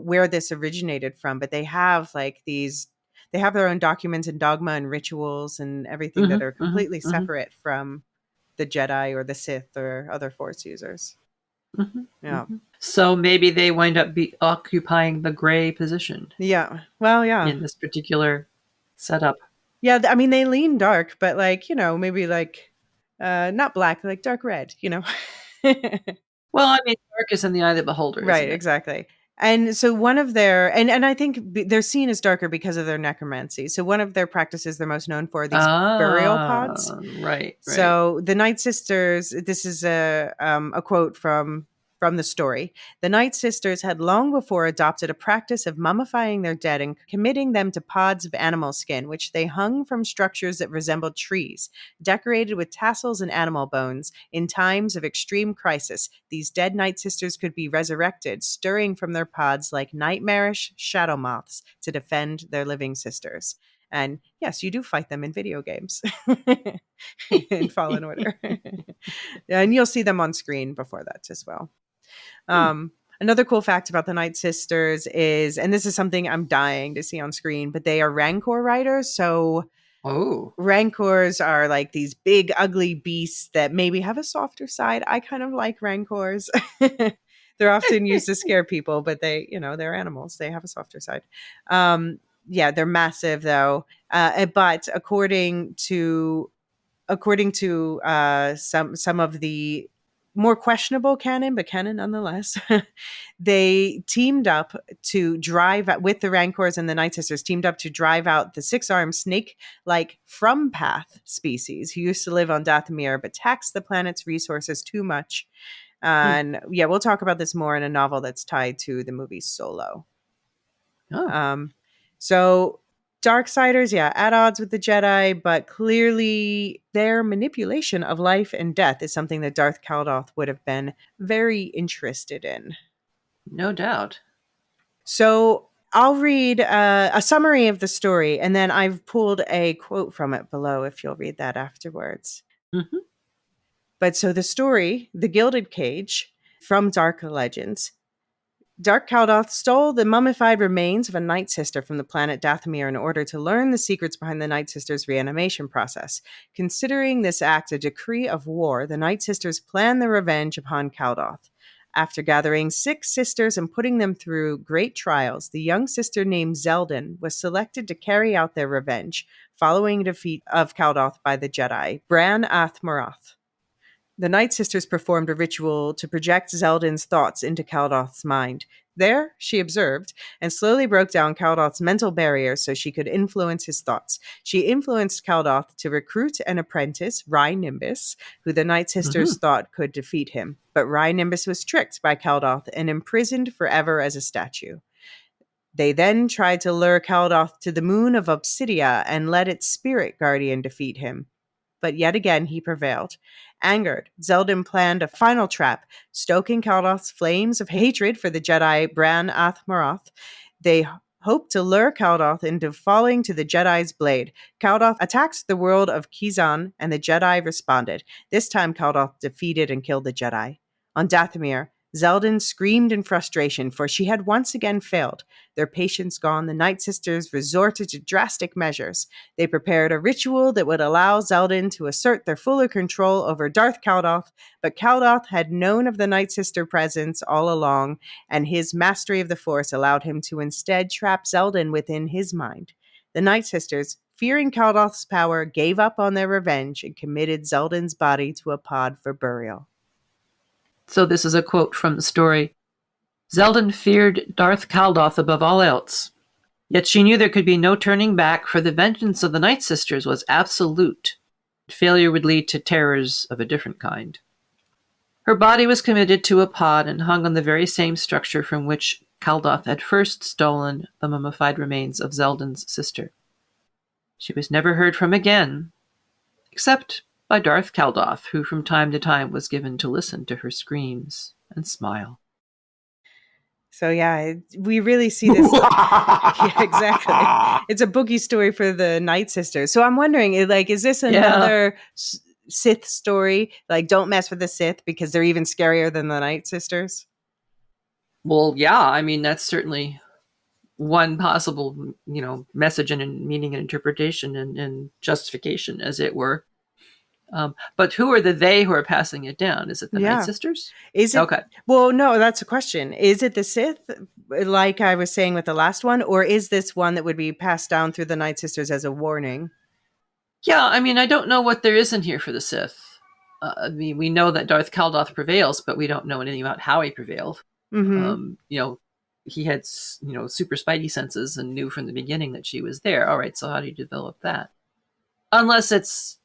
Speaker 3: where this originated from, but they have they have their own documents and dogma and rituals and everything that are completely separate from the Jedi or the Sith or other Force users. Yeah.
Speaker 4: So maybe they wind up occupying the gray position.
Speaker 3: Yeah. Well, yeah.
Speaker 4: In this particular setup.
Speaker 3: Yeah, I mean, they lean dark, but maybe not black, like dark red,
Speaker 4: Well, I mean, dark is in the eye of the beholder.
Speaker 3: Right, exactly. And so one of their, and I think they're seen as darker because of their necromancy. So one of their practices they're most known for are these burial pods.
Speaker 4: Right.
Speaker 3: So the Nightsisters, this is a quote from the story. The Nightsisters had long before adopted a practice of mummifying their dead and committing them to pods of animal skin, which they hung from structures that resembled trees, decorated with tassels and animal bones. In times of extreme crisis, these dead Nightsisters could be resurrected, stirring from their pods like nightmarish shadow moths to defend their living sisters. And yes, you do fight them in video games in Fallen Order. And you'll see them on screen before that as well. Another cool fact about the Nightsisters is, and this is something I'm dying to see on screen, but they are Rancor riders. So
Speaker 4: Oh.
Speaker 3: Rancors are like these big, ugly beasts that maybe have a softer side. I kind of like Rancors. They're often used to scare people, but they're animals. They have a softer side. Yeah, they're massive though. But according to some of the more questionable canon, but canon nonetheless, they teamed up to drive with the Rancors, and the Nightsisters teamed up to drive out the six-armed snake-like Frumpath species who used to live on Dathomir but taxed the planet's resources too much. And yeah, we'll talk about this more in a novel that's tied to the movie Solo.
Speaker 4: Oh.
Speaker 3: So Darksiders, yeah, at odds with the Jedi, but clearly their manipulation of life and death is something that Darth Caldoth would have been very interested in.
Speaker 4: No doubt.
Speaker 3: So I'll read a summary of the story, and then I've pulled a quote from it below if you'll read that afterwards.
Speaker 4: Mm-hmm.
Speaker 3: But so the story, The Gilded Cage, from Dark Legends. Darth Caldoth stole the mummified remains of a Night Sister from the planet Dathomir in order to learn the secrets behind the Night Sisters' reanimation process. Considering this act a decree of war, the Night Sisters plan their revenge upon Caldoth. After gathering 6 sisters and putting them through great trials, the young sister named Zeldin was selected to carry out their revenge, following defeat of Caldoth by the Jedi, Bran Athmarath. The Night Sisters performed a ritual to project Zeldin's thoughts into Caldoth's mind. There, she observed, and slowly broke down Caldoth's mental barriers so she could influence his thoughts. She influenced Caldoth to recruit an apprentice, Rye Nimbus, who the Night Sisters thought could defeat him. But Rye Nimbus was tricked by Caldoth and imprisoned forever as a statue. They then tried to lure Caldoth to the moon of Obsidia and let its spirit guardian defeat him. But yet again he prevailed. Angered, Zeldin planned a final trap, stoking Caldoth's flames of hatred for the Jedi Bran Athmarath. They hoped to lure Caldoth into falling to the Jedi's blade. Caldoth attacked the world of Kizan, and the Jedi responded. This time Caldoth defeated and killed the Jedi. On Dathomir, Zeldin screamed in frustration, for she had once again failed. Their patience gone, the Night Sisters resorted to drastic measures. They prepared a ritual that would allow Zeldin to assert their fuller control over Darth Caldoth, but Caldoth had known of the Night Sister presence all along, and his mastery of the Force allowed him to instead trap Zeldin within his mind. The Night Sisters, fearing Caldoth's power, gave up on their revenge and committed Zeldin's body to a pod for burial.
Speaker 4: So this is a quote from the story. Zeldin feared Darth Caldoth above all else. Yet she knew there could be no turning back, for the vengeance of the Night Sisters was absolute. Failure would lead to terrors of a different kind. Her body was committed to a pod and hung on the very same structure from which Caldoth had first stolen the mummified remains of Zeldin's sister. She was never heard from again, except by Darth Caldoth, who from time to time was given to listen to her screams and smile.
Speaker 3: So yeah, we really see this. Yeah, exactly. It's a boogie story for the Night Sisters. So I'm wondering, is this another Sith story? Like, don't mess with the Sith because they're even scarier than the Night Sisters?
Speaker 4: Well, yeah, I mean, that's certainly one possible, message and meaning and interpretation and justification, as it were. But who are the they who are passing it down? Is it the Night Sisters?
Speaker 3: Is it?
Speaker 4: Okay.
Speaker 3: Well, no, that's a question. Is it the Sith, like I was saying with the last one, or is this one that would be passed down through the Night Sisters as a warning?
Speaker 4: Yeah, I mean, I don't know what there is in here for the Sith. I mean, we know that Darth Caldoth prevails, but we don't know anything about how he prevailed.
Speaker 3: Mm-hmm.
Speaker 4: He had, super spidey senses and knew from the beginning that she was there. All right, so how do you develop that? Unless it's,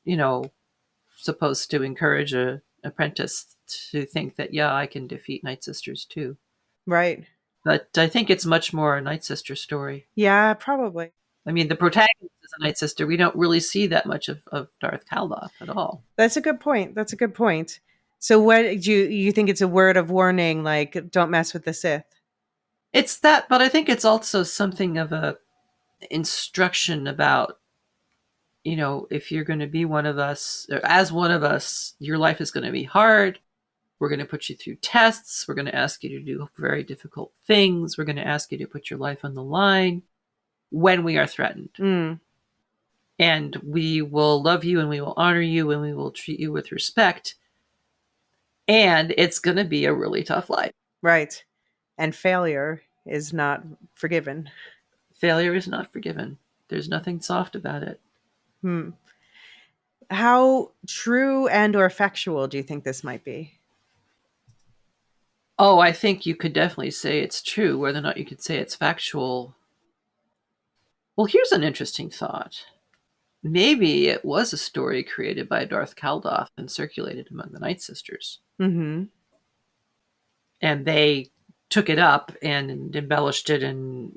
Speaker 4: supposed to encourage a apprentice to think that, yeah, I can defeat Night Sisters too.
Speaker 3: Right.
Speaker 4: But I think it's much more a Night Sister story.
Speaker 3: Yeah, probably.
Speaker 4: I mean, the protagonist is a Night Sister. We don't really see that much of Darth Caldoth at all.
Speaker 3: That's a good point. So what do you think it's a word of warning, like, don't mess with the Sith?
Speaker 4: It's that, but I think it's also something of a instruction about, if you're going to be one of us, or as one of us, your life is going to be hard. We're going to put you through tests. We're going to ask you to do very difficult things. We're going to ask you to put your life on the line when we are threatened.
Speaker 3: Mm.
Speaker 4: And we will love you and we will honor you and we will treat you with respect. And it's going to be a really tough life.
Speaker 3: Right. And failure is not forgiven.
Speaker 4: Failure is not forgiven. There's nothing soft about it.
Speaker 3: How true and or factual do you think this might be?
Speaker 4: Oh, I think you could definitely say it's true. Whether or not you could say it's factual. Well, here's an interesting thought. Maybe it was a story created by Darth Caldoth and circulated among the Nightsisters.
Speaker 3: Mm-hmm.
Speaker 4: And they took it up and embellished it and,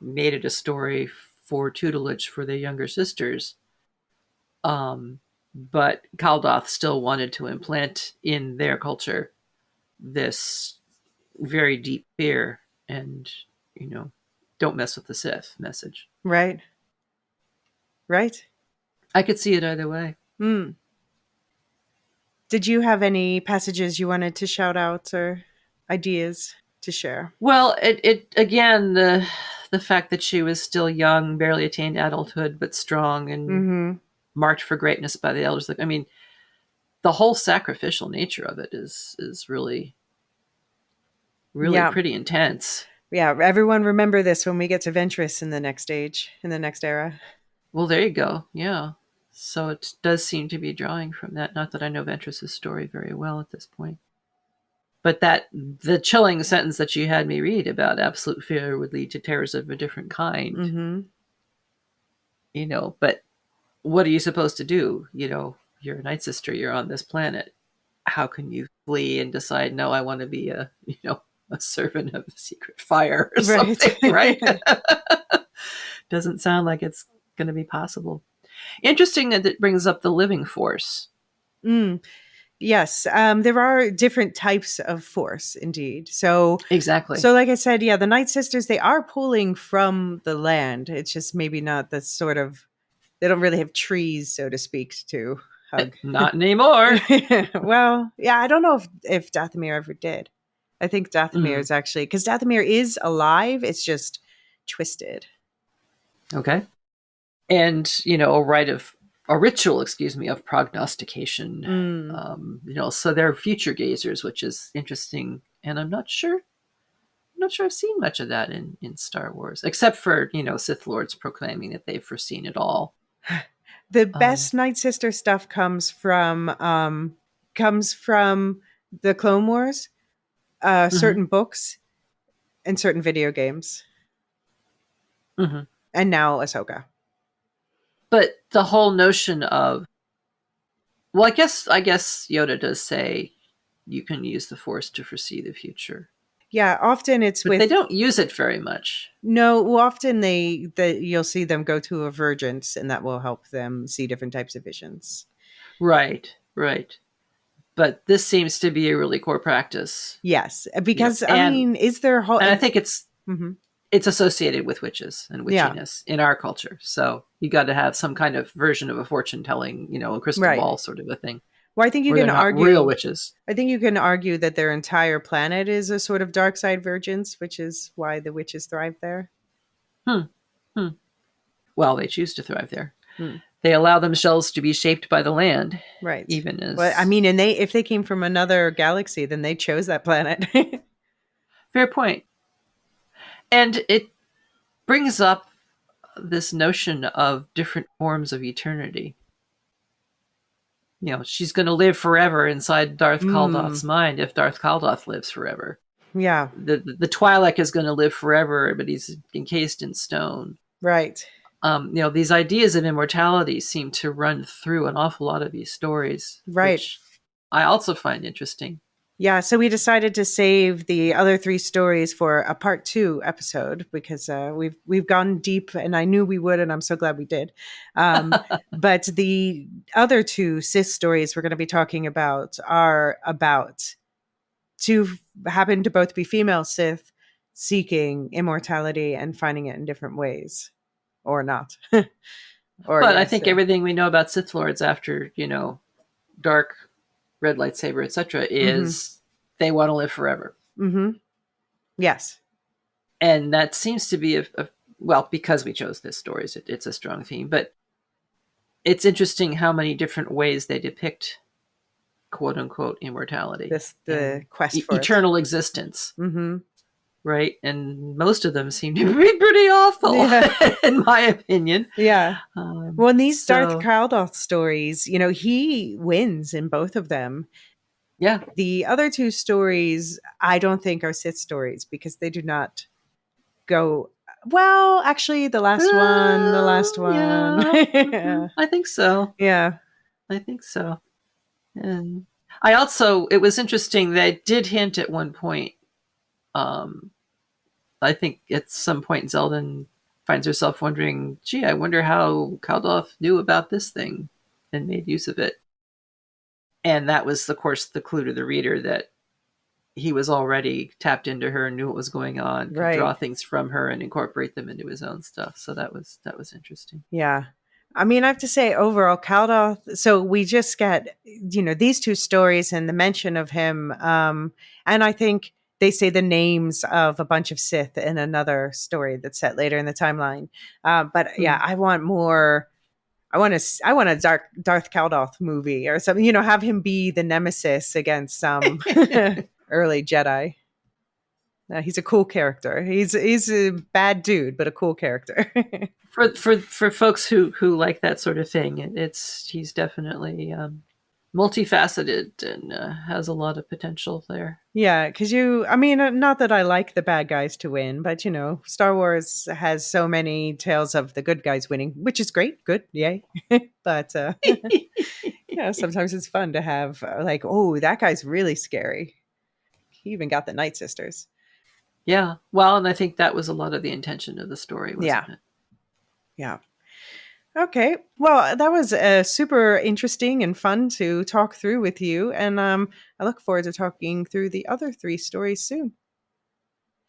Speaker 4: made it a story for tutelage for their younger sisters. But Caldoth still wanted to implant in their culture this very deep fear and, don't mess with the Sith message.
Speaker 3: Right. Right.
Speaker 4: I could see it either way.
Speaker 3: Did you have any passages you wanted to shout out or ideas to share?
Speaker 4: Well, it again, the fact that she was still young, barely attained adulthood, but strong and marked for greatness by the elders. I mean, the whole sacrificial nature of it is really pretty intense.
Speaker 3: Yeah, everyone remember this when we get to Ventress in the next age, in the next era.
Speaker 4: Well, there you go. Yeah. So it does seem to be drawing from that. Not that I know Ventress's story very well at this point. But the chilling sentence that you had me read about absolute fear would lead to terrors of a different kind.
Speaker 3: Mm-hmm.
Speaker 4: But what are you supposed to do? You're a Nightsister, you're on this planet. How can you flee and decide, no, I want to be a servant of the secret fire or something, right? Doesn't sound like it's going to be possible. Interesting that it brings up the living force.
Speaker 3: Yes, there are different types of force, indeed. So
Speaker 4: exactly.
Speaker 3: So, like I said, yeah, the Nightsisters, they are pulling from the land. It's just maybe not the sort of, they don't really have trees, so to speak, to hug.
Speaker 4: Not anymore.
Speaker 3: Well, yeah, I don't know if Dathomir ever did. I think Dathomir is actually, because Dathomir is alive, it's just twisted.
Speaker 4: Okay. And, a ritual, of prognostication. So they're future gazers, which is interesting. And I'm not sure I've seen much of that in Star Wars, except for, Sith Lords proclaiming that they've foreseen it all.
Speaker 3: The best Nightsister stuff comes from the Clone Wars, certain books, and certain video games. And now Ahsoka.
Speaker 4: But the whole notion of, well, I guess Yoda does say you can use the Force to foresee the future.
Speaker 3: Yeah, often it's
Speaker 4: but they don't use it very much.
Speaker 3: No, often you'll see them go to a vergence, and that will help them see different types of visions.
Speaker 4: Right. But this seems to be a really core practice.
Speaker 3: Yes, because is there?
Speaker 4: And I think it's associated with witches and witchiness in our culture. So you got to have some kind of version of a fortune telling, a crystal ball sort of a thing.
Speaker 3: Well, I think you can argue
Speaker 4: real witches.
Speaker 3: I think you can argue that their entire planet is a sort of dark side vergence, which is why the witches thrive there.
Speaker 4: Well, they choose to thrive there. They allow themselves to be shaped by the land,
Speaker 3: right?
Speaker 4: Even as
Speaker 3: and if they came from another galaxy, then they chose that planet.
Speaker 4: Fair point. And it brings up this notion of different forms of eternity. She's going to live forever inside Darth Caldoth's mind if Darth Caldoth lives forever.
Speaker 3: Yeah.
Speaker 4: The Twi'lek is going to live forever, but he's encased in stone.
Speaker 3: Right.
Speaker 4: These ideas of immortality seem to run through an awful lot of these stories.
Speaker 3: Right.
Speaker 4: Which I also find interesting.
Speaker 3: Yeah, so we decided to save the other 3 stories for a part 2 episode because we've gone deep, and I knew we would, and I'm so glad we did. But the other 2 Sith stories we're going to be talking about are about 2 happen to both be female Sith seeking immortality and finding it in different ways, or not.
Speaker 4: I think everything we know about Sith Lords after, Dark red lightsaber, etc., is they want to live forever.
Speaker 3: Mm-hmm. Yes.
Speaker 4: And that seems to be well, because we chose this story, it's a strong theme. But it's interesting how many different ways they depict "quote unquote" immortality,
Speaker 3: the quest for
Speaker 4: eternal existence.
Speaker 3: Mm-hmm.
Speaker 4: Right, and most of them seem to be pretty awful, in my opinion.
Speaker 3: Yeah. Well, in these Darth Caldoth stories, he wins in both of them.
Speaker 4: Yeah.
Speaker 3: The other two stories, I don't think are Sith stories because they do not go well. Actually, the last one.
Speaker 4: Yeah. I think so.
Speaker 3: Yeah,
Speaker 4: I think so. And I also, it was interesting. They did hint at one point. I think at some point Zeldin finds herself wondering, gee, I wonder how Caldoth knew about this thing and made use of it. And that was, of course, the clue to the reader that he was already tapped into her and knew what was going on, could draw things from her and incorporate them into his own stuff. So that was interesting.
Speaker 3: Yeah. I mean, I have to say overall, Caldoth, so we just get, these two stories and the mention of him. And I think they say the names of a bunch of Sith in another story that's set later in the timeline. But yeah, I want more. I want a Darth Caldoth movie or something, have him be the nemesis against some early Jedi. He's a cool character. He's a bad dude, but a cool character.
Speaker 4: for folks who like that sort of thing, he's definitely multifaceted and has a lot of potential there.
Speaker 3: Yeah, because not that I like the bad guys to win, but Star Wars has so many tales of the good guys winning, which is great, good, yay. But sometimes it's fun to have that guy's really scary. He even got the Nightsisters.
Speaker 4: Yeah, well, and I think that was a lot of the intention of the story, wasn't it?
Speaker 3: Yeah. Okay. Well, that was super interesting and fun to talk through with you. And I look forward to talking through the other 3 stories soon.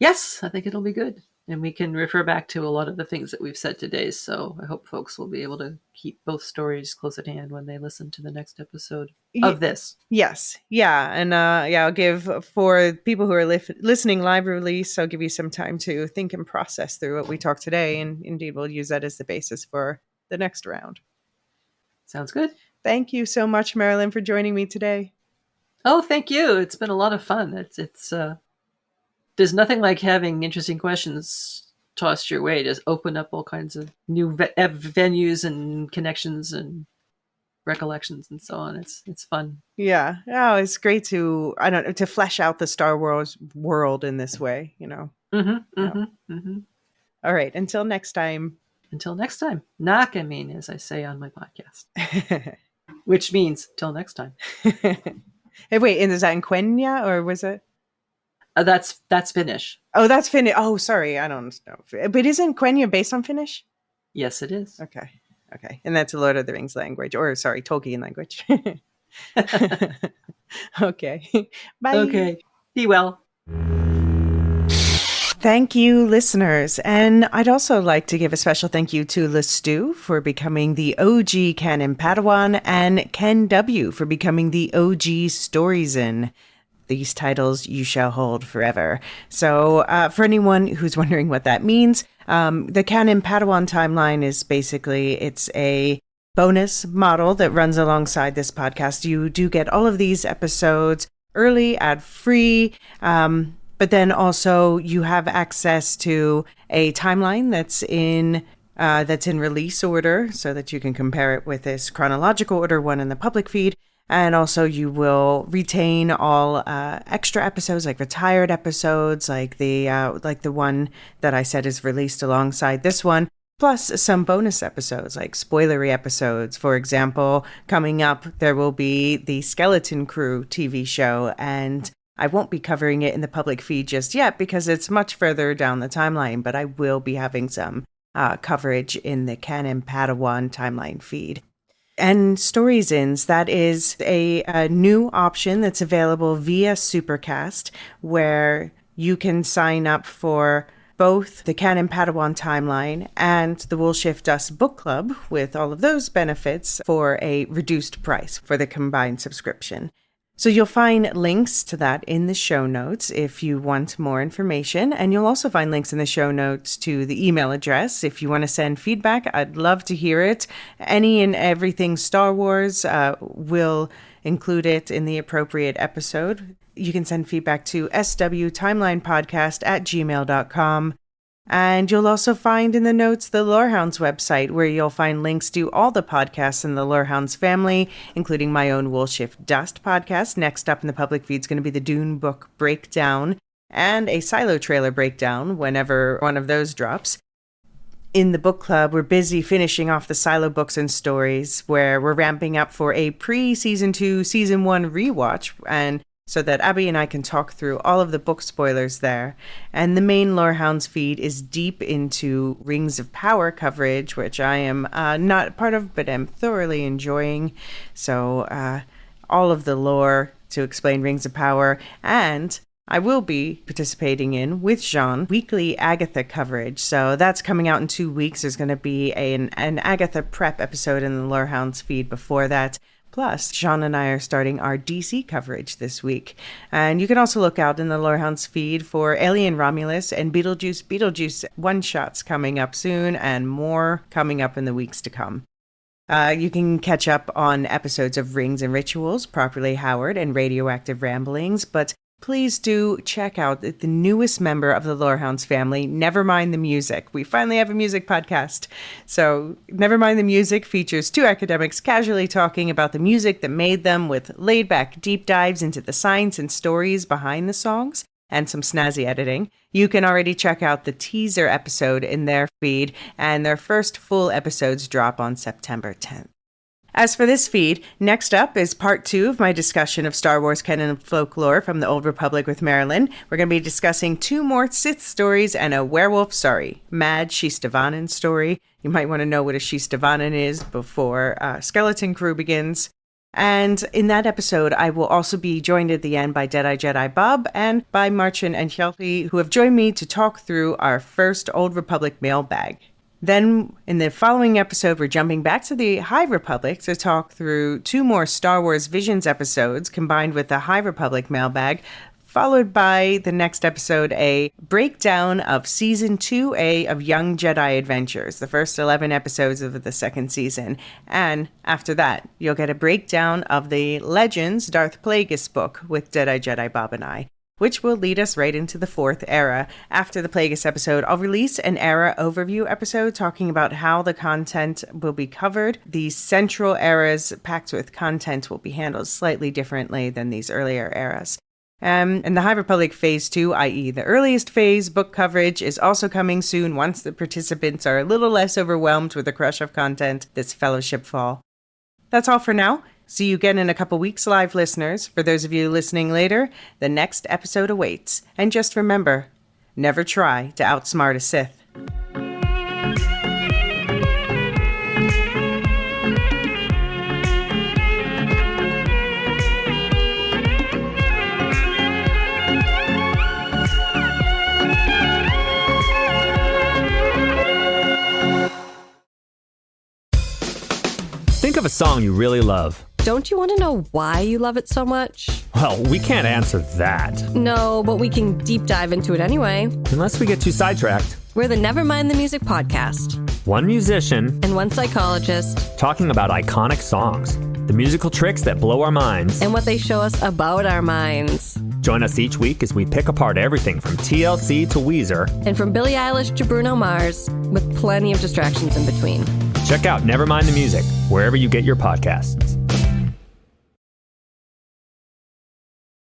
Speaker 4: Yes, I think it'll be good. And we can refer back to a lot of the things that we've said today. So I hope folks will be able to keep both stories close at hand when they listen to the next episode of this.
Speaker 3: Yes. Yeah. And I'll give, for people who are listening live release, I'll give you some time to think and process through what we talked today. And indeed, we'll use that as the basis for the next round.
Speaker 4: Sounds good.
Speaker 3: Thank you so much, Marilyn, for joining me today.
Speaker 4: Oh, thank you. It's been a lot of fun. It's there's nothing like having interesting questions tossed your way. Just open up all kinds of new venues and connections and recollections and so on. It's fun.
Speaker 3: Yeah. Oh, it's great to flesh out the Star Wars world in this way, All right. Until next time.
Speaker 4: Nakamin, as I say on my podcast. Which means till next time.
Speaker 3: Hey, wait, and is that in Quenya or was it?
Speaker 4: That's Finnish.
Speaker 3: Oh, that's Finnish. Oh, sorry, I don't know. But isn't Quenya based on Finnish?
Speaker 4: Yes, it is.
Speaker 3: Okay. And that's a Lord of the Rings language, or sorry, Tolkien language. Okay. Bye.
Speaker 4: Okay. Be well.
Speaker 3: Thank you, listeners. And I'd also like to give a special thank you to Lestu for becoming the OG Canon Padawan and Ken W for becoming the OG Storyzen. These titles you shall hold forever. So for anyone who's wondering what that means, the Canon Padawan timeline is basically, it's a bonus model that runs alongside this podcast. You do get all of these episodes early, ad-free, but then also you have access to a timeline that's in release order so that you can compare it with this chronological order one in the public feed. And also you will retain all extra episodes, like retired episodes, like the one that I said is released alongside this one, plus some bonus episodes, like spoilery episodes. For example, coming up, there will be the Skeleton Crew TV show, and I won't be covering it in the public feed just yet because it's much further down the timeline, but I will be having some coverage in the Canon Padawan timeline feed. And Storyzins, that is a new option that's available via Supercast, where you can sign up for both the Canon Padawan timeline and the Will Shift Us book club with all of those benefits for a reduced price for the combined subscription. So you'll find links to that in the show notes if you want more information. And you'll also find links in the show notes to the email address. If you want to send feedback, I'd love to hear it. Any and everything Star Wars, we'll include it in the appropriate episode. You can send feedback to swtimelinepodcast@gmail.com. And you'll also find in the notes the Lorehounds website, where you'll find links to all the podcasts in the Lorehounds family, including my own Woolshift Dust podcast. Next up in the public feed is going to be the Dune book breakdown and a Silo trailer breakdown whenever one of those drops. In the book club, we're busy finishing off the Silo books and stories, where we're ramping up for a pre-Season 2, Season 1 rewatch, and so that Abby and I can talk through all of the book spoilers there. And the main Lorehounds feed is deep into Rings of Power coverage, which I am not part of, but am thoroughly enjoying. So all of the lore to explain Rings of Power, and I will be participating in, with Jean, weekly Agatha coverage. So that's coming out in 2 weeks. There's going to be an Agatha prep episode in the Lorehounds feed before that. Plus, Jean and I are starting our DC coverage this week. And you can also look out in the Lorehounds feed for Alien Romulus and Beetlejuice one-shots coming up soon, and more coming up in the weeks to come. You can catch up on episodes of Rings and Rituals, Properly Howard, and Radioactive Ramblings, but please do check out the newest member of the Lorehounds family, Nevermind the Music. We finally have a music podcast. So Nevermind the Music features two academics casually talking about the music that made them, with laid-back deep dives into the science and stories behind the songs and some snazzy editing. You can already check out the teaser episode in their feed, and their first full episodes drop on September 10th. As for this feed, next up is part 2 of my discussion of Star Wars Canon Folklore from the Old Republic with Marilyn. We're going to be discussing 2 more Sith stories and a mad Shistavanen story. You might want to know what a Shistavanen is before Skeleton Crew begins. And in that episode, I will also be joined at the end by Jedi Bob and by Marcin and Chelsea, who have joined me to talk through our first Old Republic mailbag. Then, in the following episode, we're jumping back to the High Republic to talk through 2 more Star Wars Visions episodes combined with the High Republic mailbag, followed by the next episode, a breakdown of Season 2A of Young Jedi Adventures, the first 11 episodes of the second season. And after that, you'll get a breakdown of the Legends Darth Plagueis book with Jedi Bob and I, which will lead us right into the 4th era. After the Plagueis episode, I'll release an era overview episode talking about how the content will be covered. The central eras packed with content will be handled slightly differently than these earlier eras. And the High Republic Phase 2, i.e. the earliest phase book coverage, is also coming soon once the participants are a little less overwhelmed with the crush of content this fellowship fall. That's all for now. See you again in a couple weeks, live listeners. For those of you listening later, the next episode awaits. And just remember, never try to outsmart a Sith.
Speaker 1: Think of a song you really love.
Speaker 2: Don't you want to know why you love it so much?
Speaker 1: Well, we can't answer that.
Speaker 2: No, but we can deep dive into it anyway.
Speaker 1: Unless we get too sidetracked.
Speaker 2: We're the Nevermind the Music podcast.
Speaker 1: One musician
Speaker 2: And one psychologist.
Speaker 1: talking about iconic songs, the musical tricks that blow our minds.
Speaker 2: And what they show us about our minds.
Speaker 1: Join us each week as we pick apart everything from TLC to Weezer.
Speaker 2: And from Billie Eilish to Bruno Mars, with plenty of distractions in between.
Speaker 1: Check out Nevermind the Music, wherever you get your podcasts.